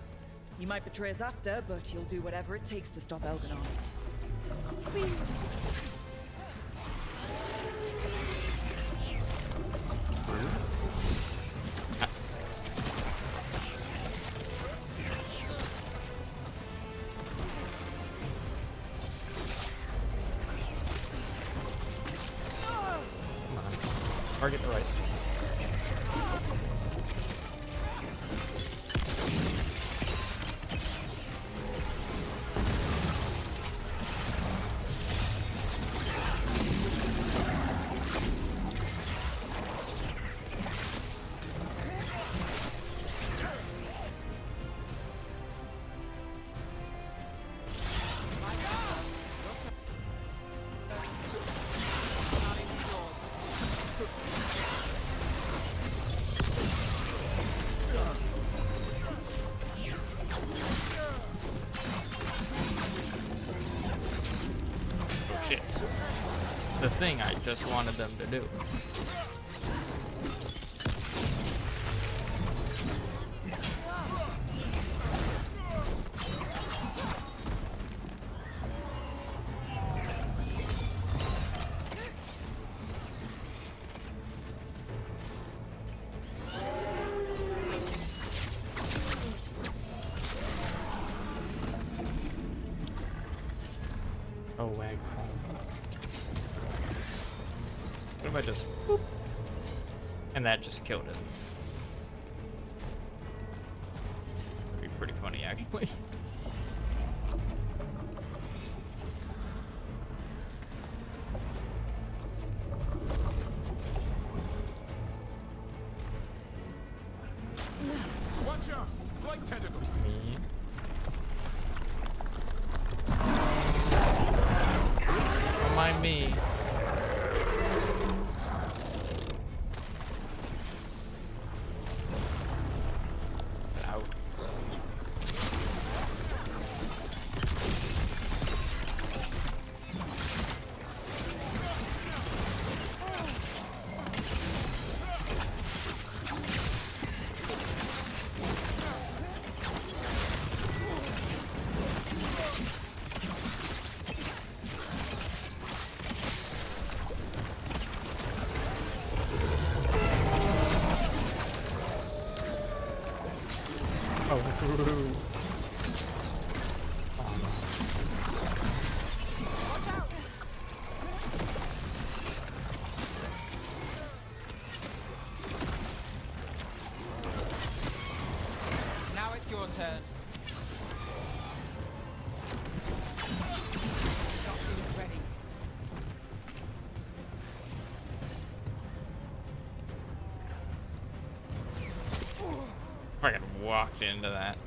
He might betray us after, but he'll do whatever it takes to stop Elganon. Target the right. Shit. The thing I just wanted them to do. Oh, wag home. What if I just boop? And that just killed it. That'd be pretty funny, actually. Watch out! Like tentacles. Me. Don't mind me. Out. Oh, Now it's your turn. Doctor ready. I walked into that.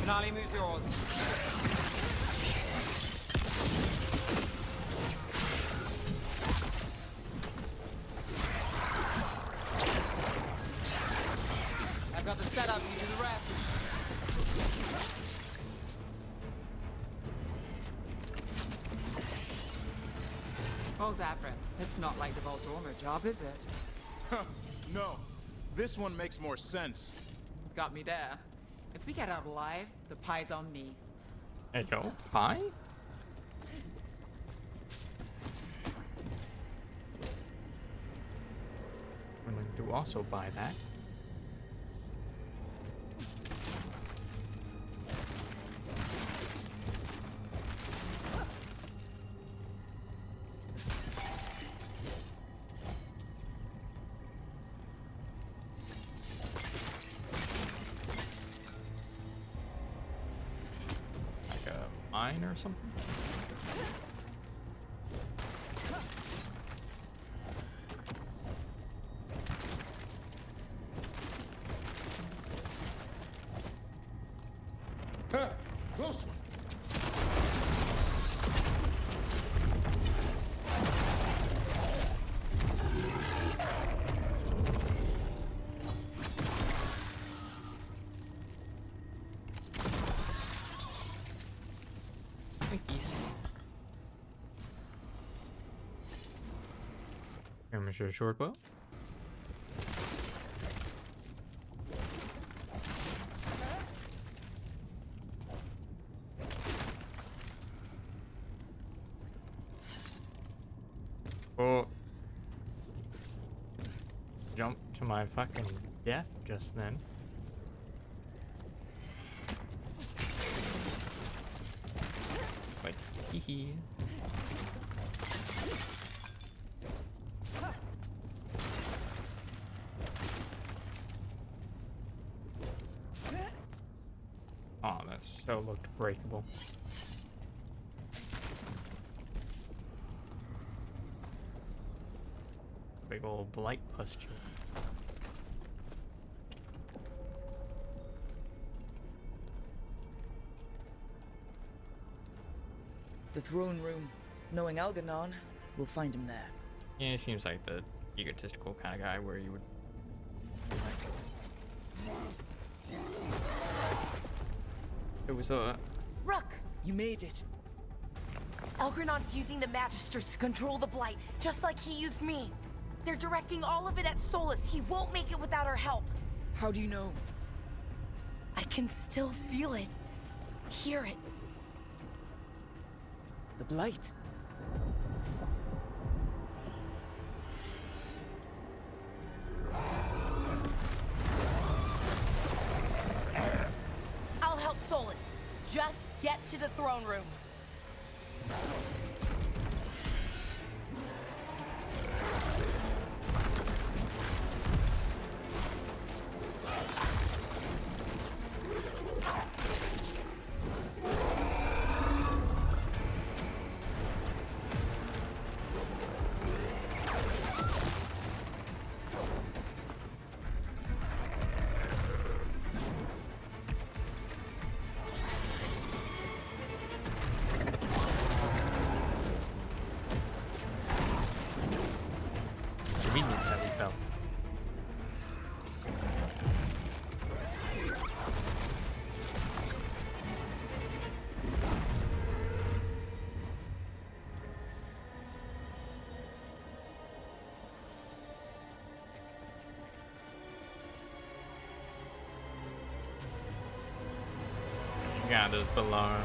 Finale moves yours. I've got the setup, you do the rest. Well, Davrin, it's not like the Voldormer job, is it? No. This one makes more sense. Got me there. If we get out alive, the pie's on me. There you go. Pie? I'm going to also buy that. Like a mine or something? Close one. Twinkies. damage to a short bow. Oh. Jump to my fucking death just then. Like, hee hee. Oh, that so looked breakable. Big old blight pustule. The throne room. Knowing Algernon, we'll find him there. Yeah, he seems like the egotistical kind of guy where you would. It was a. Rook! You made it. Algernon's using the Magisters to control the Blight, just like he used me. They're directing all of it at Solus. He won't make it without our help. How do you know? I can still feel it. Hear it. The Blight. I'll help Solus. Just get to the throne room. Convenient that we fell. God, this Balara.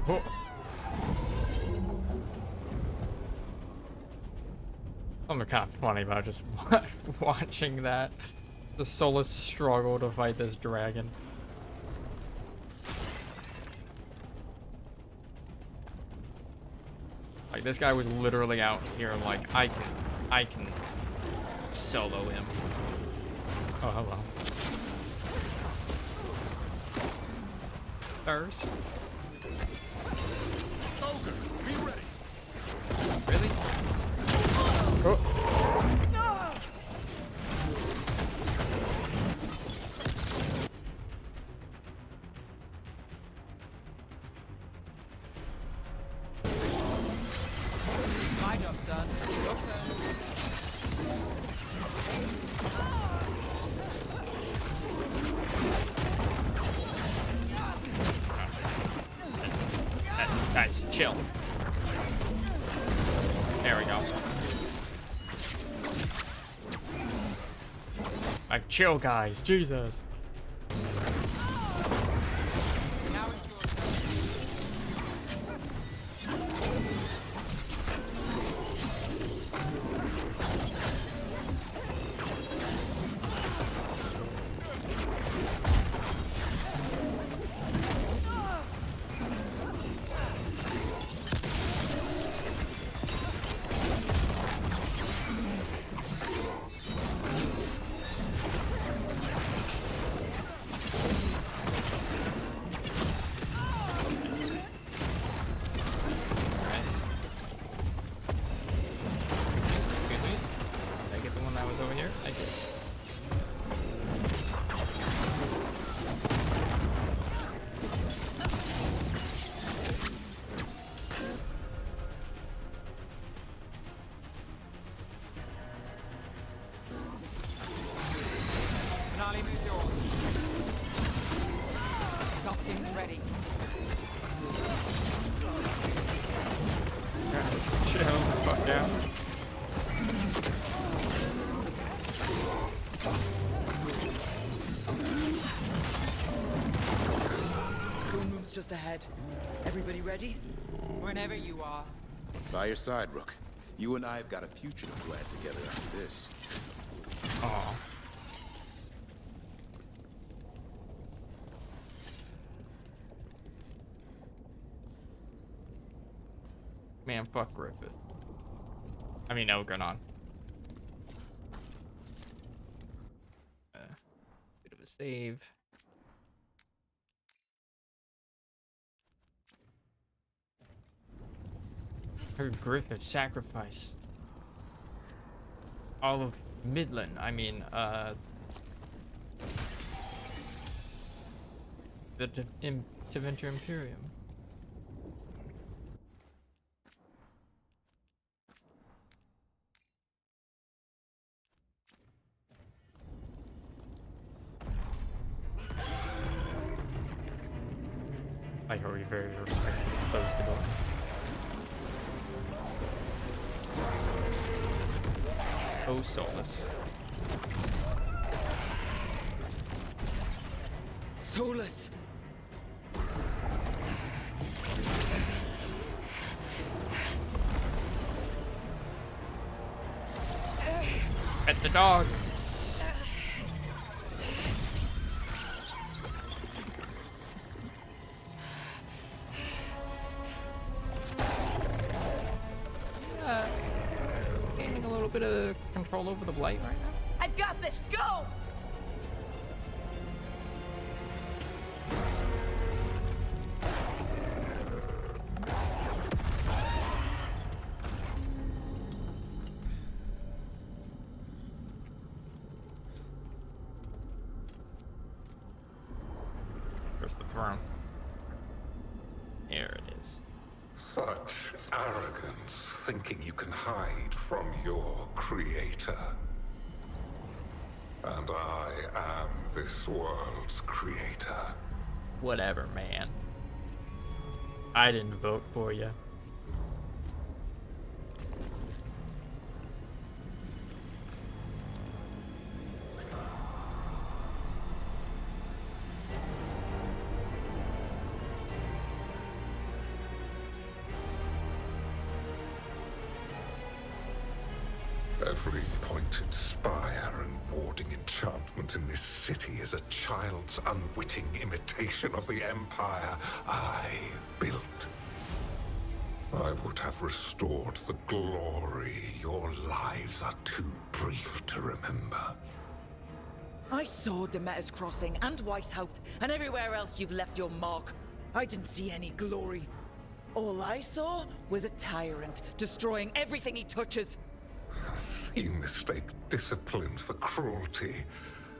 Oh. Something kind of funny about just watching that. The Solus struggle to fight this dragon. Like, this guy was literally out here like, I can solo him. Oh, hello. First. Ogre, be ready. Really? Oh. My job's done. Guys, chill. There we go. Like, chill, guys. Jesus. just ahead. Everybody ready? Whenever you are. By your side, Rook. You and I have got a future to plan together after this. Aw. Man, fuck Griffith. I mean, Elgarnon. Bit of a save. Heard Griffith sacrifice all of Midland. I mean, the Tevinter Imperium. I heard you very respectfully close the door. Oh, Solus. Solus! Pet the dog! Gaining a little bit of control over the blight right now. I've got this. Go! There's the throne. Here it is. Such arrogance, thinking you can hide from your creator. And I am this world's creator. Whatever, man. I didn't vote for you. Every pointed spire and warding enchantment in this city is a child's unwitting imitation of the empire I built. I would have restored the glory. Your lives are too brief to remember. I saw Demeter's Crossing and Weishaupt and everywhere else you've left your mark. I didn't see any glory. All I saw was a tyrant destroying everything he touches. You mistake discipline for cruelty,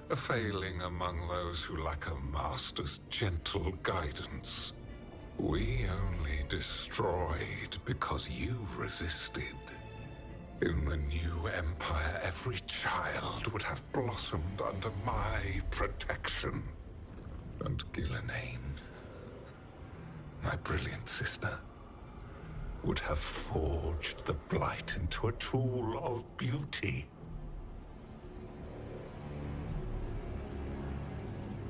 a failing among those who lack a master's gentle guidance. We only destroyed because you resisted. In the new empire, every child would have blossomed under my protection. And Gillenane, my brilliant sister, would have forged the blight into a tool of beauty.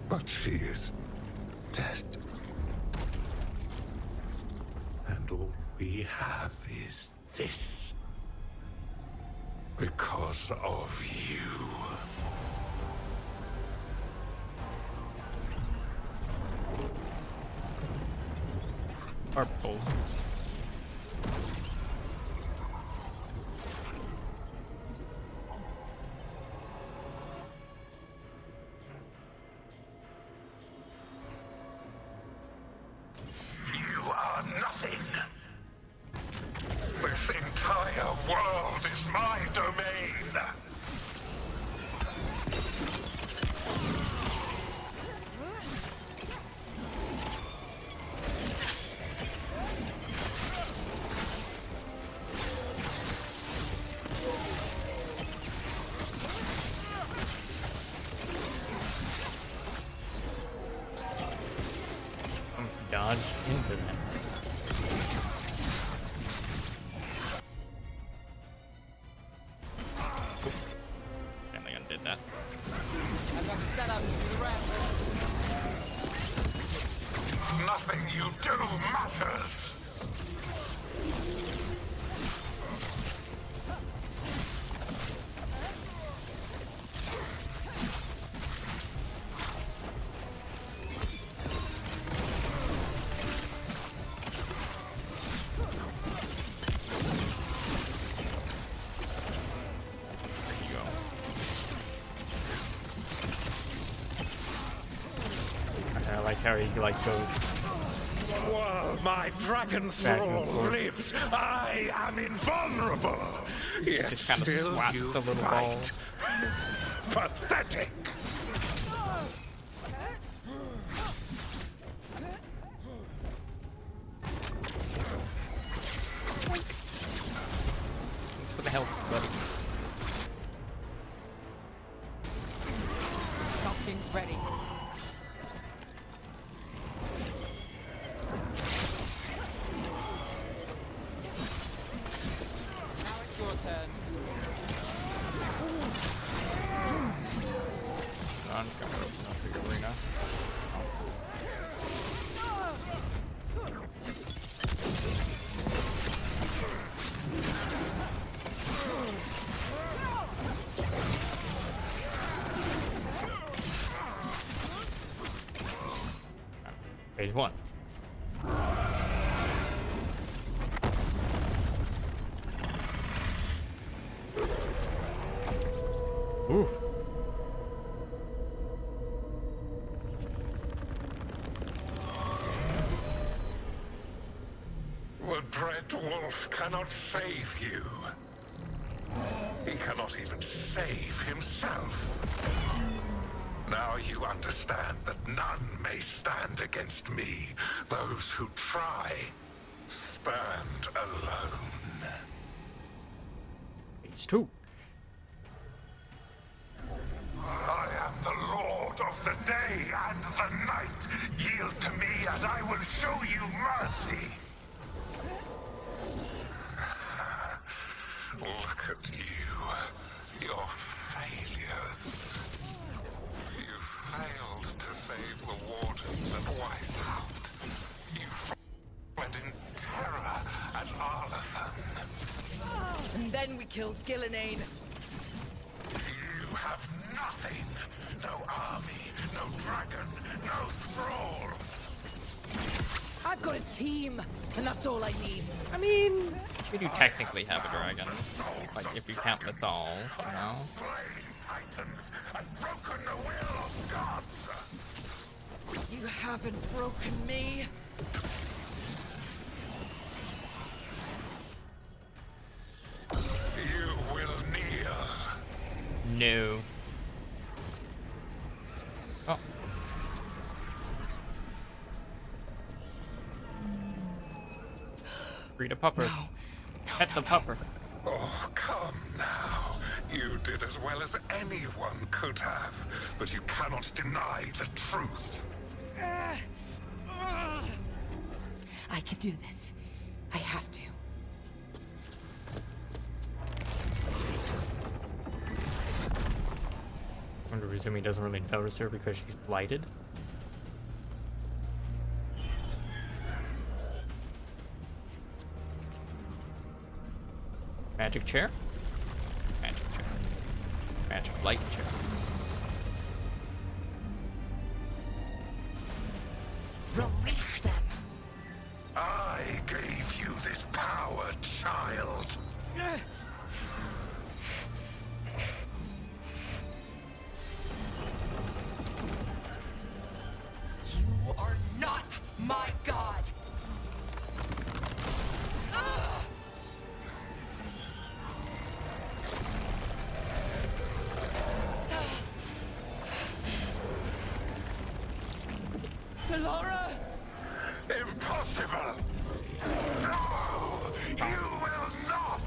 But she is dead. And all we have is this. Because of you. Purple. You are nothing. This entire world is my domain. Dodge into that. Family undid that. I've got to set up and do the rest. Nothing you tatters! I like how he like goes. While my dragon thrall lives, I am invulnerable. Yet Just kind of still swats you the little fight. Pathetic. Thanks for the help, buddy. Something's ready. Now it's your turn. I'm just gonna open up the arena. Phase 1. Ooh. The Dread Wolf cannot save you. He cannot even save himself. Now you understand that none may stand against me. Those who try stand alone. Phase 2. I am the Lord of the day and the night. Yield to me and I will show you mercy. Look at you. Your failures. You failed to save the Wardens and Whitehound. You fled in terror at Arlathan. And then we killed Gillenane. You have nothing. No army, no dragon, no thralls. I've got a team, and that's all I need. I mean, we do technically have a dragon. Like, if you count Mythal, you know? Titans and broken the will of gods. You haven't broken me. You will kneel. No. Oh. Read a pupper. Pet the pupper. Oh, come now. You did as well as anyone could have, but you cannot deny the truth. I can do this. I have to. I'm going to presume he doesn't really notice her because she's blighted. Magic chair? Magic chair. Magic light chair. Release them. I gave you this power, child. You are not my god. Laura! Impossible! No! You will not!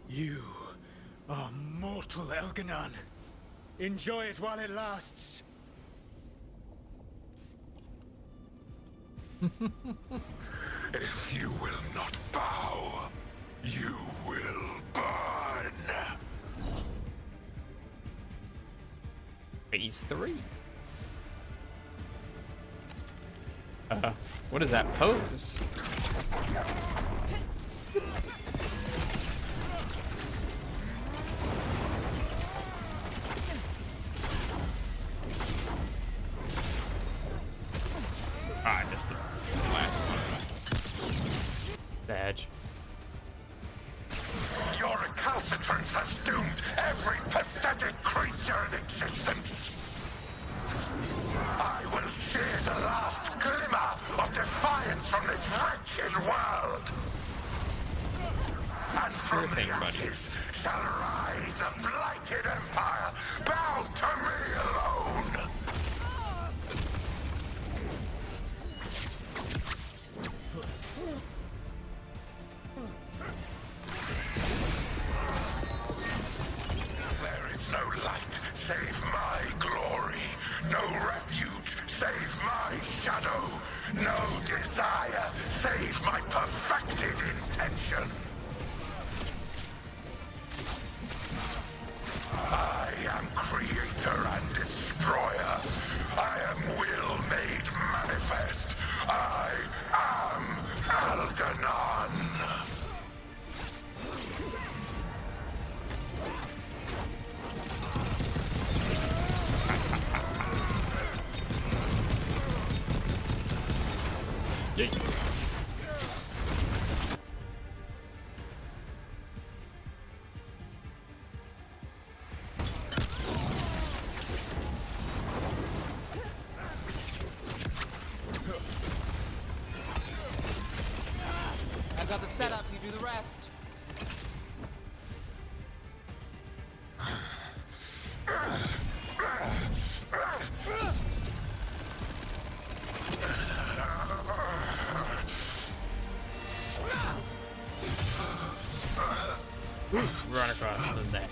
You are mortal, Elganon. Enjoy it while it lasts. If you will not bow, you will burn. Phase 3. What is that pose? I missed the last one. Badge. Your recalcitrance has doomed every pathetic creature in existence. I will sear the last glimmer of defiance from this wretched world. And from the ashes shall rise a blighted empire bound to me alone. There is no light save my glory, no refuge save my shadow, no desire save my perfected intention. I am creator and destroyer. I am will made manifest. I am Algernon. Yay. I got the setup, you do the rest. Run across the neck.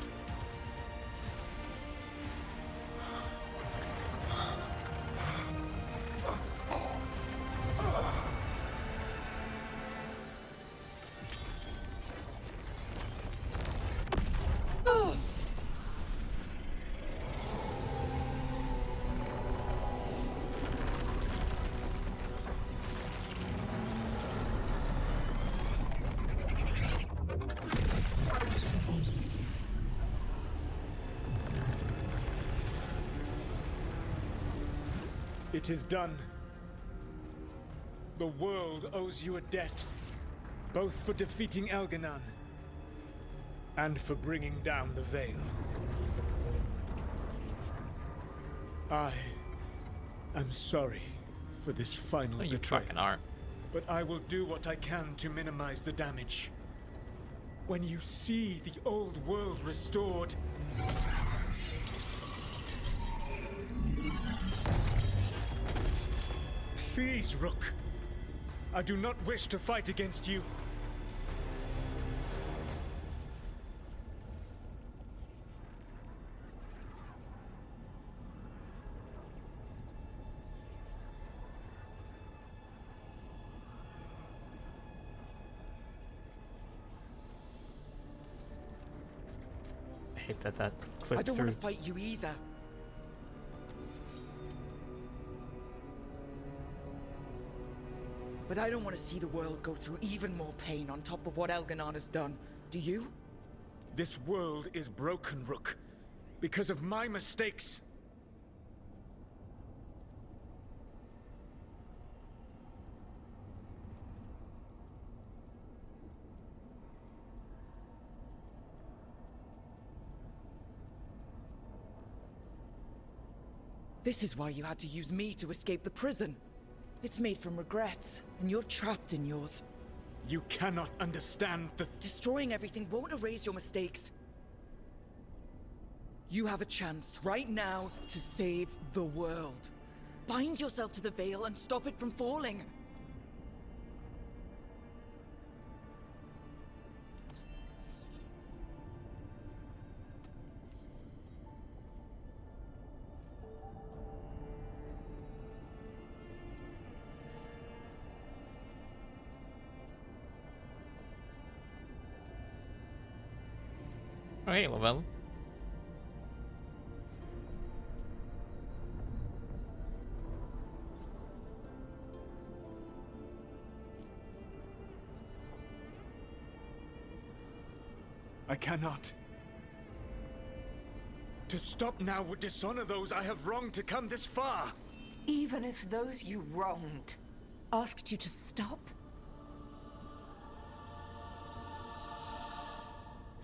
It is done. The world owes you a debt, both for defeating Algernon and for bringing down the Veil. I am sorry for this final Oh, you betrayal. fucking are. But I will do what I can to minimize the damage. When you see the old world restored, please, Rook. I do not wish to fight against you. I hate that clipped I don't through. want to fight you either. But I don't want to see the world go through even more pain on top of what Algernon has done. Do you? This world is broken, Rook, because of my mistakes. This is why you had to use me to escape the prison. It's made from regrets, and you're trapped in yours. You cannot understand the... Destroying everything won't erase your mistakes. You have a chance right now to save the world. Bind yourself to the Veil and stop it from falling. Oh, hey, Lavelle. I cannot. To stop now would dishonor those I have wronged to come this far. Even if those you wronged asked you to stop?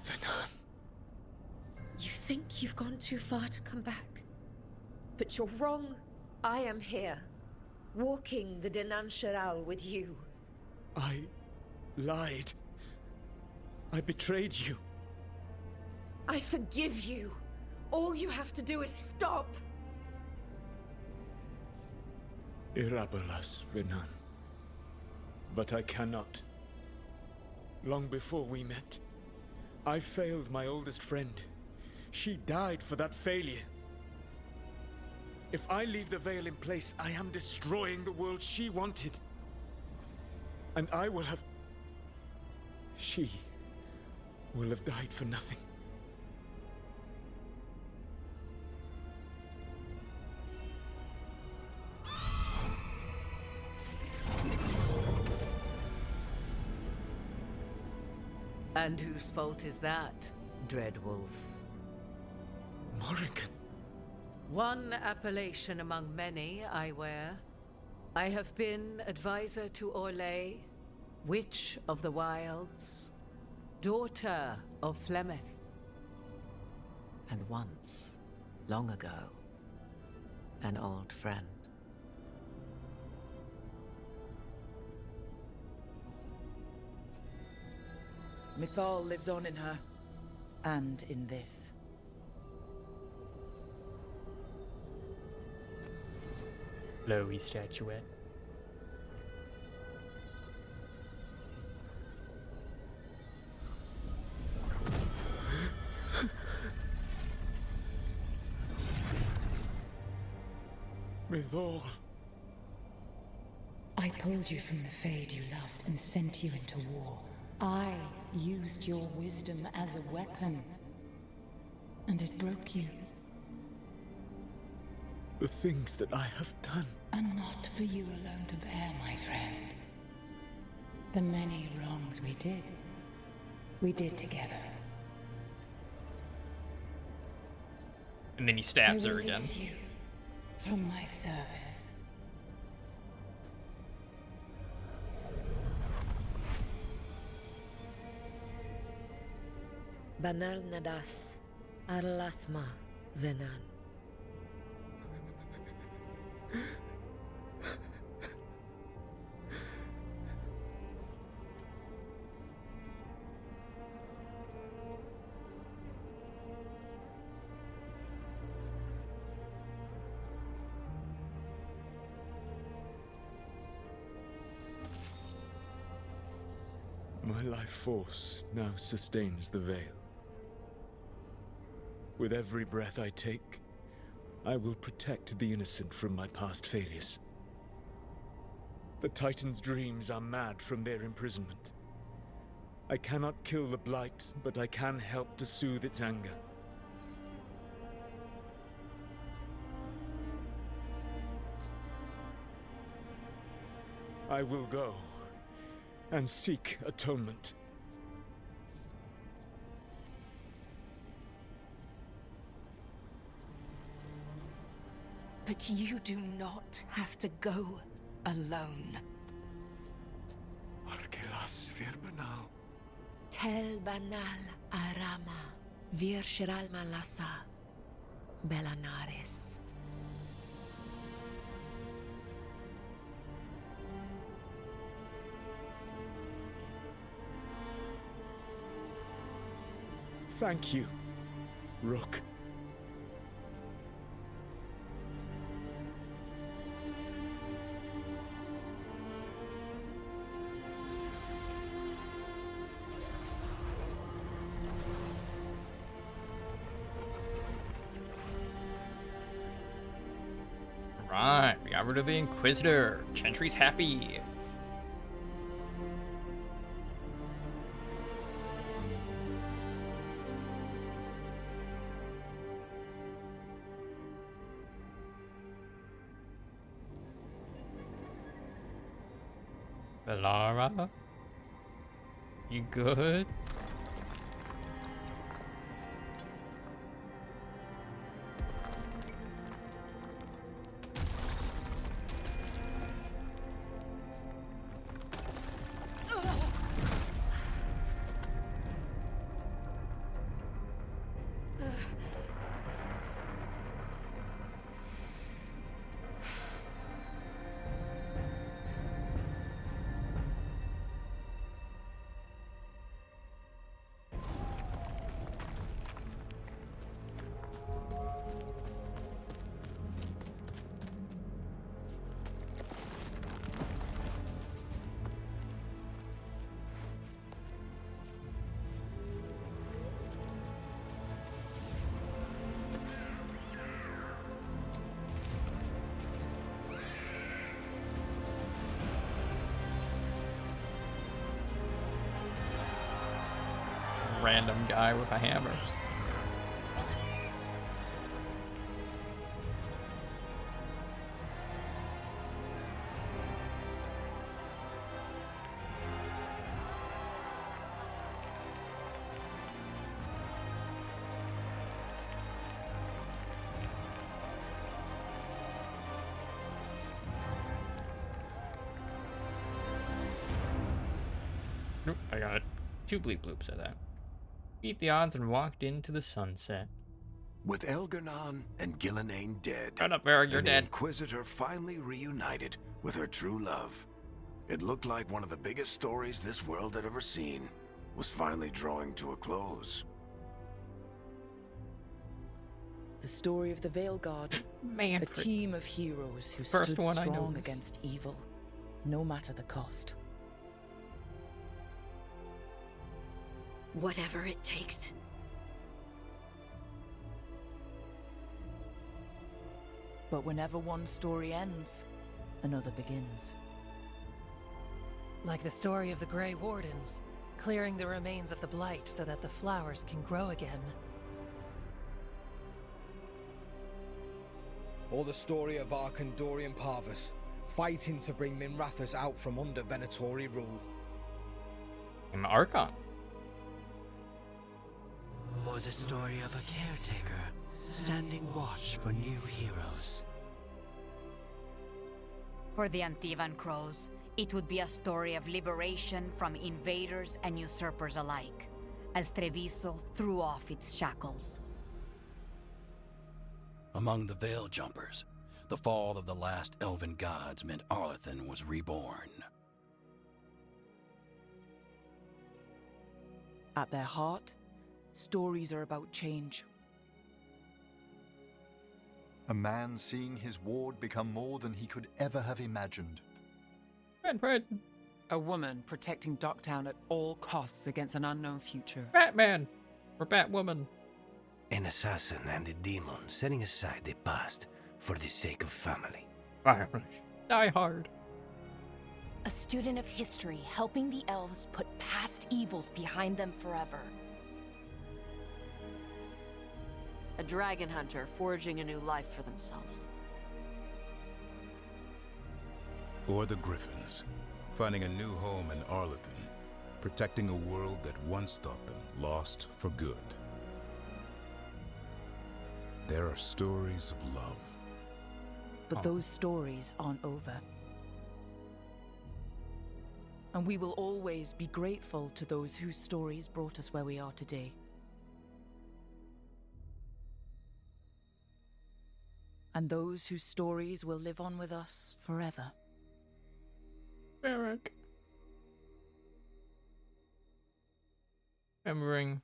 Venan. You think you've gone too far to come back? But you're wrong. I am here, walking the Denancheral with you. I lied. I betrayed you. I forgive you. All you have to do is stop. Irabolas, Venan. But I cannot. Long before we met, I failed my oldest friend. She died for that failure. If I leave the veil in place, I am destroying the world she wanted. And I will have... She will have died for nothing. And whose fault is that, Dreadwolf? Morrigan. One appellation among many, I wear. I have been advisor to Orlais, Witch of the Wilds, daughter of Flemeth, and once, long ago, an old friend. Mythal lives on in her, and in this. Blowy statuette. Mythal. I pulled you from the Fade you loved and sent you into war. I used your wisdom as a weapon. And it broke you. The things that I have done. Are not for you alone to bear, my friend. The many wrongs we did together. And then he stabs I her again. release you from my service. Banal Nadas, Arlathma, Venan. My life force now sustains the veil. With every breath I take, I will protect the innocent from my past failures. The Titan's dreams are mad from their imprisonment. I cannot kill the Blight, but I can help to soothe its anger. I will go and seek atonement. But you do not have to go alone. Arkelas Virbanal. Tel Banal Arama, Vir Shiral Malasa, Belanares. Thank you, Rook. Right, we got rid of the Inquisitor. Chantry's happy. Belara? You good? Random guy with a hammer. Nope, I got 2 bleep bloops of that. Beat the odds and walked into the sunset. With Elgar'nan and Gillenane dead, Shut up, Veilguard, you're and the dead. Inquisitor finally reunited with her true love, it looked like one of the biggest stories this world had ever seen was finally drawing to a close. The story of the Veilguard. Man, a team of heroes who first stood one I strong noticed. against evil, no matter the cost. Whatever it takes. But whenever one story ends, another begins. Like the story of the Grey Wardens, clearing the remains of the Blight so that the flowers can grow again. Or the story of Arkandorian Parvus, fighting to bring Minrathous out from under Venatori rule. I'm Archon. Or the story of a caretaker, standing watch for new heroes. For the Antivan Crows, it would be a story of liberation from invaders and usurpers alike, as Treviso threw off its shackles. Among the Veil Jumpers, the fall of the last elven gods meant Arlathan was reborn. At their heart, stories are about change. A man seeing his ward become more than he could ever have imagined. A woman protecting Docktown at all costs against an unknown future. Batman! Or Batwoman. An assassin and a demon setting aside the past for the sake of family. Die hard. A student of history helping the elves put past evils behind them forever. A dragon hunter forging a new life for themselves. Or the Griffins, finding a new home in Arlathan, protecting a world that once thought them lost for good. There are stories of love. But those stories aren't over. And we will always be grateful to those whose stories brought us where we are today. And those whose stories will live on with us forever. Eric. Remembering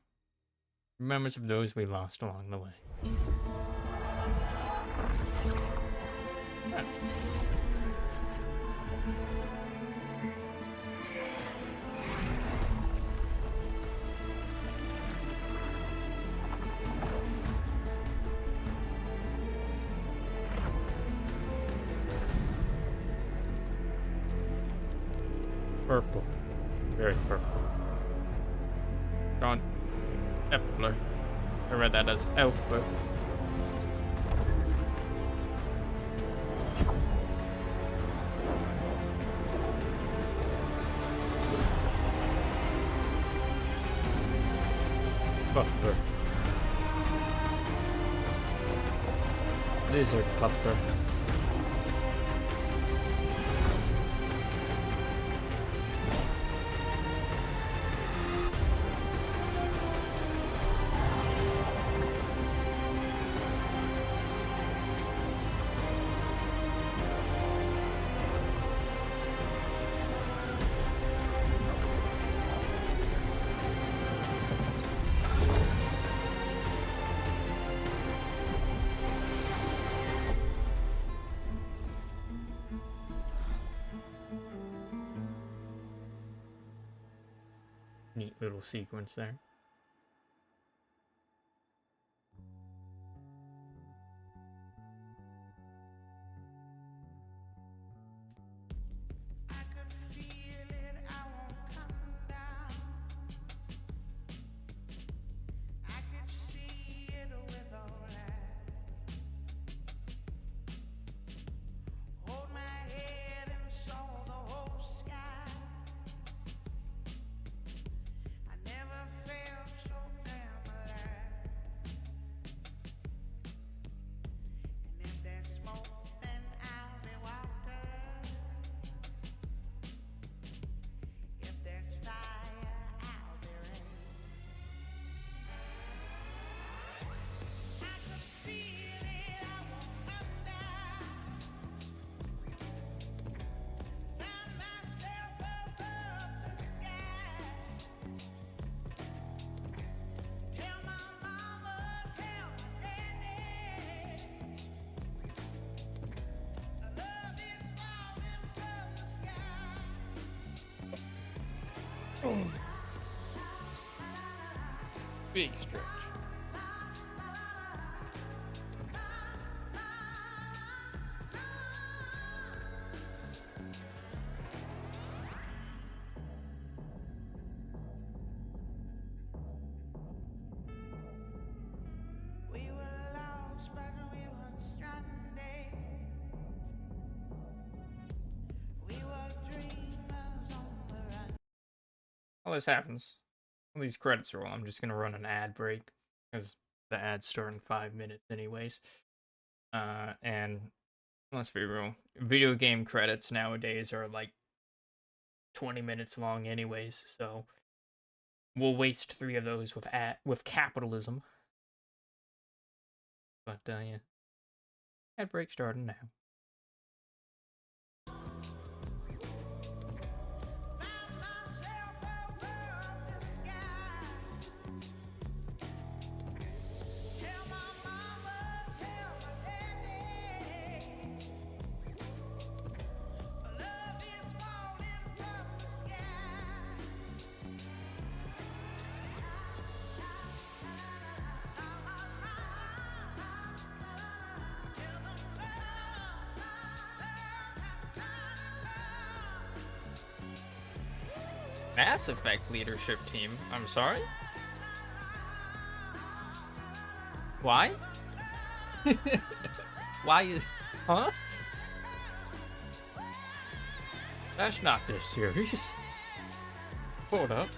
memories of those we lost along the way. Yeah. Purple. Very purple. John. Epler. I read that as elf, but Cutler. Lizard Cutler. Neat little sequence there. Big stretch. All this happens. All these credits roll. I'm just gonna run an ad break because the ads start in 5 minutes anyways. And let's be real, video game credits nowadays are like 20 minutes long anyways, so we'll waste 3 of those with capitalism. But yeah, ad break starting now. Mass Effect leadership team. I'm sorry? Why? Why is... Huh? That's not this serious. Hold up.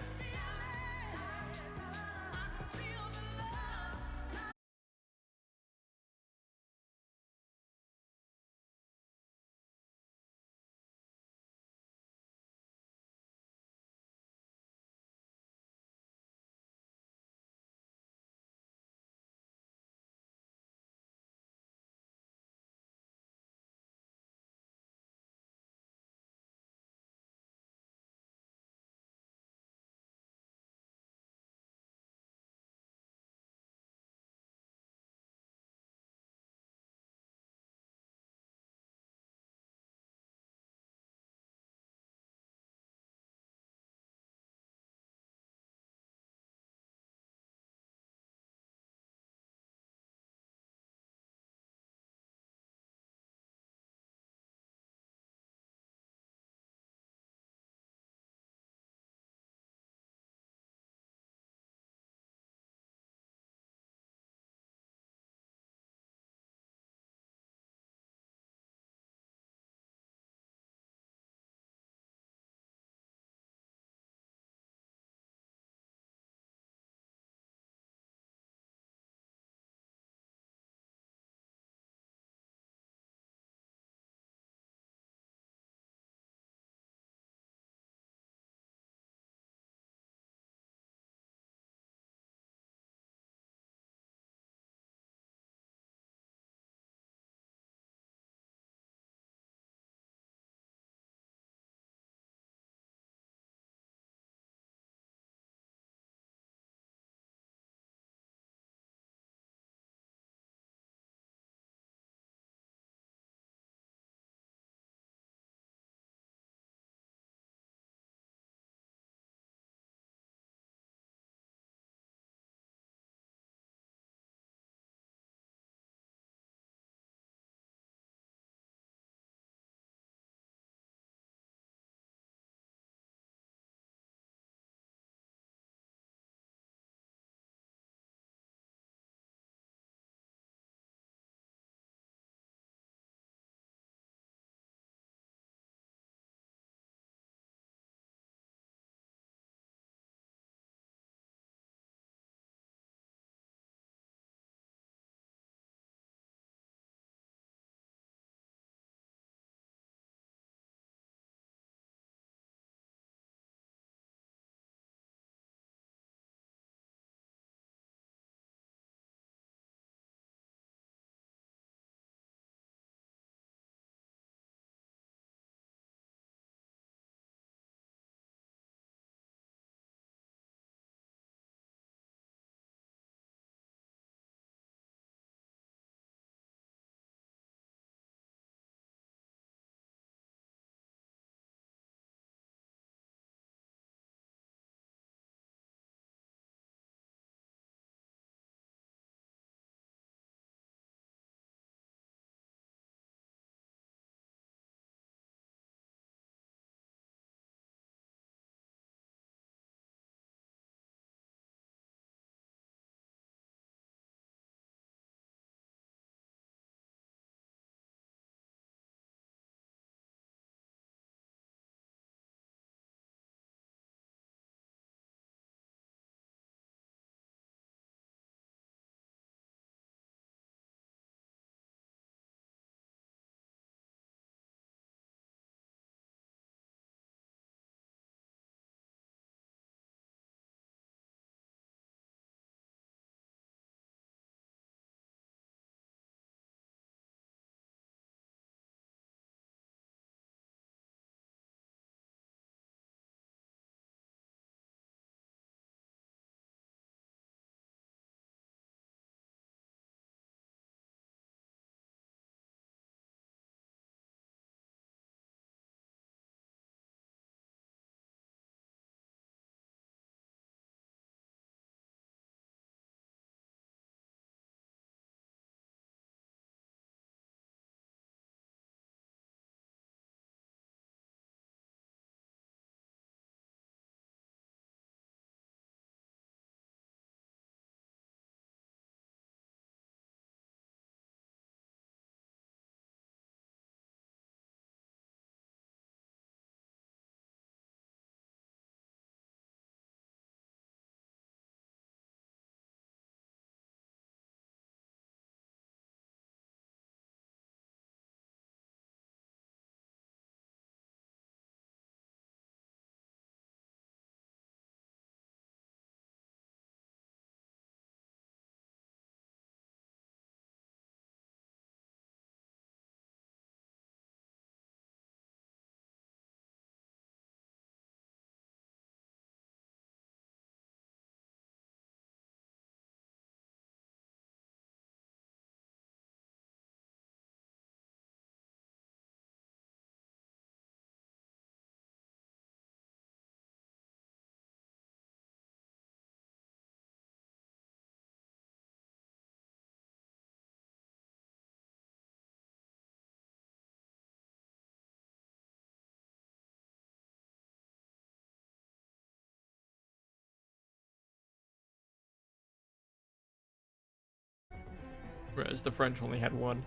Whereas the French only had one.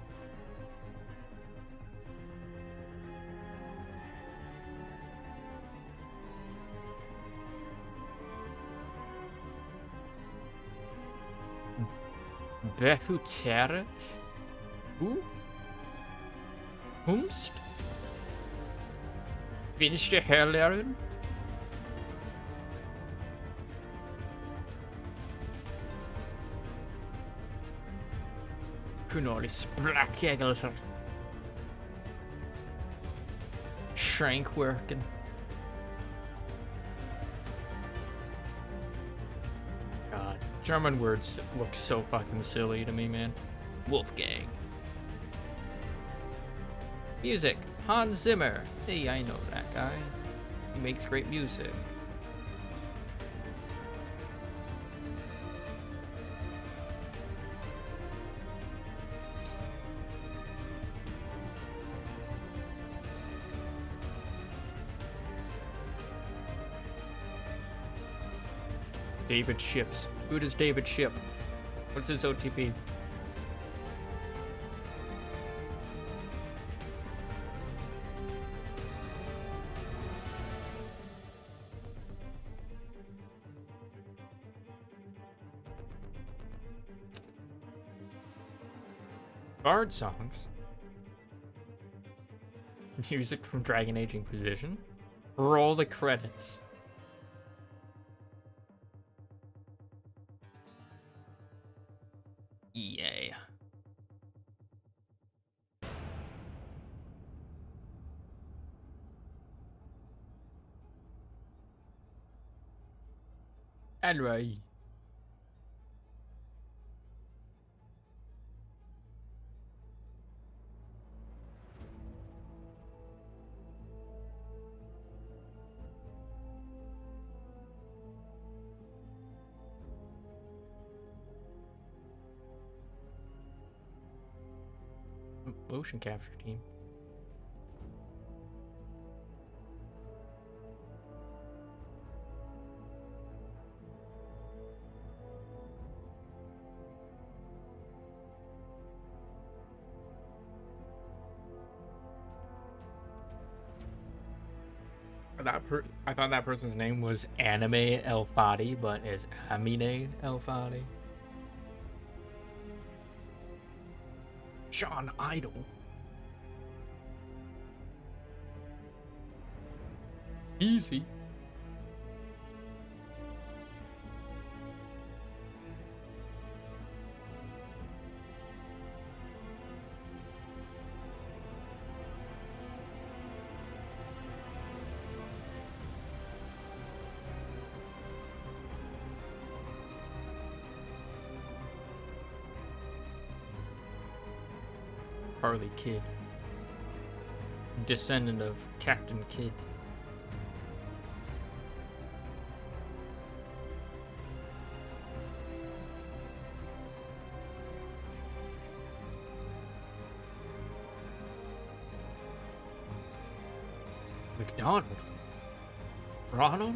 Befutere? Who? Whomst? Finste Herlerin? Kunoris Blackegel. Shrankwerken. God, German words look so fucking silly to me, man. Wolfgang. Music, Hans Zimmer. Hey, I know that guy. He makes great music. David ships. Who does David ship? What's his OTP? Bard songs. Music from Dragon Age Inquisition. Roll the credits. Yay. Alright. Motion capture team. I thought that person's name was Anime El Fadi, but is Amine El Fadi. John Idol. Easy. Harley Kidd. Descendant of Captain Kidd. McDonald? Ronald?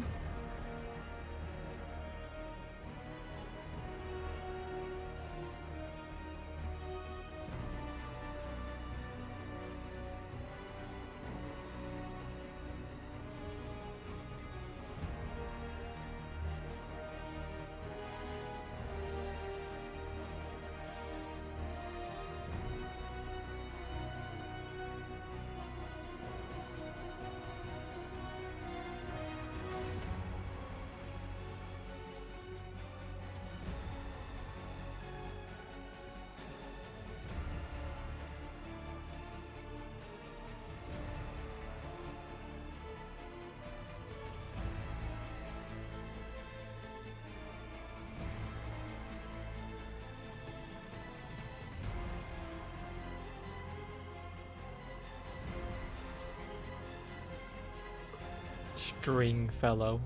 Stringfellow.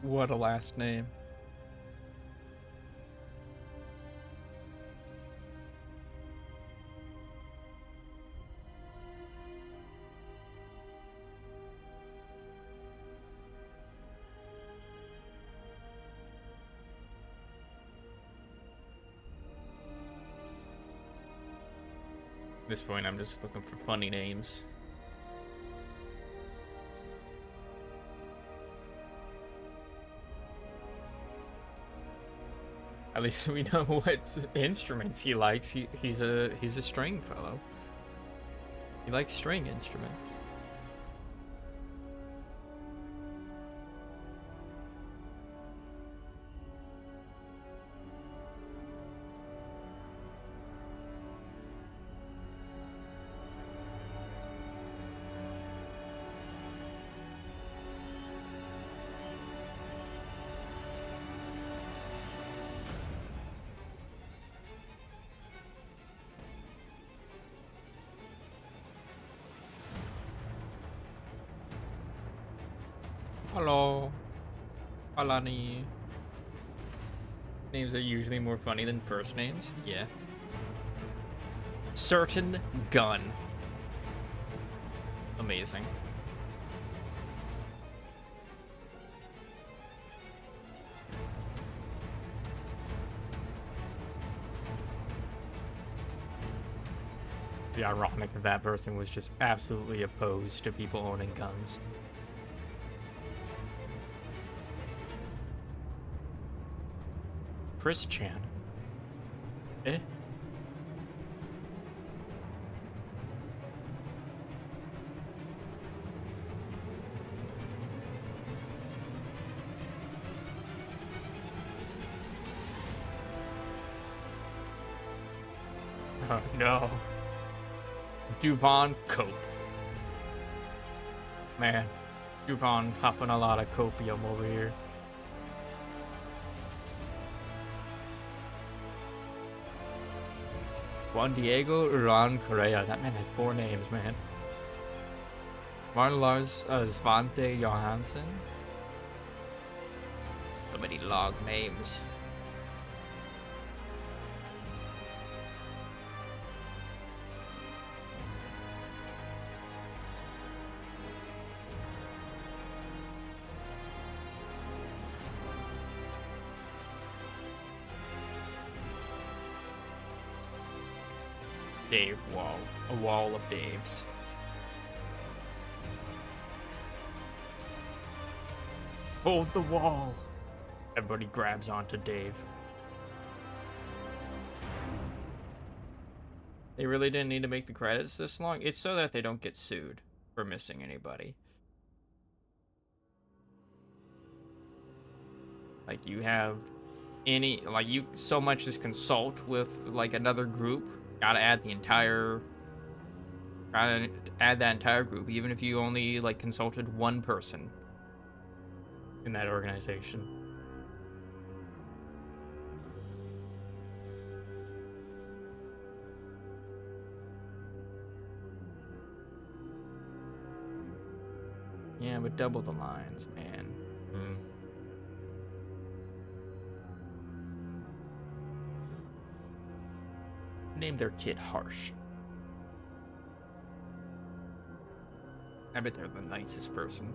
What a last name. this point, I'm just looking for funny names. At least we know what instruments he likes. He's a string fellow. He likes string instruments. Hello, Alani. Names are usually more funny than first names. Yeah. Certain gun. Amazing. The ironic if that person was just absolutely opposed to people owning guns. Chris Chan. Eh? Oh no. Dupont Cope. Man, Dupont huffing a lot of copium over here. Juan Diego Uran Correa. That man has 4 names, man. Martin Lars Svante Johansson. So many long names. Dave wall. A wall of Daves. Hold the wall. Everybody grabs onto Dave. They really didn't need to make the credits this long. It's so that they don't get sued for missing anybody. Like you have any, like you so much as consult with like another group. Gotta add the entire, gotta add that entire group, even if you only like consulted one person in that organization. Yeah, but double the lines, man. Name their kid Harsh. I bet they're the nicest person.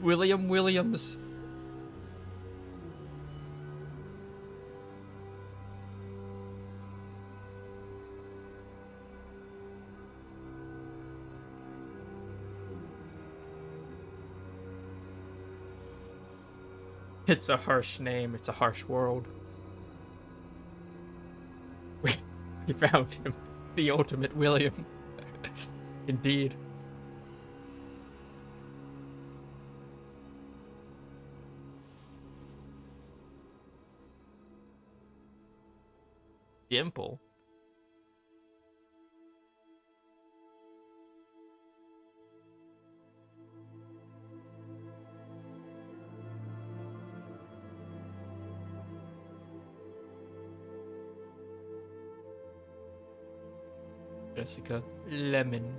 William Williams. It's a harsh name. It's a harsh world. We found him. The ultimate William. Indeed. Dimple. Jessica Lemon.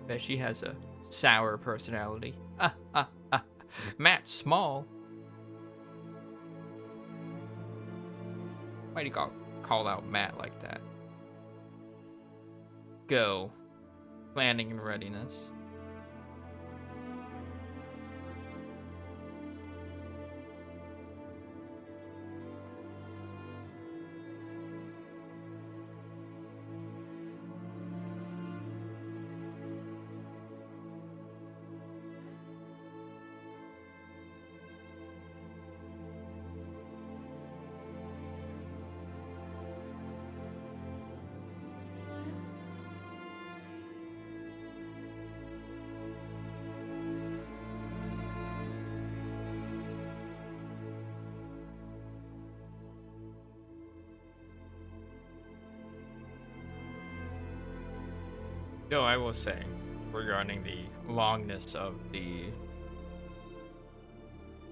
Bet she has a sour personality. Matt Small. Why'd you call out Matt like that? Go. Planning and readiness. Though I will say, regarding the longness of the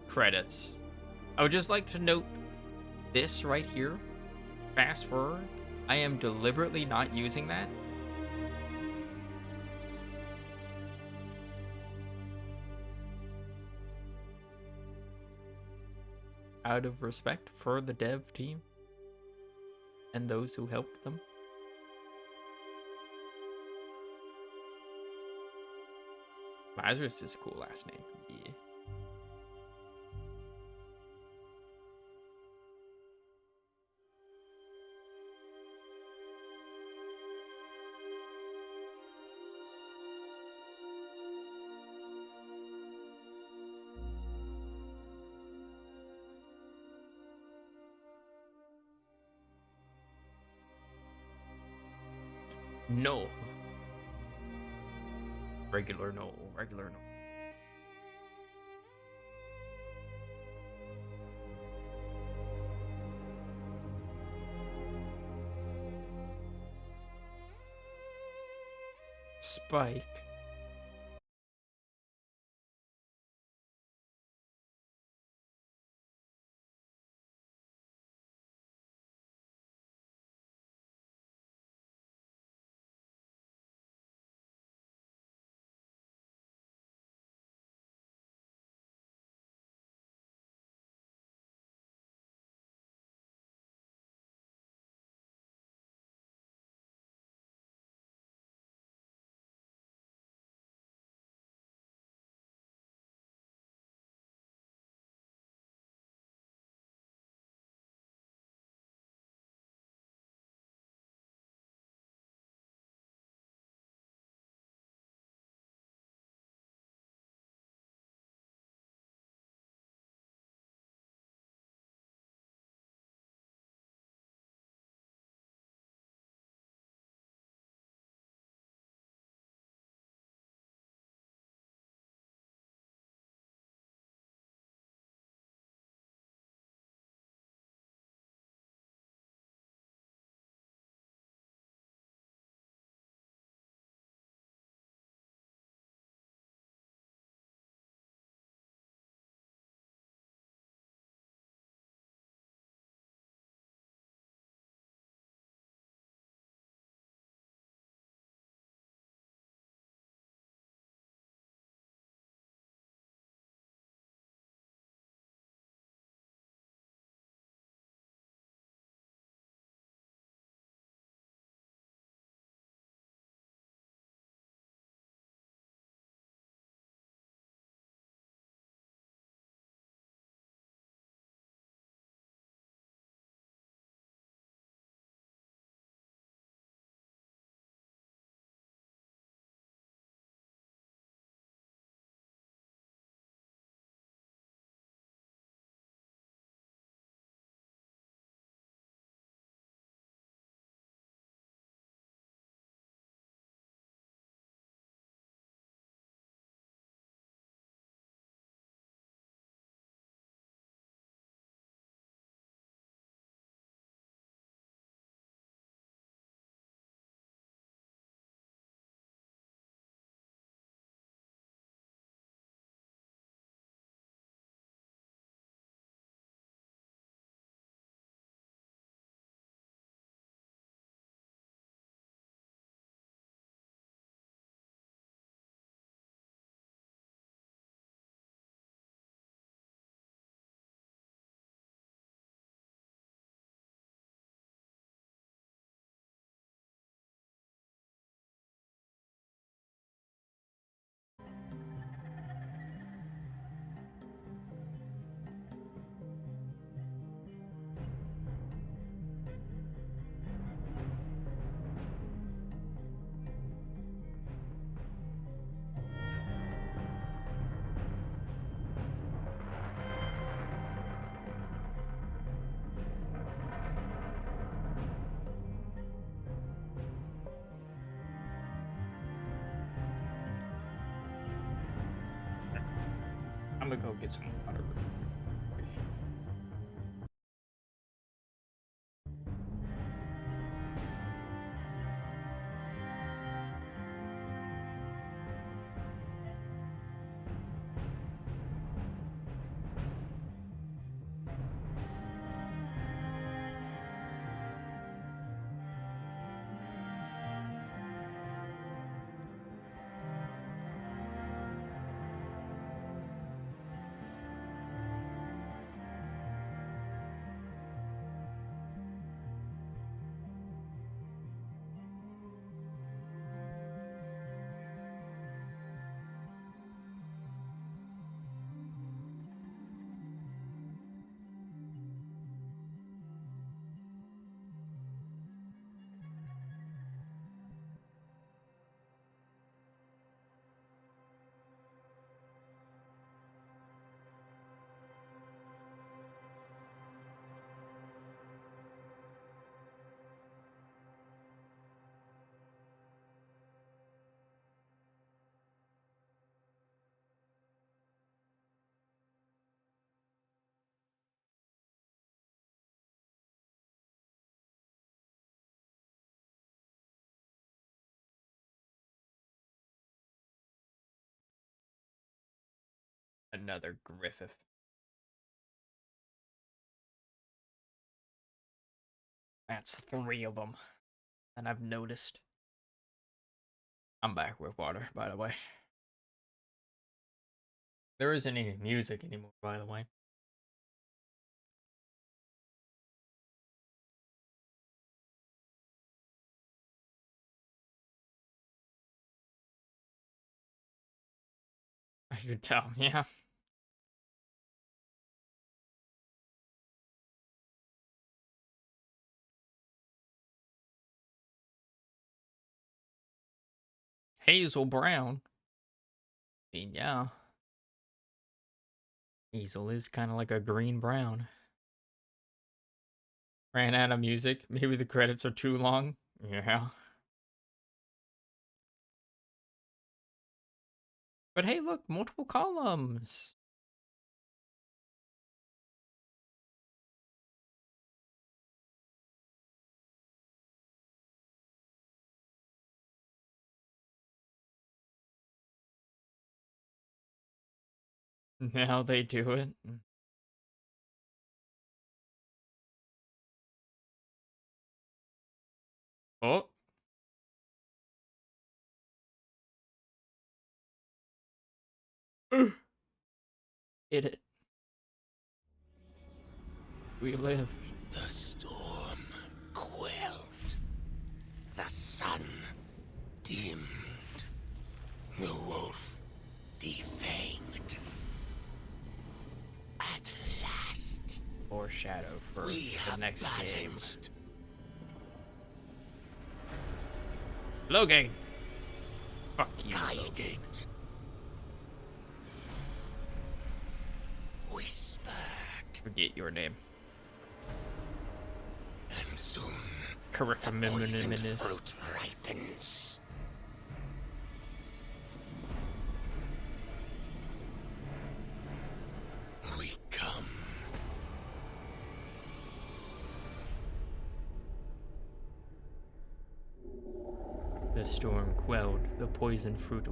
credits, I would just like to note this right here. Fast forward. I am deliberately not using that. Out of respect for the dev team and those who helped them. Lazarus is a cool last name. Yeah. No. Regular no. Regular no. Spike. I'm gonna go get some water. Another Griffith. That's 3 of them. And I've noticed. I'm back with water, by the way. There isn't any music anymore, by the way. I could tell, yeah. Hazel Brown. I mean, yeah. Hazel is kind of like a green brown. Ran out of music. Maybe the credits are too long. Yeah. But hey, look, multiple columns. Now they do it. Oh. Hit it. We live. The storm quelled. The sun dimmed. The wolf defanged. At last, Foreshadow for the next game. Logan. Fuck you. Guided. Whispered. Forget your name. And soon, the poison fruit ripens. We come. The storm quelled, the poison fruit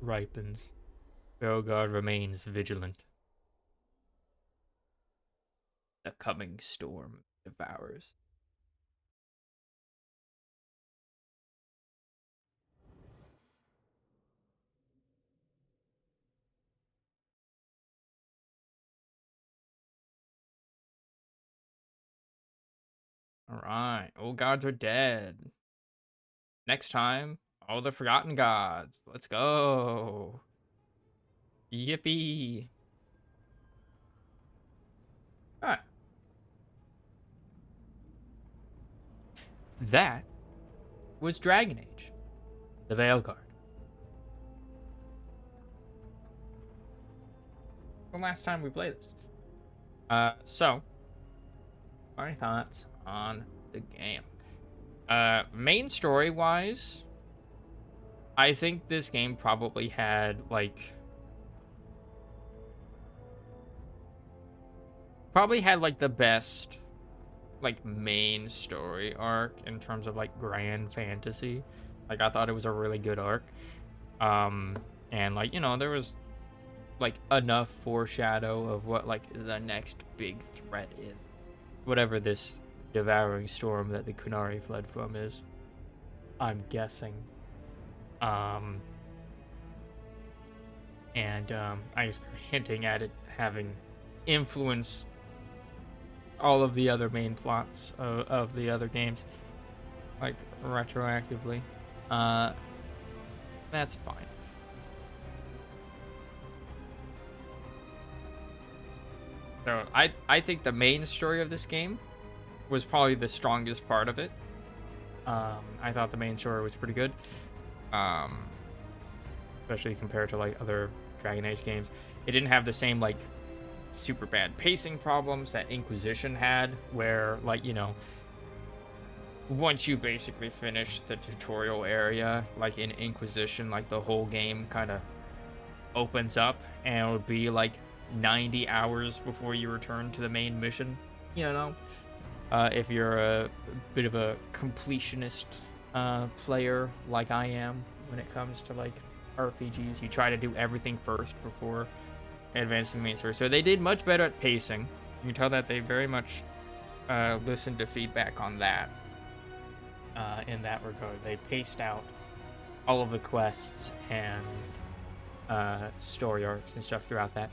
ripens. Veilguard remains vigilant. The coming storm devours. Alright, all gods are dead. Next time, all the forgotten gods. Let's go. Yippee. Alright. That was Dragon Age, the Veilguard. The last time we played this. So, my thoughts on the game. Main story-wise, I think this game probably had, like... the best, like, main story arc in terms of, like, grand fantasy. Like, I thought it was a really good arc. And, like, you know, there was, like, enough foreshadow of what, like, the next big threat is. Whatever this devouring storm that the Kunari fled from is, I'm guessing. I guess they're hinting at it having influenced all of the other main plots of the other games, like, retroactively. That's fine. So, I think the main story of this game was probably the strongest part of it. I thought the main story was pretty good. Especially compared to, like, other Dragon Age games. It didn't have the same, like, super bad pacing problems that Inquisition had, where, like, you know, once you basically finish the tutorial area, like in Inquisition, like, the whole game kind of opens up, and it would be like 90 hours before you return to the main mission, you know? If you're a bit of a completionist player like I am when it comes to, like, RPGs, you try to do everything first before advancing the main story. So they did much better at pacing. You can tell that they very much listened to feedback on that. In that regard, they paced out all of the quests and story arcs and stuff throughout that.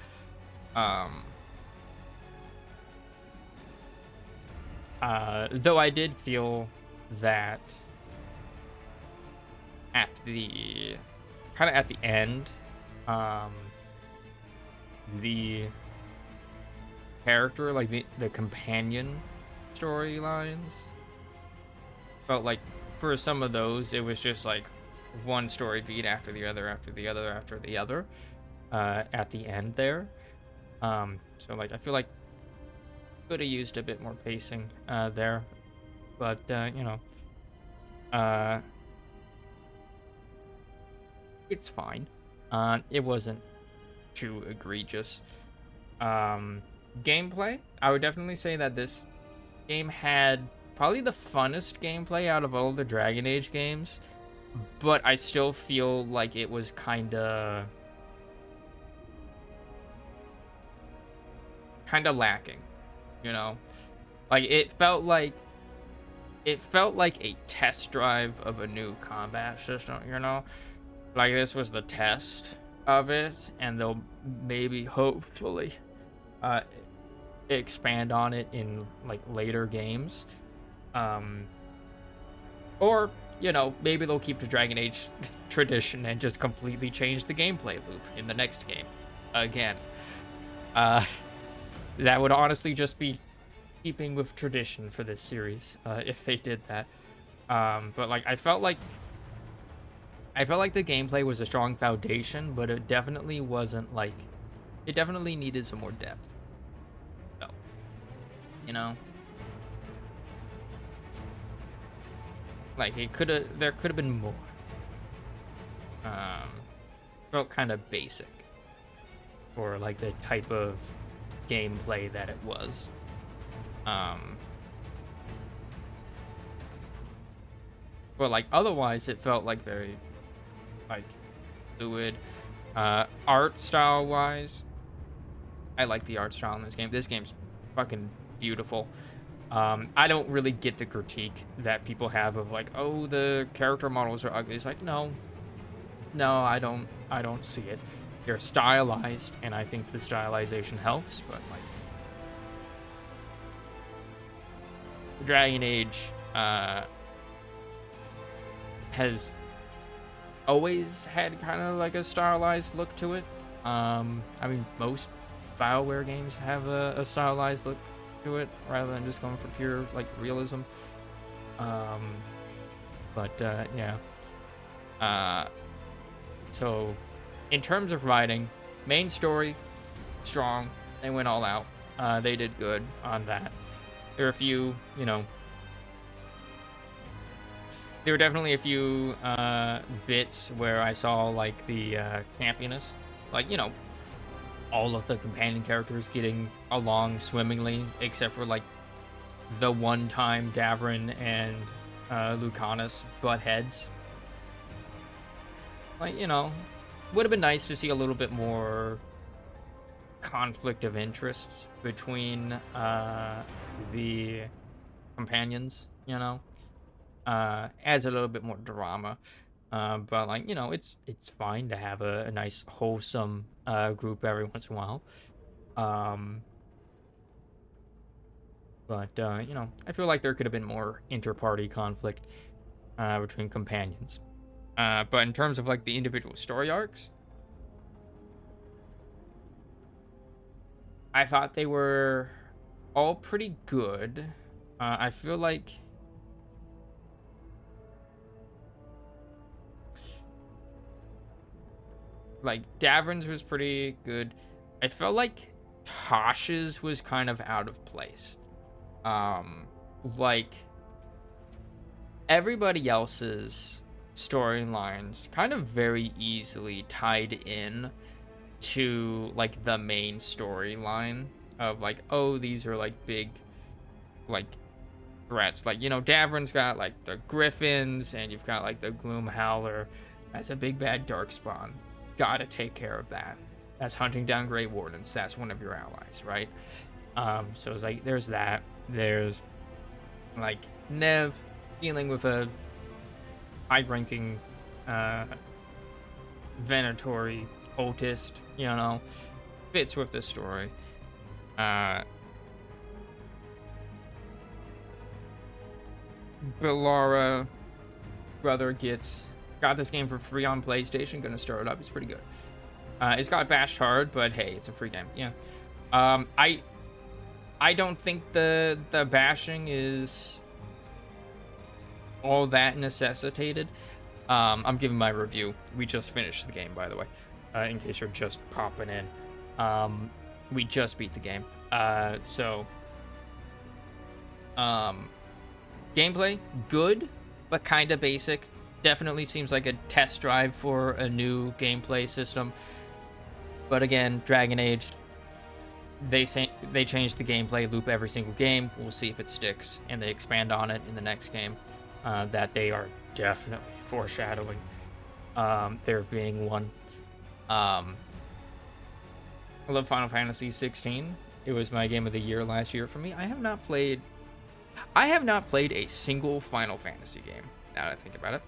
Though I did feel that at the end, the character, like the companion storylines, felt like for some of those it was just like one story beat after the other at the end there. So like I feel like could have used a bit more pacing there, but it's fine. It wasn't too egregious. Gameplay, I would definitely say that this game had probably the funnest gameplay out of all the Dragon Age games, but I still feel like it was kind of lacking, like it felt like a test drive of a new combat system, like this was the test of it, and they'll maybe hopefully expand on it in like later games, or maybe they'll keep the Dragon Age tradition and just completely change the gameplay loop in the next game again. That would honestly just be keeping with tradition for this series, if they did that. But like I felt like the gameplay was a strong foundation, but it definitely wasn't like, it definitely needed some more depth. So, like there could have been more. Felt kind of basic for like the type of gameplay that it was. But like otherwise it felt like very like fluid. Art style wise, I like the art style in this game. This game's fucking beautiful. I don't really get the critique that people have of like, oh, the character models are ugly. It's like, no, I don't see it. They're stylized, and I think the stylization helps, but like Dragon Age has always had kind of like a stylized look to it. I mean, most BioWare games have a stylized look to it rather than just going for pure like realism. Yeah. So in terms of writing, main story strong. They went all out. They did good on that. There were a few, there were definitely a few bits where I saw like the campiness, like all of the companion characters getting along swimmingly, except for like the one time Davrin and Lucanus butt heads. Like, would have been nice to see a little bit more conflict of interests between the companions, adds a little bit more drama. But like, it's fine to have a nice wholesome group every once in a while. But I feel like there could have been more inter-party conflict between companions. But in terms of like the individual story arcs, I thought they were all pretty good. I feel like Davrin's was pretty good. I felt like Tosh's was kind of out of place. Like everybody else's storylines kind of very easily tied in to like the main storyline of like, oh, these are like big like threats. Like, Davrin's got like the Griffins, and you've got like the Gloom Howler. That's a big bad Darkspawn. Gotta take care of that. That's hunting down Grey Wardens. That's one of your allies, right? So it's like, there's that. There's, like, Nev dealing with a high-ranking Venatori cultist, you know, fits with the story. Bellara brother got this game for free on PlayStation. Gonna start it up. It's pretty good. It's got bashed hard, but hey, it's a free game. Yeah. I don't think the bashing is all that necessitated. I'm giving my review. We just finished the game, by the way, in case you're just popping in. We just beat the game. Gameplay, good, but kind of basic. Definitely seems like a test drive for a new gameplay system. But again, Dragon Age, they change the gameplay loop every single game. We'll see if it sticks, and they expand on it in the next game. That they are definitely foreshadowing there being one. I love Final Fantasy 16. It was my game of the year last year for me. I have not played a single Final Fantasy game, now that I think about it.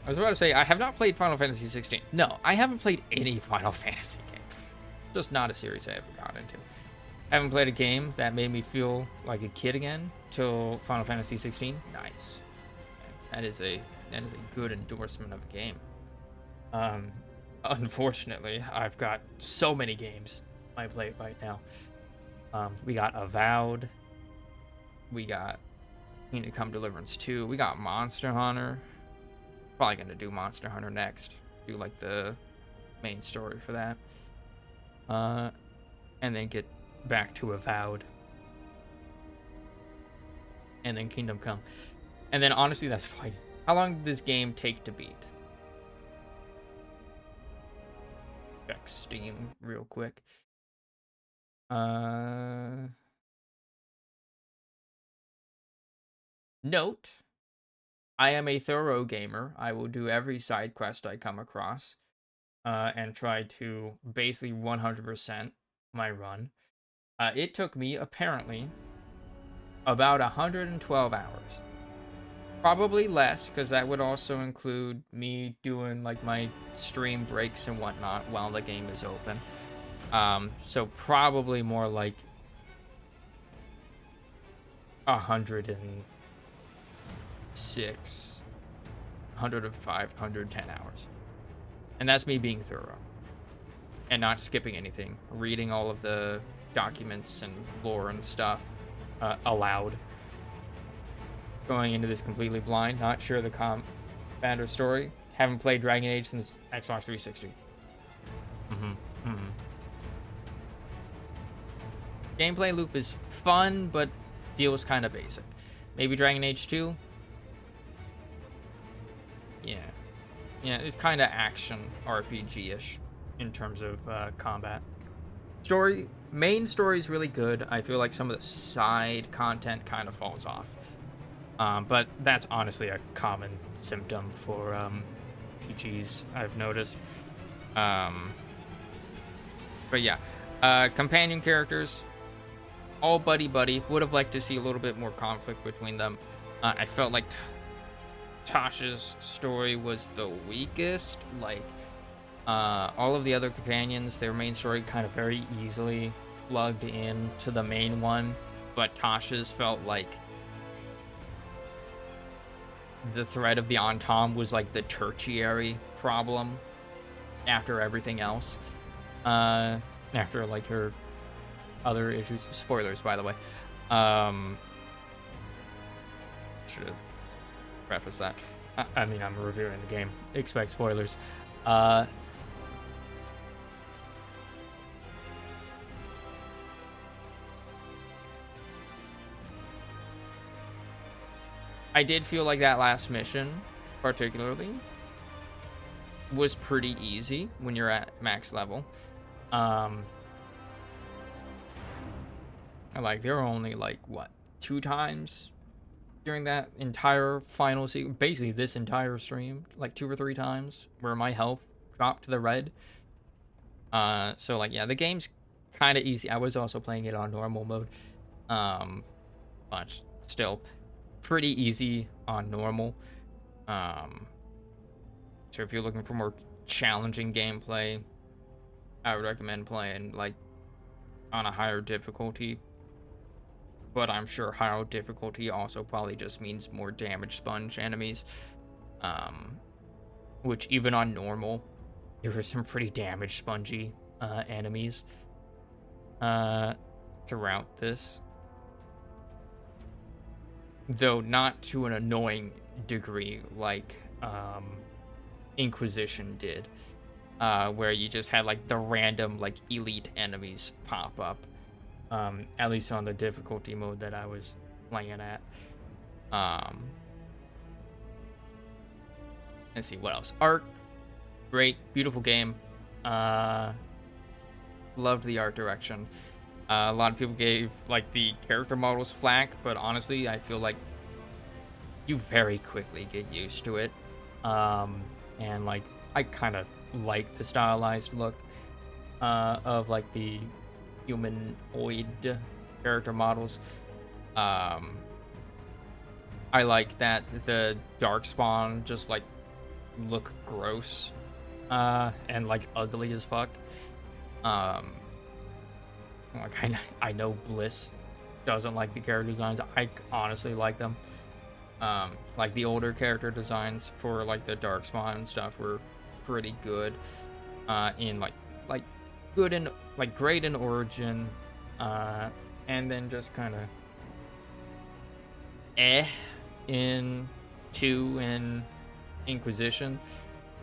I was about to say, I have not played Final Fantasy 16. No, I haven't played any Final Fantasy game. Just not a series I ever got into. I haven't played a game that made me feel like a kid again till Final Fantasy 16. Nice. That is a good endorsement of a game. Unfortunately, I've got so many games I play right now. We got Avowed. We got Kingdom Come Deliverance 2. We got Monster Hunter. Probably gonna do Monster Hunter next. Do like the main story for that. And then get back to Avowed. And then Kingdom Come. And then honestly, that's fine. How long did this game take to beat? Check Steam real quick. Note, I am a thorough gamer. I will do every side quest I come across and try to basically 100% my run. It took me, apparently, about 112 hours. Probably less, because that would also include me doing like my stream breaks and whatnot while the game is open. So probably more like 106, 105, 110 hours. And that's me being thorough. And not skipping anything. Reading all of the documents and lore and stuff aloud. Going into this completely blind, not sure the combat or story. Haven't played Dragon Age since Xbox 360. Gameplay loop is fun, but feels kind of basic. Maybe Dragon Age 2? Yeah, it's kind of action RPG-ish in terms of combat. Main story is really good. I feel like some of the side content kind of falls off. But that's honestly a common symptom for PGs, I've noticed. But yeah, companion characters, all buddy-buddy. Would have liked to see a little bit more conflict between them. I felt like Tasha's story was the weakest. Like, all of the other companions, their main story kind of very easily plugged in to the main one. But Tasha's felt like the threat of the Antom was like the tertiary problem after everything else. After like her other issues. Spoilers, by the way. Should have prefaced that. I mean, I'm reviewing the game. Expect spoilers. I did feel like that last mission, particularly, was pretty easy when you're at max level. Like, there were only, like, what, 2 times during that entire final sequence, basically this entire stream, like 2 or 3 times, where my health dropped to the red. So like, yeah, the game's kind of easy. I was also playing it on normal mode, but still pretty easy on normal. So if you're looking for more challenging gameplay, I would recommend playing like on a higher difficulty. But I'm sure higher difficulty also probably just means more damage sponge enemies. Which even on normal, there were some pretty damage spongy enemies throughout this. Though not to an annoying degree like Inquisition did. Where you just had like the random like elite enemies pop up. At least on the difficulty mode that I was playing at. Let's see what else. Art, great, beautiful game. Loved the art direction. A lot of people gave like the character models flack, but honestly, I feel like you very quickly get used to it. And like I kind of like the stylized look of like the humanoid character models. I like that the Darkspawn just like look gross and like ugly as fuck. Like I know Bliss doesn't like the character designs. I honestly like them. Like the older character designs for like the Darkspawn and stuff were pretty good. In like good in like great in Origin, and then just kind of in 2 and Inquisition.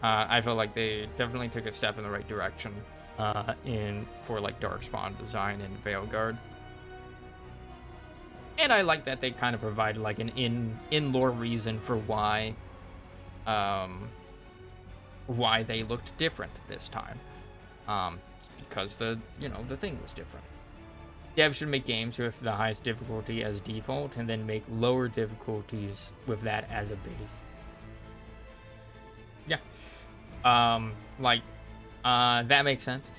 I feel like they definitely took a step in the right direction for like Darkspawn design in Veilguard. And I like that they kind of provided like an in-lore reason for why they looked different this time. Because the thing was different. Devs should make games with the highest difficulty as default and then make lower difficulties with that as a base. Yeah. That makes sense.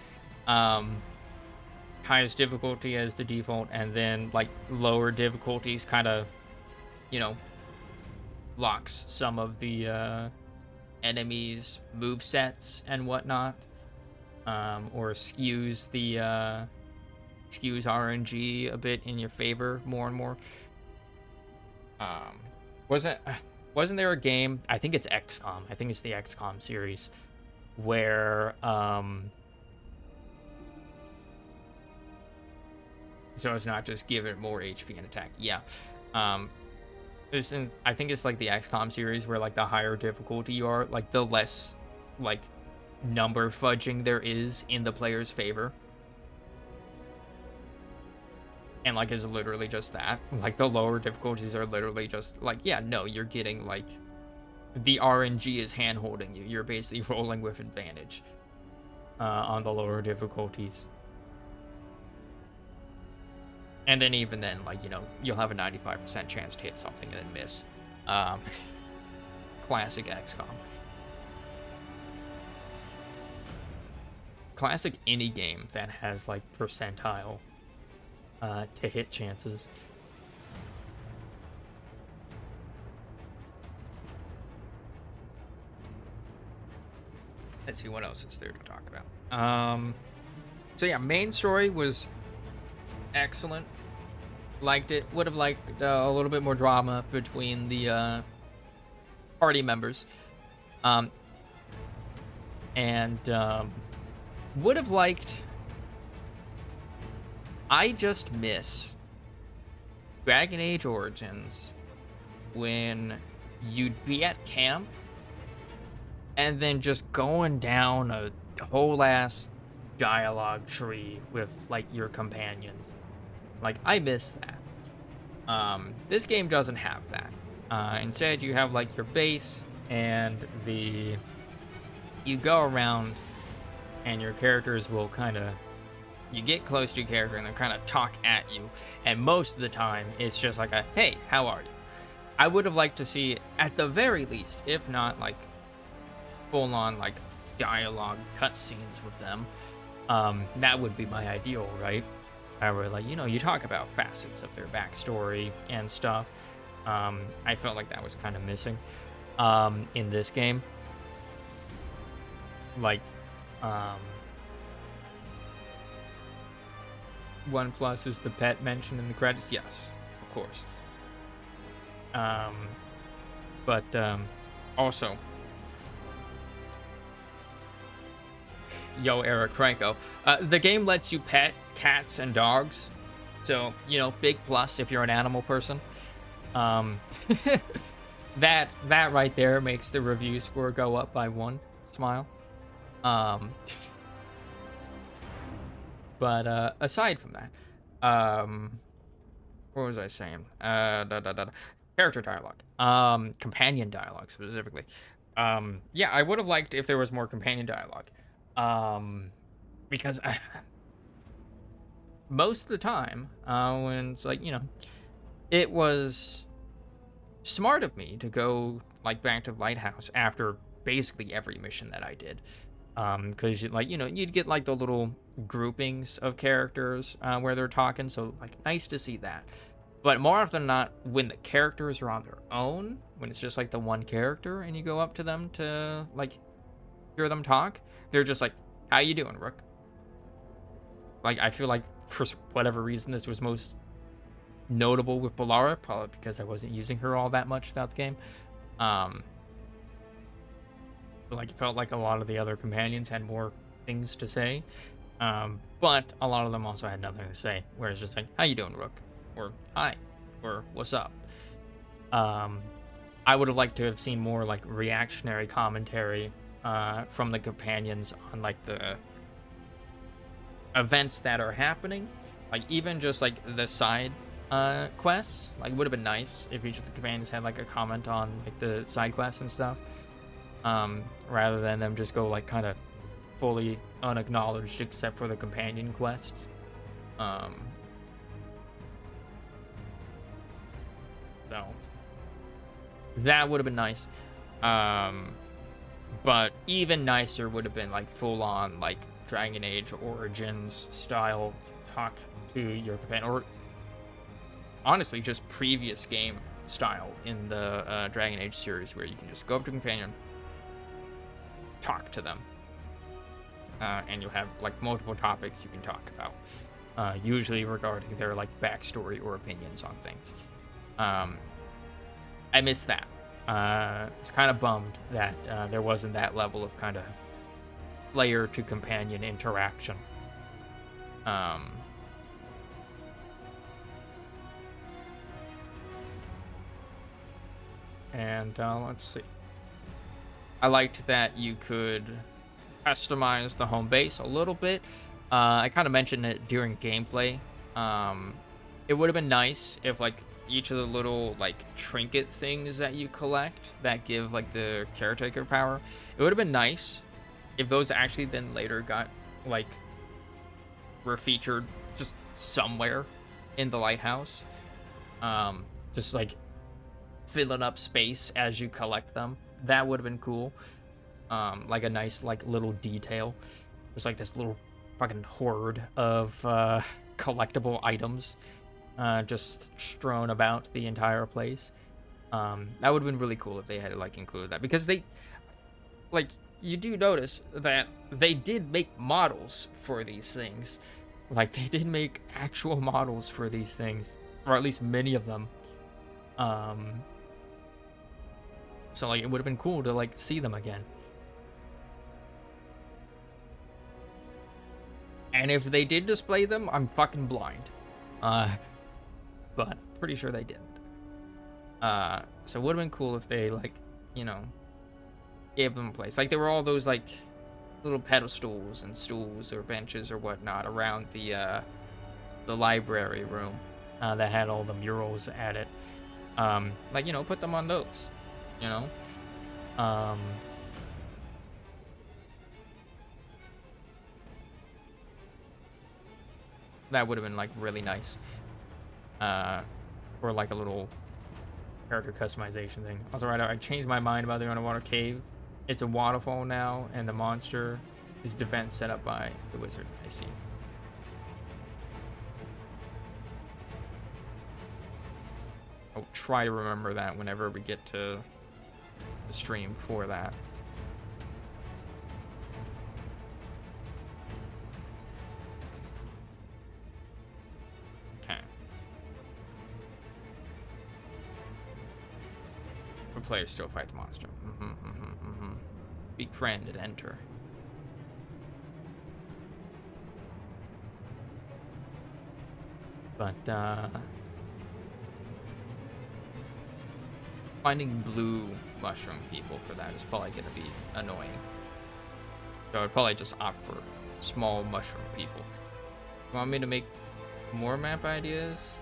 Highest difficulty as the default and then like lower difficulties kind of, locks some of the enemies' movesets and whatnot. Or skews RNG a bit in your favor more and more. Wasn't there a game, I think it's XCOM, I think it's the XCOM series, where so it's not just give it more HP and attack. Yeah. I think it's like the XCOM series where like the higher difficulty you are, like the less like number fudging there is in the player's favor. And like is literally just that. Like the lower difficulties are literally just like, yeah, no, you're getting like the RNG is hand holding you. You're basically rolling with advantage on the lower difficulties. And then even then, like, you'll have a 95% chance to hit something and then miss. Classic XCOM. Classic any game that has like percentile to hit chances. Let's see what else is there to talk about. So yeah, main story was excellent. Liked it. Would have liked a little bit more drama between the party members. Would have liked... I just miss Dragon Age Origins when you'd be at camp and then just going down a whole ass dialogue tree with like your companions. Like, I miss that. This game doesn't have that. Instead, you have like your base and you go around and your characters will kind of, you get close to your character and they kind of talk at you. And most of the time, it's just like a, hey, how are you? I would have liked to see, at the very least, if not like full on like dialogue cutscenes with them, That would be my ideal, right? Where, like, you know, you talk about facets of their backstory and stuff. I felt like that was kind of missing in this game. Like, 1+ is the pet mentioned in the credits? Yes, of course. But also, yo, Eric Franco, the game lets you pet cats and dogs, so, you know, big plus if you're an animal person. That right there makes the review score go up by 1 smile. But aside from that, what was I saying? Character dialogue, companion dialogue specifically. Yeah, I would have liked if there was more companion dialogue, because most of the time, when it's like, you know, it was smart of me to go like back to the lighthouse after basically every mission that I did, because like, you know, you'd get like the little groupings of characters where they're talking, so like nice to see that. But more often than not, when the characters are on their own, when it's just like the one character and you go up to them to like hear them talk, they're just like, how you doing, Rook? Like, I feel like for whatever reason this was most notable with Bellara, probably because I wasn't using her all that much throughout the game. Like, it felt like a lot of the other companions had more things to say, but a lot of them also had nothing to say, where it's just like, how you doing, Rook? Or hi, or what's up? I would have liked to have seen more like reactionary commentary from the companions on like the events that are happening, like even just like the side quests. Like, it would have been nice if each of the companions had like a comment on like the side quests and stuff, rather than them just go like kind of fully unacknowledged except for the companion quests. So that would have been nice. But even nicer would have been like full on like Dragon Age Origins style talk to your companion, or honestly just previous game style in the Dragon Age series, where you can just go up to a companion, talk to them, and you'll have like multiple topics you can talk about, usually regarding their like backstory or opinions on things. I missed that. I was kind of bummed that there wasn't that level of kind of player to companion interaction. And let's see. I liked that you could customize the home base a little bit. I kind of mentioned it during gameplay. It would have been nice if like each of the little like trinket things that you collect that give like the caretaker power, it would have been nice if those actually then later got like were featured just somewhere in the lighthouse, just like filling up space as you collect them. That would have been cool. Like a nice like little detail. There's like this little fucking horde of collectible items just strewn about the entire place. That would have been really cool if they had like included that, because they like, you do notice that they did make models for these things. Like, they did make actual models for these things, or at least many of them. So like, it would have been cool to like see them again. And if they did display them, I'm fucking blind. But I'm pretty sure they didn't. So it would have been cool if they, like, you know, gave them a place. Like, there were all those, like, little pedestals and stools or benches or whatnot around the library room that had all the murals at it. Like, you know, put them on those, you know? That would have been, like, really nice. Or like a little character customization thing. Also, right, I changed my mind about the underwater cave. It's a waterfall now, and the monster is defense set up by the wizard. I see. I'll try to remember that whenever we get to the stream for that. Okay. The player still fight the monster. Befriend and enter. But, finding blue mushroom people for that is probably going to be annoying. So I'd probably just opt for small mushroom people. You want me to make more map ideas?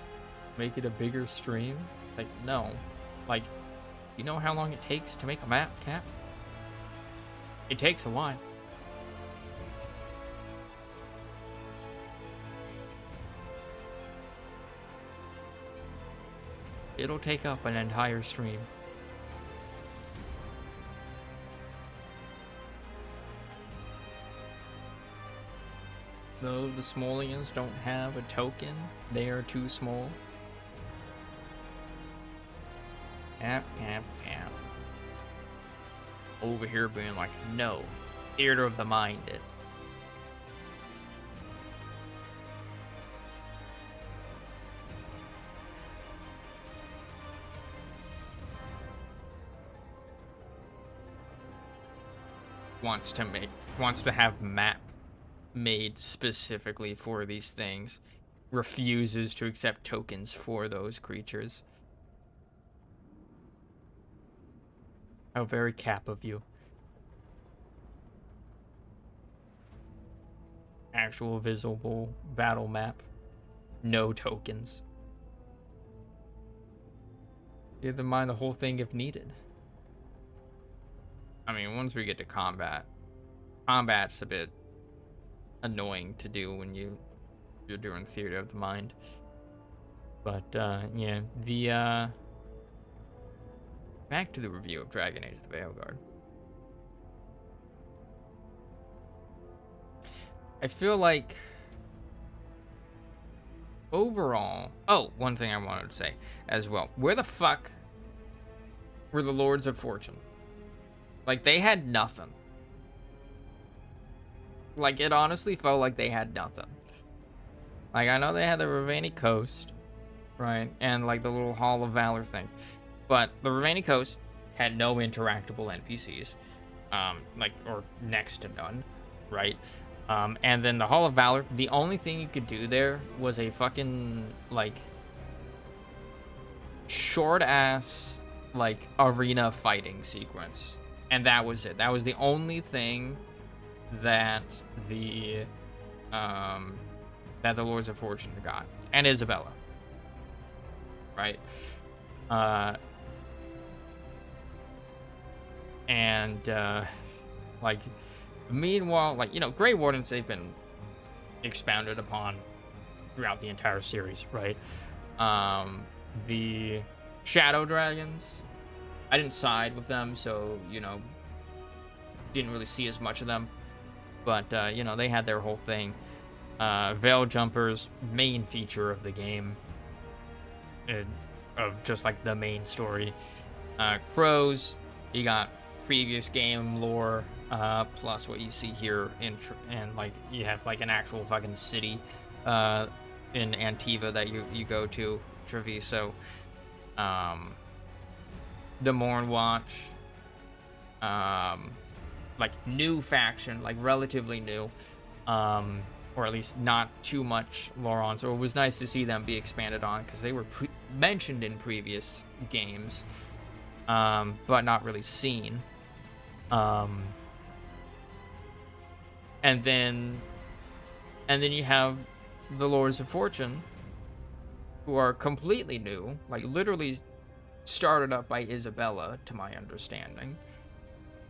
Make it a bigger stream? Like, no. Like, you know how long it takes to make a map, Cap? It takes a while. It'll take up an entire stream. Though the Smoleans don't have a token, they are too small. Yep. Over here being like, no, theater of the mind it. Wants to have map made specifically for these things. Refuses to accept tokens for those creatures. How very Cap of you. Actual visible battle map. No tokens. Give them mind the whole thing if needed. I mean, once we get to combat's a bit annoying to do when you're doing theater of the mind. But yeah, the back to the review of Dragon Age: The Veilguard. I feel like overall, one thing I wanted to say as well. Where the fuck were the Lords of Fortune? Like, they had nothing. Like, it honestly felt like they had nothing. Like, I know they had the Ravani Coast, right? And, like, the little Hall of Valor thing. But the Ravani Coast had no interactable NPCs. Or next to none, right? And then the Hall of Valor, the only thing you could do there was a fucking, like, short-ass, like, arena fighting sequence. And that was it. That was the only thing that the Lords of Fortune got. And Isabella. Right? Like, meanwhile, like, you know, Grey Wardens, they've been expounded upon throughout the entire series, right? The Shadow Dragons, I didn't side with them, so, you know, didn't really see as much of them. But, you know, they had their whole thing. Veil Jumpers, main feature of the game. Of just, like, the main story. Crows, you got previous game lore, plus what you see here and, like, you have, like, an actual fucking city, in Antiva that you go to, Treviso. The Morn Watch, like, new faction, like, relatively new, or at least not too much lore on, so it was nice to see them be expanded on, because they were mentioned in previous games, but not really seen. And then you have the Lords of Fortune, who are completely new, like, literally started up by Isabella, to my understanding.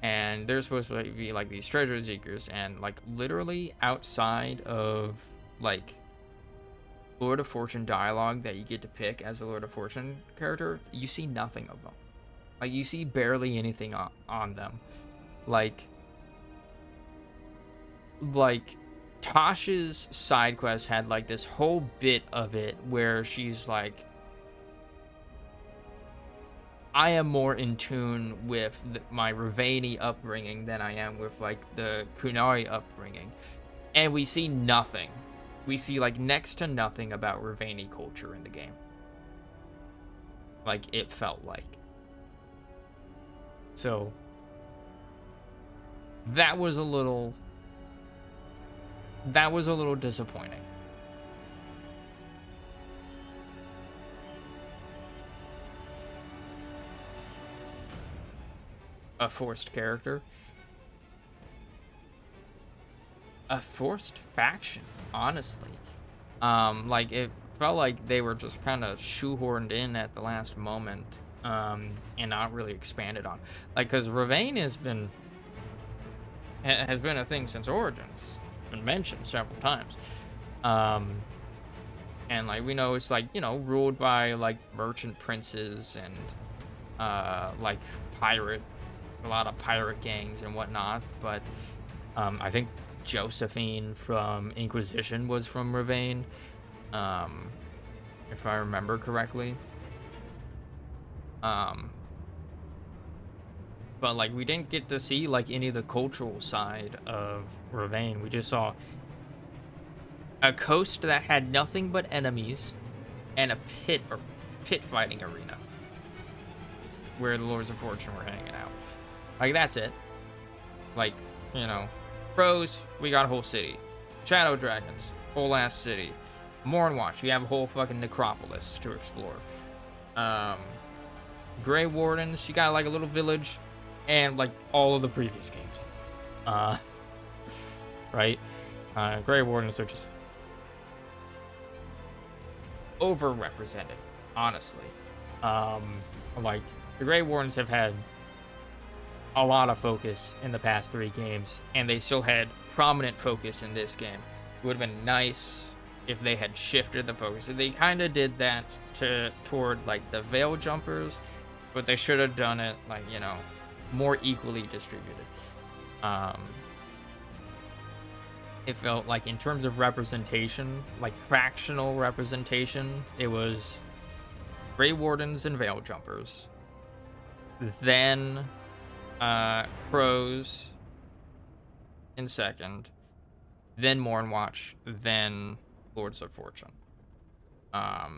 And they're supposed to be, like, these treasure seekers, and, like, literally outside of, like, Lord of Fortune dialogue that you get to pick as a Lord of Fortune character, you see nothing of them. Like, you see barely anything on them. Like, like, Tasha's side quest had, like, this whole bit of it where she's like, I am more in tune with my Ravani upbringing than I am with, like, the Kunari upbringing. And we see nothing. We see, like, next to nothing about Ravani culture in the game. Like, it felt like. So, that was a little disappointing. A forced character. A forced faction, honestly. Like, it felt like they were just kind of shoehorned in at the last moment, and not really expanded on. Like, because Ravane has been a thing since Origins. Been mentioned several times. And, like, we know it's, like, you know, ruled by, like, merchant princes and, like, a lot of pirate gangs and whatnot, but I think Josephine from Inquisition was from Ravane, if I remember correctly. But, like, we didn't get to see, like, any of the cultural side of Ravane. We just saw a coast that had nothing but enemies and a pit fighting arena where the Lords of Fortune were hanging out. Like, that's it. Like, you know, Pros, we got a whole city. Shadow Dragons, whole ass city. Mornwatch, you have a whole fucking necropolis to explore. Grey Wardens, you got like a little village, and like all of the previous games. Right? Grey Wardens are just overrepresented, honestly. Like, the Grey Wardens have had a lot of focus in the past 3 games, and they still had prominent focus in this game. It would have been nice if they had shifted the focus. They kind of did that toward like the Veil Jumpers, but they should have done it, like, you know, more equally distributed. It felt like, in terms of representation, like fractional representation, it was Grey Wardens and Veil Jumpers, then Crows in second, then Mornwatch, then Lords of Fortune. I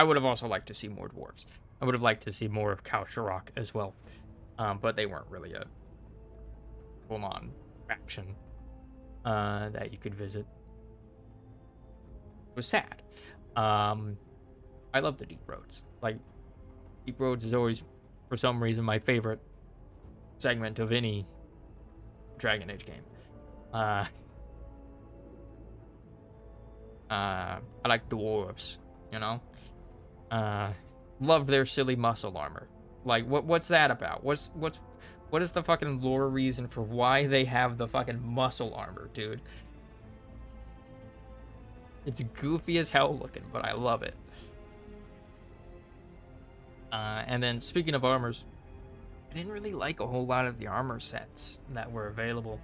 would have also liked to see more dwarves. I would have liked to see more of Kalsharok as well, but they weren't really a full-on faction that you could visit. It was sad. I love the Deep Roads. Like, Deep Roads is always, for some reason, my favorite segment of any Dragon Age game. I like dwarves, you know? Loved their silly muscle armor. Like, what's that about? What is the fucking lore reason for why they have the fucking muscle armor, dude? It's goofy as hell looking, but I love it. And then, speaking of armors, I didn't really like a whole lot of the armor sets that were available.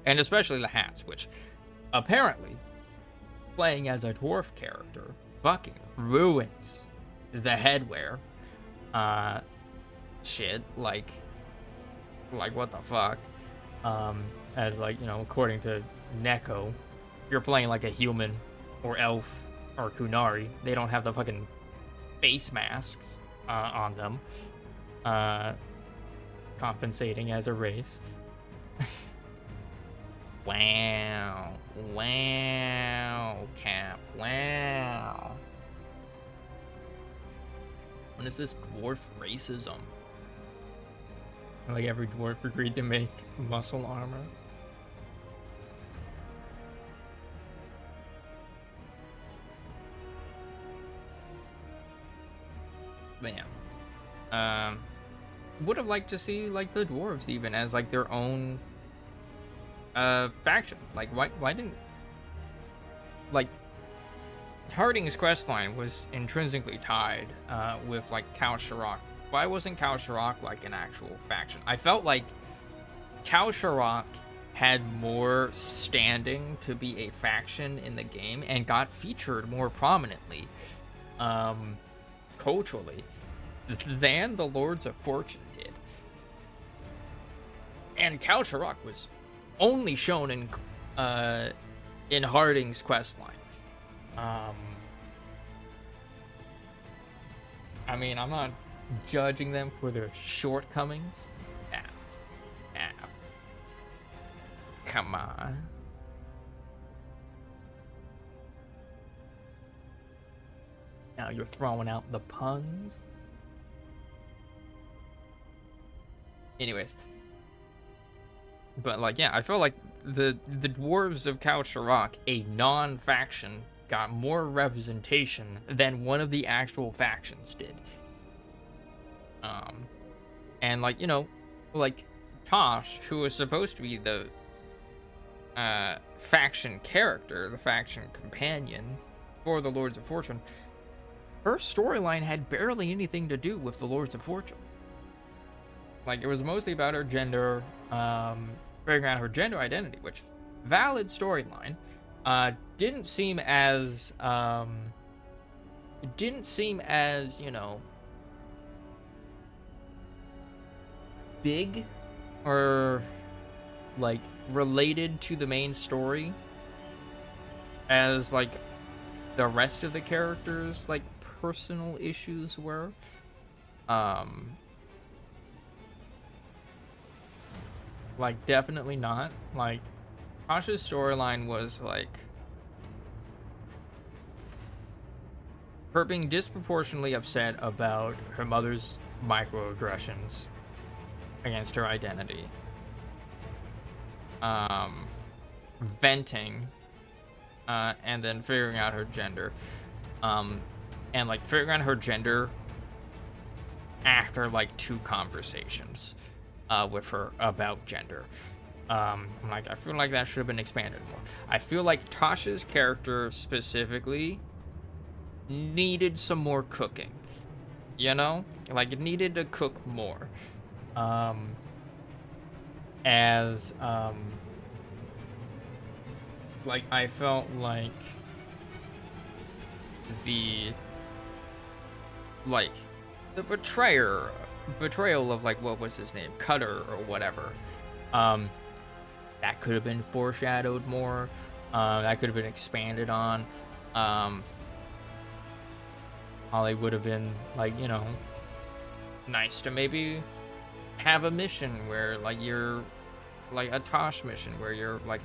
And especially the hats, which, apparently, playing as a dwarf character, fucking ruins the headwear. Shit, like, what the fuck? As, like, you know, according to Neko, if you're playing like a human or elf or Kunari, they don't have the fucking face masks on them, compensating as a race. Wow, Cap, wow. What is this dwarf racism? Like, every dwarf agreed to make muscle armor. But yeah. Would have liked to see, like, the dwarves even as, like, their own faction. Like, why didn't, like, Harding's questline was intrinsically tied with, like, Kalsharok. Why wasn't Kalsharok like an actual faction? I felt like Kalsharok had more standing to be a faction in the game and got featured more prominently, culturally, than the Lords of Fortune did. And Kalsharok was only shown in Harding's questline. I mean, I'm not judging them for their shortcomings. Come on. Now you're throwing out the puns. Anyways. But, like, yeah, I feel like the Dwarves of Kalsharok, a non-faction, got more representation than one of the actual factions did. And, like, you know, like, Tosh, who was supposed to be the faction character, the faction companion for the Lords of Fortune, her storyline had barely anything to do with the Lords of Fortune. Like, it was mostly about her gender, figuring out her gender identity, which, valid storyline, didn't seem as, you know, big or, like, related to the main story as, like, the rest of the characters, like, personal issues were. Like, definitely not. Like, Tasha's storyline was, like, her being disproportionately upset about her mother's microaggressions against her identity. Venting, and then figuring out her gender. And, like, figuring out her gender after, like, 2 conversations with her about gender. Like, I feel like that should have been expanded more. I feel like Tasha's character specifically needed some more cooking. You know? Like, it needed to cook more. Like, I felt like the betrayal of, like, what was his name? Cutter or whatever. That could have been foreshadowed more. That could have been expanded on. Holly would have been, like, you know, nice to maybe have a mission where, like, you're, like, a Tosh mission where you're, like,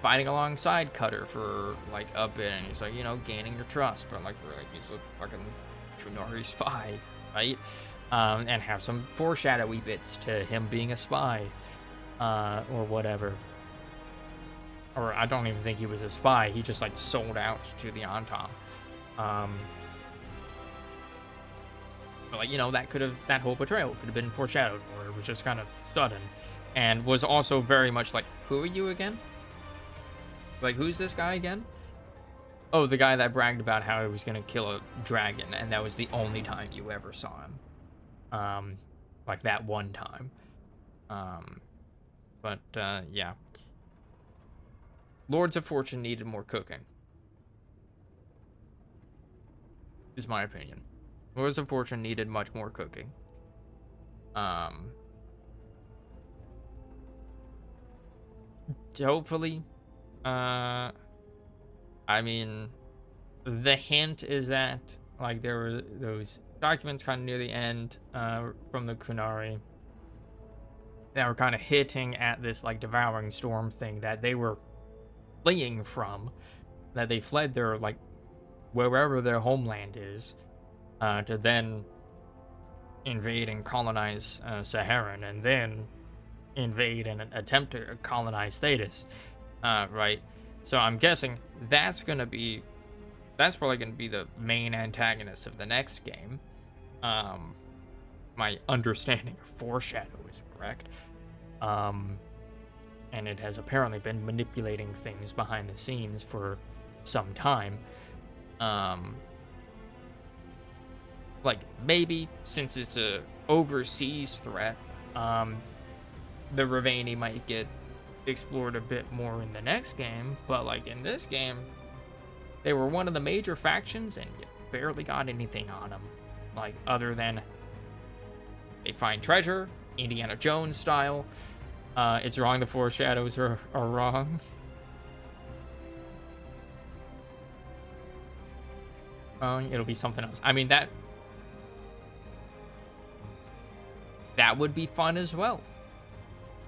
fighting alongside Cutter for, like, a bit, and he's, like, you know, gaining your trust, but, like, really, he's a fucking Chunari spy, right? And have some foreshadowy bits to him being a spy, or whatever. Or I don't even think he was a spy, he just, like, sold out to the Antam. But, like, you know, that whole betrayal could have been foreshadowed, or it was just kind of sudden, and was also very much like, who are you again? Like, who's this guy again? Oh, the guy that bragged about how he was gonna kill a dragon, and that was the only time you ever saw him. Like, that one time. Yeah. Lords of Fortune needed more cooking. Is my opinion. Lords of Fortune needed much more cooking. Hopefully, I mean, the hint is that, like, there were those documents kind of near the end, from the Kunari that were kind of hitting at this, like, devouring storm thing that they were fleeing from, that they fled their, like, wherever their homeland is, to then invade and colonize Saharan, and then invade and attempt to colonize Thetis, right? So I'm guessing that's probably gonna be the main antagonist of the next game. My understanding of foreshadow is correct. And it has apparently been manipulating things behind the scenes for some time. Like, maybe, since it's a overseas threat, the Ravani might get explored a bit more in the next game, but like in this game, they were one of the major factions and you barely got anything on them. Like, other than they find treasure, Indiana Jones style. It's wrong, the foreshadows are wrong. It'll be something else. I mean, that would be fun as well.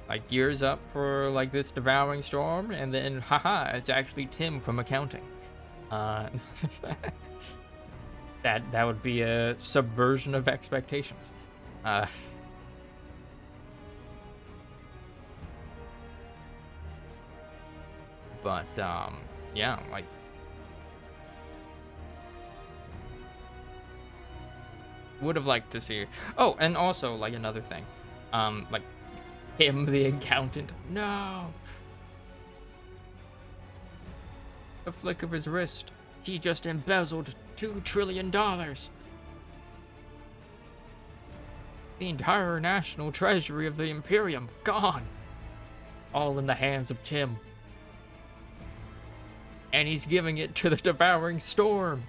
Like, gears up for, like, this devouring storm, and then, haha, it's actually Tim from accounting. That would be a subversion of expectations. But, yeah, like... would have liked to see... Oh, and also, like, another thing. Like, him, the accountant. No! A flick of his wrist. He just embezzled $2 trillion. The entire national treasury of the Imperium, gone. All in the hands of Tim. And he's giving it to the devouring storm.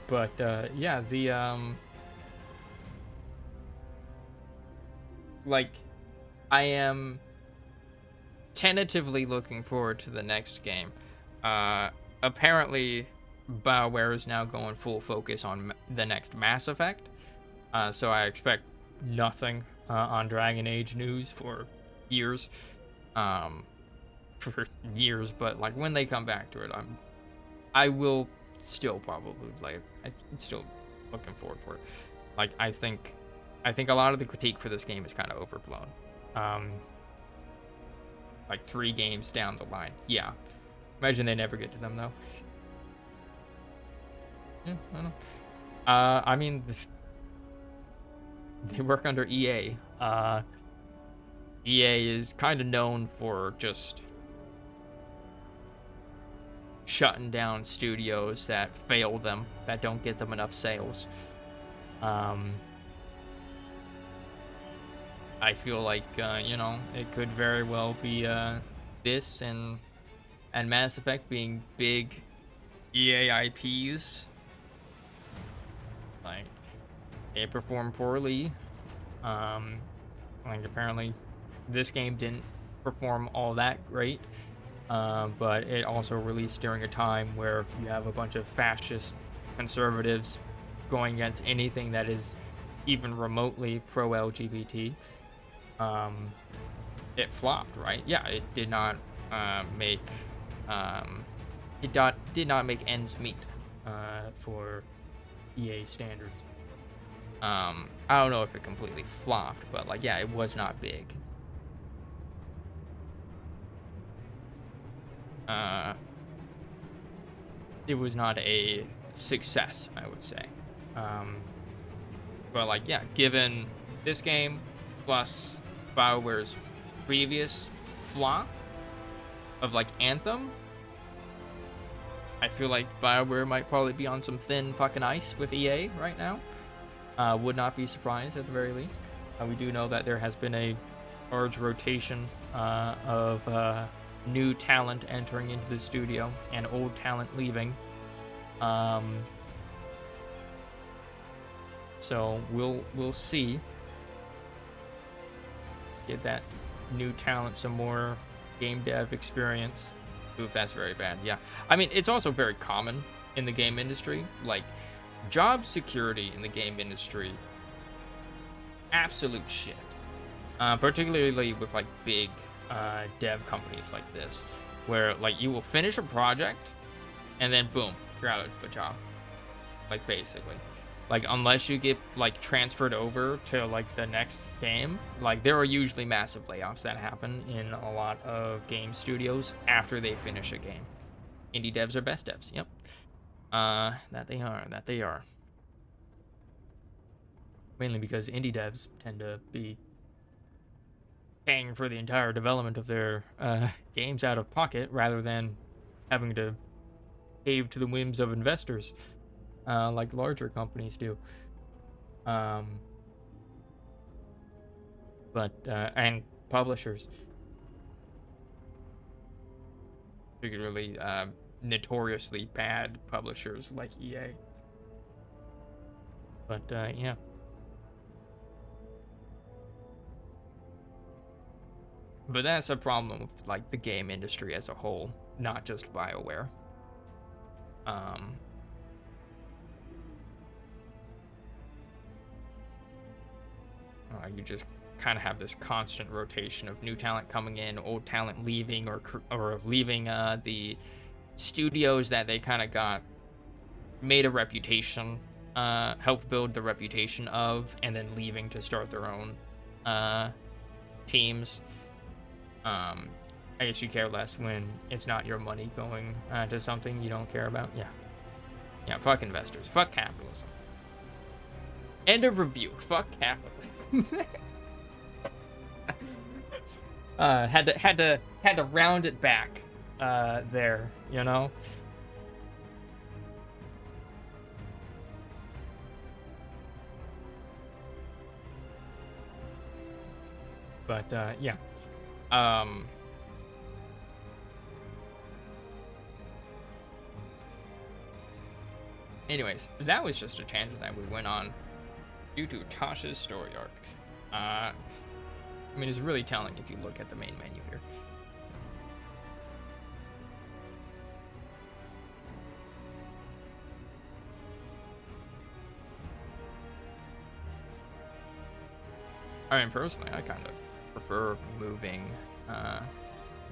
But, yeah, the, like, I am tentatively looking forward to the next game. Apparently, BioWare is now going full focus on the next Mass Effect. So I expect nothing on Dragon Age news for years. For years, but, like, when they come back to it, I will still probably play it. I'm still looking forward for it. Like, I think a lot of the critique for this game is kind of overblown. Like 3 games down the line. Yeah. Imagine they never get to them, though. Yeah, I don't know. I mean, they work under EA. EA is kind of known for just shutting down studios that fail them, that don't get them enough sales. I feel like, you know, it could very well be this and Mass Effect being big EA IPs. Like, they perform poorly. Like, apparently this game didn't perform all that great. But it also released during a time where you have a bunch of fascist conservatives going against anything that is even remotely pro-LGBT. It flopped, right? Yeah, it did not make did not make ends meet for EA standards. I don't know if it completely flopped, but, like, yeah, it was not big. It was not a success, I would say. But, like, yeah, given this game plus BioWare's previous flop of, like, Anthem, I feel like BioWare might probably be on some thin fucking ice with EA right now. Would not be surprised at the very least. We do know that there has been a large rotation of new talent entering into the studio and old talent leaving. So we'll see. Give that new talent some more game dev experience. Oof, that's very bad. Yeah, I mean, it's also very common in the game industry. Like, job security in the game industry, absolute shit. Particularly with, like, big dev companies like this, where, like, you will finish a project and then boom, you're out of a job. Like, basically, like, unless you get, like, transferred over to, like, the next game, like, there are usually massive layoffs that happen in a lot of game studios after they finish a game. Indie devs are best devs. Yep. That they are. Mainly because indie devs tend to be paying for the entire development of their games out of pocket rather than having to cave to the whims of investors like larger companies do. but and publishers, particularly notoriously bad publishers like EA. But yeah. But that's a problem with like the game industry as a whole, not just BioWare. You just kind of have this constant rotation of new talent coming in, old talent leaving, or leaving the studios that they kind of got made a reputation, helped build the reputation of, and then leaving to start their own teams. I guess you care less when it's not your money going to something you don't care about. Yeah, fuck investors, fuck capitalism. End of review. Fuck capitalism. Had to round it back there, you know. But yeah. Anyways, that was just a tangent that we went on due to Tasha's story arc. I mean, it's really telling if you look at the main menu here. I mean, personally, I kind of prefer moving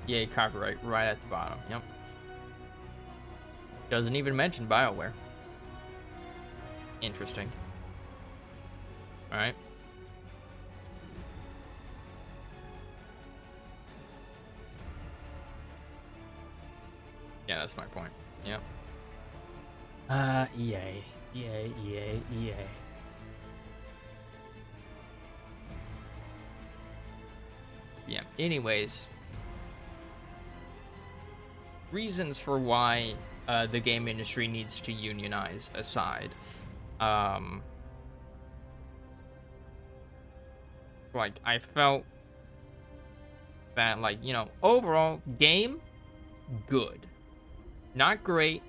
EA copyright right at the bottom. Yep. Doesn't even mention BioWare. Interesting. Alright. Yeah, that's my point. Yep. EA. Yeah, anyways. Reasons for why the game industry needs to unionize aside. Like, I felt that, like, you know, overall, game, good. Not great,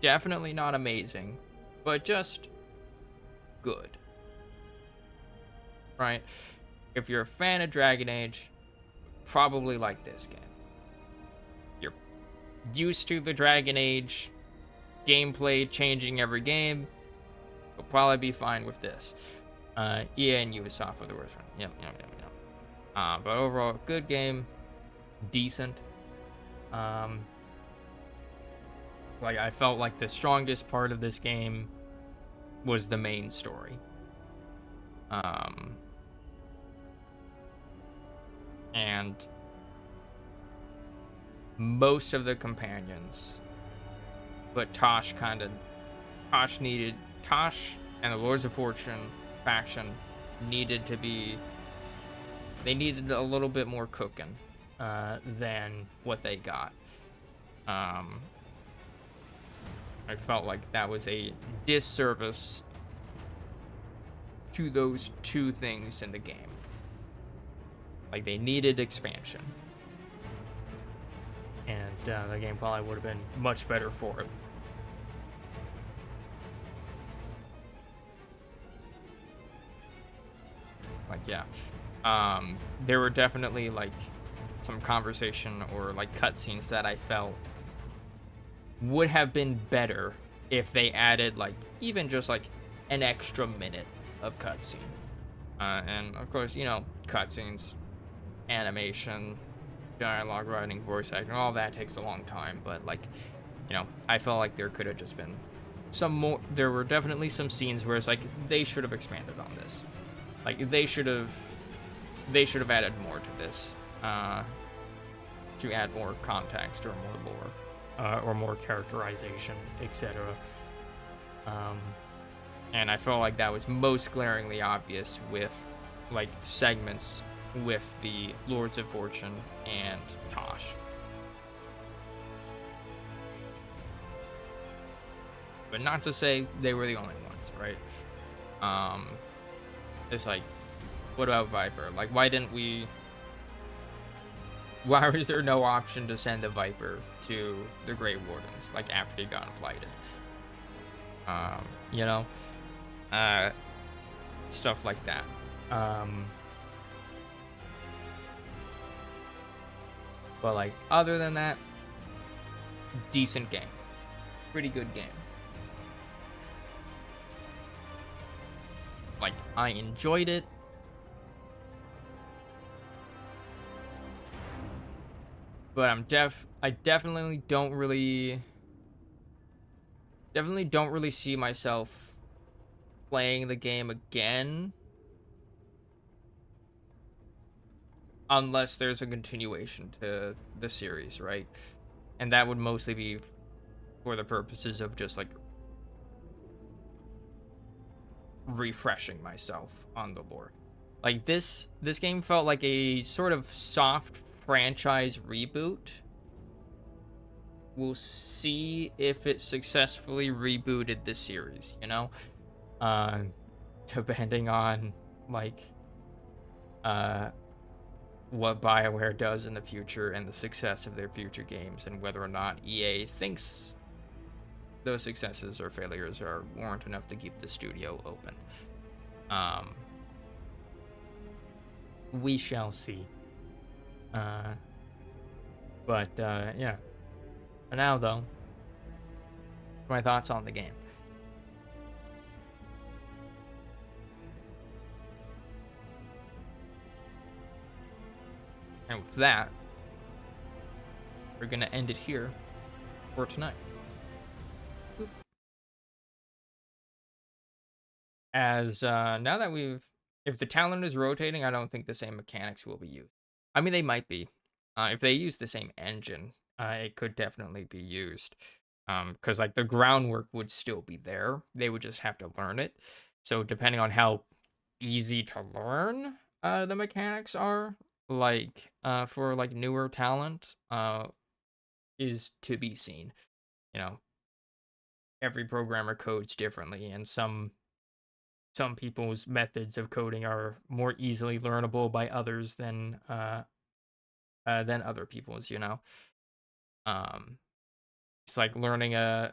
definitely not amazing, but just good. Right? If you're a fan of Dragon Age, probably like this game. You're used to the Dragon Age gameplay changing every game, you'll probably be fine with this. EA and Ubisoft are the worst one. Yep. But overall, good game, decent. Like, I felt like the strongest part of this game was the main story. And most of the companions, but Tosh and the Lords of Fortune faction needed they needed a little bit more cooking than what they got. I felt like that was a disservice to those two things in the game. Like, they needed expansion. And the game probably would have been much better for it. Like, yeah. There were definitely, like, some conversation or, like, cutscenes that I felt would have been better if they added, like, even just, like, an extra minute of cutscene. And, of course, you know, cutscenes, animation, dialogue writing, voice acting, all that takes a long time. But, like, you know, I felt like there could have just been some more. There were definitely some scenes where it's like, they should have expanded on this. Like, they should have added more to this, to add more context or more lore, or more characterization, etc. And I felt like that was most glaringly obvious with, like, segments with the Lords of Fortune and Tosh. But not to say they were the only ones, right? It's like, What about Viper? Like, why was there no option to send the Viper to the Grey Wardens, like, after he got blighted? You know? Stuff like that. But, like, other than that, decent game. Pretty good game. Like, I enjoyed it. But I definitely don't really see myself playing the game again unless there's a continuation to the series, right? And that would mostly be for the purposes of just, like, refreshing myself on the lore. Like, this game felt like a sort of soft franchise reboot. We'll see if it successfully rebooted the series, you know? Depending on, like, what BioWare does in the future and the success of their future games, and whether or not EA thinks those successes or failures are warrant enough to keep the studio open. We shall see. But yeah. For now, though, my thoughts on the game. And with that, we're going to end it here for tonight. As now that if the talent is rotating, I don't think the same mechanics will be used. I mean, they might be. If they use the same engine, it could definitely be used. Because, like, the groundwork would still be there. They would just have to learn it. So depending on how easy to learn the mechanics are, like, for, like, newer talent, is to be seen. You know, every programmer codes differently, and some people's methods of coding are more easily learnable by others than other people's, you know. It's like learning a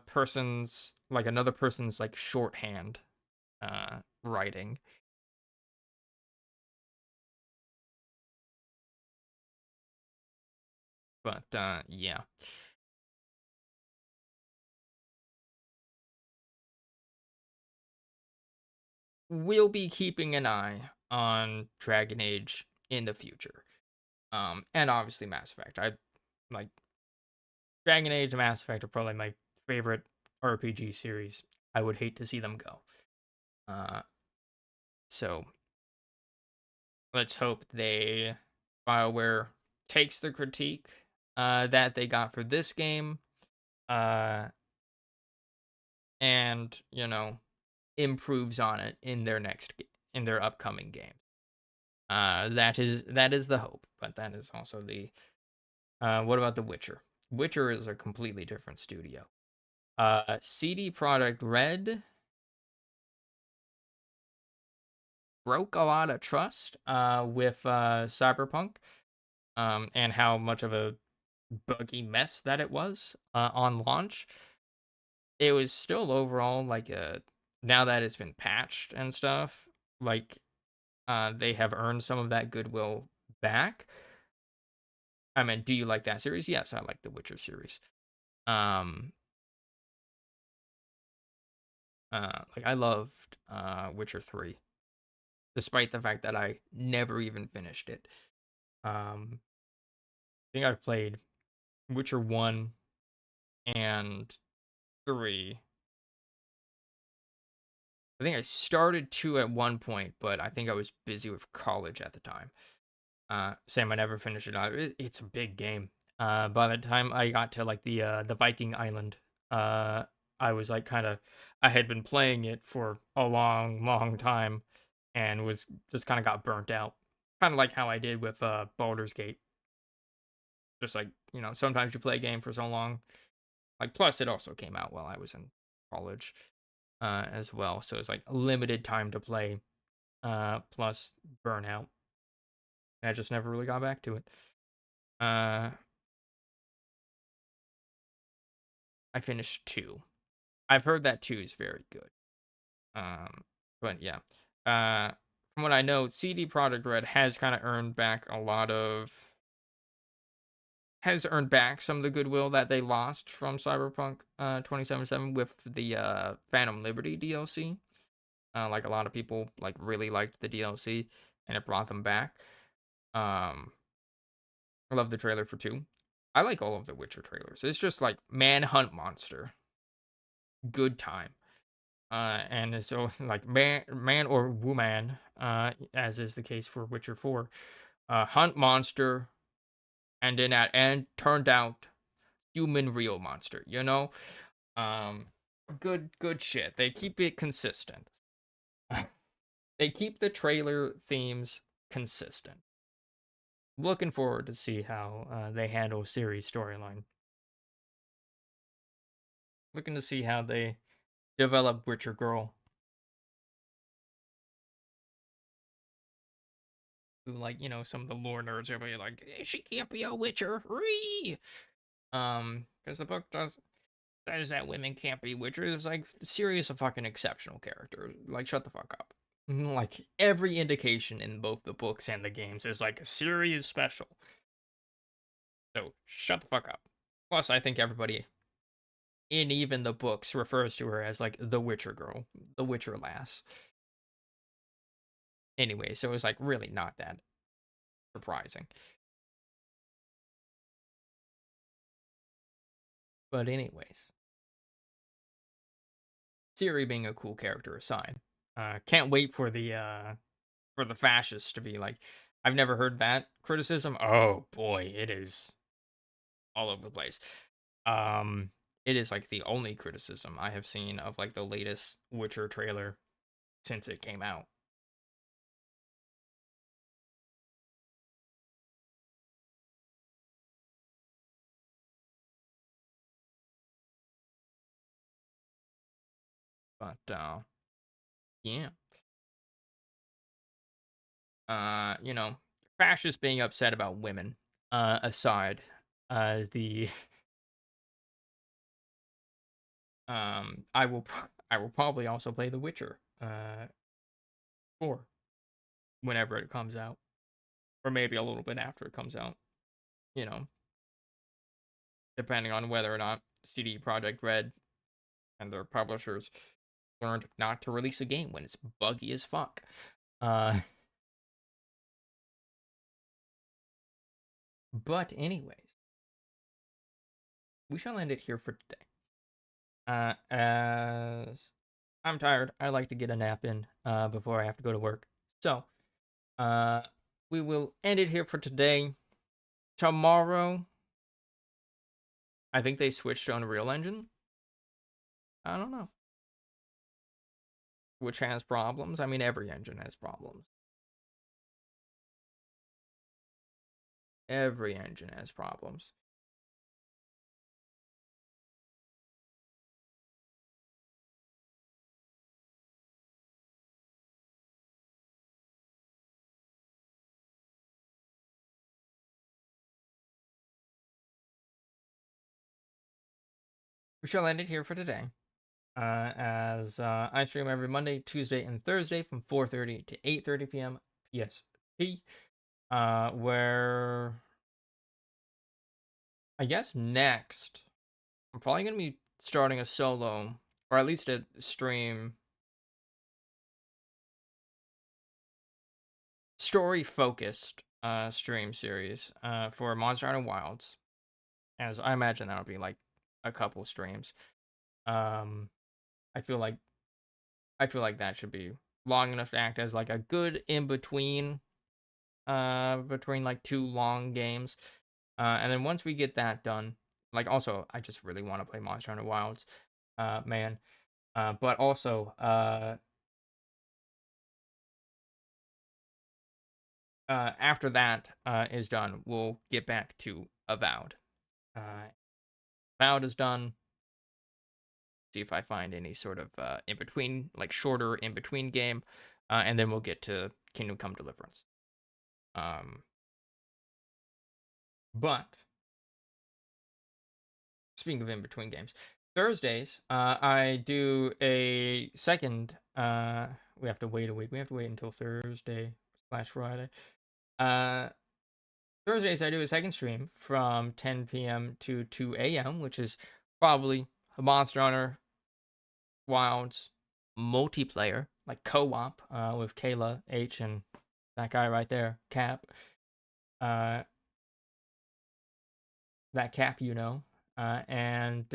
person's, like, another person's, like, shorthand writing. But yeah. We'll be keeping an eye on Dragon Age in the future. And obviously Mass Effect. I like Dragon Age and Mass Effect are probably my favorite RPG series. I would hate to see them go. So let's hope BioWare takes the critique that they got for this game, and, you know, improves on it in their upcoming game. That is the hope, but that is also the what about The Witcher? Witcher is a completely different studio. CD Projekt Red broke a lot of trust with Cyberpunk, and how much of a buggy mess that it was on launch. It was still overall like now that it's been patched and stuff, like, they have earned some of that goodwill back. I mean, do you like that series? Yes, I like the Witcher series. Like, I loved Witcher 3, despite the fact that I never even finished it. I think I've played Witcher 1 and 3. I think I started 2 at one point, but I think I was busy with college at the time. Same, I never finished it. It's a big game. By the time I got to, like, the Viking Island, I was, like, I had been playing it for a long, long time, and was just kind of got burnt out. Kind of like how I did with Baldur's Gate. Just like, you know, sometimes you play a game for so long. Like, plus it also came out while I was in college as well, so it's like limited time to play plus Burnout. I just never really got back to it. I finished 2. I've heard that 2 is very good. But yeah. From what I know, CD Projekt Red has kind of earned back some of the goodwill that they lost from Cyberpunk 2077 with the Phantom Liberty DLC. Like a lot of people like really liked the DLC and it brought them back. I love the trailer for 2. I like all of the Witcher trailers. It's just like Manhunt Monster. Good time. And so like man or woman, as is the case for Witcher 4, hunt monster, and then at end turned out human real monster, you know? Good shit. They keep it consistent. They keep the trailer themes consistent. Looking forward to see how they handle Ciri's storyline. Looking to see how they develop Witcher Girl. Who, like, you know, some of the lore nerds are like, she can't be a Witcher. Ree! Because the book says that women can't be Witchers. Like, Ciri is a fucking exceptional character. Like, shut the fuck up. Like, every indication in both the books and the games is like, Ciri is special. So, shut the fuck up. Plus, I think everybody in even the books refers to her as, like, the Witcher girl. The Witcher lass. Anyway, so it's, like, really not that surprising. But anyways. Ciri being a cool character aside. Can't wait for the fascists to be like, I've never heard that criticism. Oh boy, it is all over the place. It is like the only criticism I have seen of like the latest Witcher trailer since it came out. But yeah. You know, fascists being upset about women aside, the I will probably also play The Witcher 4 whenever it comes out, or maybe a little bit after it comes out. You know, depending on whether or not CD Projekt Red and their publishers learned not to release a game when it's buggy as fuck. But anyways, we shall end it here for today. As I'm tired, I like to get a nap in before I have to go to work. So, we will end it here for today. Tomorrow, I think they switched to Unreal Engine. I don't know. Which has problems. I mean, every engine has problems. Every engine has problems. We shall end it here for today. As I stream every Monday, Tuesday, and Thursday from 4:30 to 8:30 p.m. PST. Where I guess next I'm probably gonna be starting a solo, or at least a stream story-focused stream series for Monster Hunter Wilds. As I imagine that'll be like a couple streams. I feel like that should be long enough to act as like a good in between between like 2 long games. And then once we get that done, like also I just really want to play Monster Hunter Wilds, man. But also after that is done, we'll get back to Avowed. Avowed is done. See if I find any sort of in between, like shorter in between game. and then we'll get to Kingdom Come Deliverance. But speaking of in between games, Thursdays, I do a second. We have to wait a week. We have to wait until Thursday/Friday. Thursdays, I do a second stream from 10 p.m. to 2 a.m., which is probably a Monster Hunter Wilds multiplayer, like co-op, with Kayla, H, and that guy right there, Cap. That Cap, and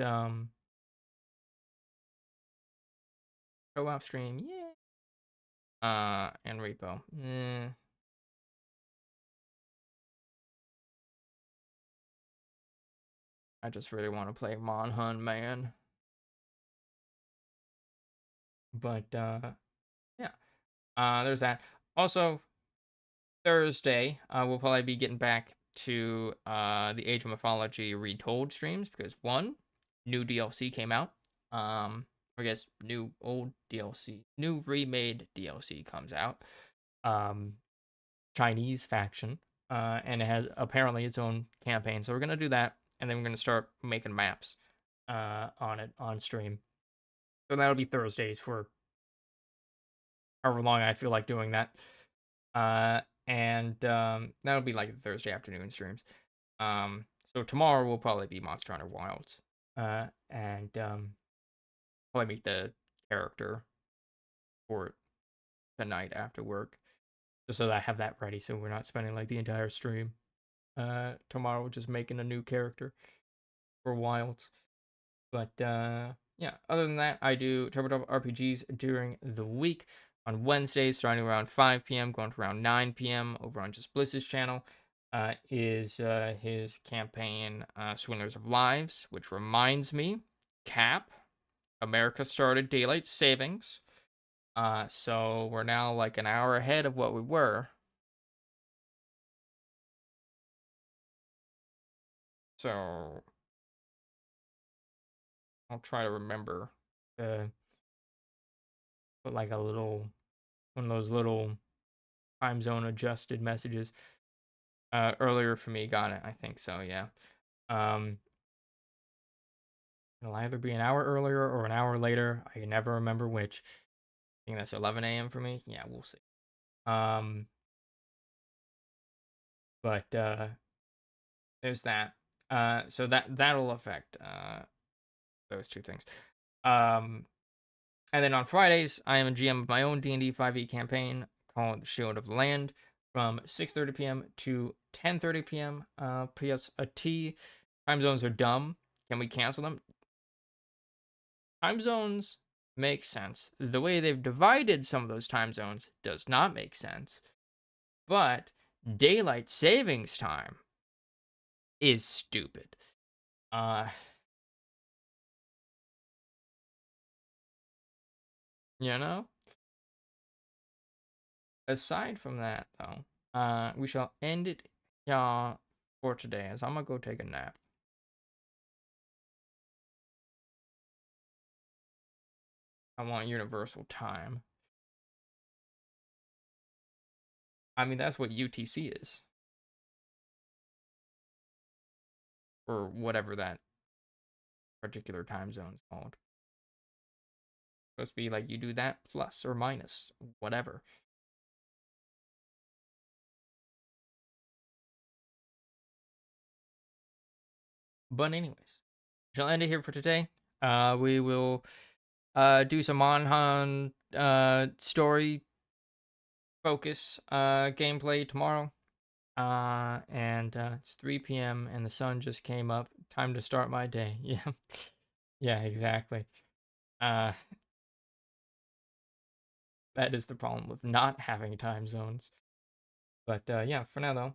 co-op stream, yeah. And repo, I just really want to play Monhun, man. But yeah, there's that. Also, Thursday, we'll probably be getting back to the Age of Mythology Retold streams because one, new DLC came out. I guess new old DLC, new remade DLC comes out. Chinese faction, and it has apparently its own campaign. So we're gonna do that, and then we're gonna start making maps on it on stream. So that'll be Thursdays for however long I feel like doing that. And that'll be like the Thursday afternoon streams. So tomorrow will probably be Monster Hunter Wilds. And probably meet the character for tonight after work. Just so that I have that ready so we're not spending like the entire stream tomorrow just making a new character for Wilds. But yeah, other than that, I do Turbo Double RPGs during the week on Wednesdays, starting around 5 p.m., going to around 9 p.m. over on Just Bliss's channel. Is his campaign Swindlers of Lives, which reminds me, Cap, America started daylight savings. So we're now like an hour ahead of what we were. So I'll try to remember to put like a little, one of those little time zone adjusted messages. Earlier for me, got it. I think so, yeah. It'll either be an hour earlier or an hour later. I can never remember which. I think that's 11 a.m. for me. Yeah, we'll see. But there's that. So that'll affect those two things. And then on Fridays, I am a GM of my own D&D 5e campaign called Shield of the Land from 6:30 p.m. to 10:30 p.m. PST. Time zones are dumb. Can we cancel them? Time zones make sense. The way they've divided some of those time zones does not make sense. But daylight savings time is stupid. You know? Aside from that, though, we shall end it for today, as I'm gonna go take a nap. I want universal time. I mean, that's what UTC is. Or whatever that particular time zone is called. Supposed to be like you do that plus or minus, whatever. But anyways, shall end it here for today. We will do some Monhan story focus gameplay tomorrow. And it's 3 p.m. and the sun just came up. Time to start my day. Yeah. Yeah, exactly. That is the problem with not having time zones. But yeah, for now though,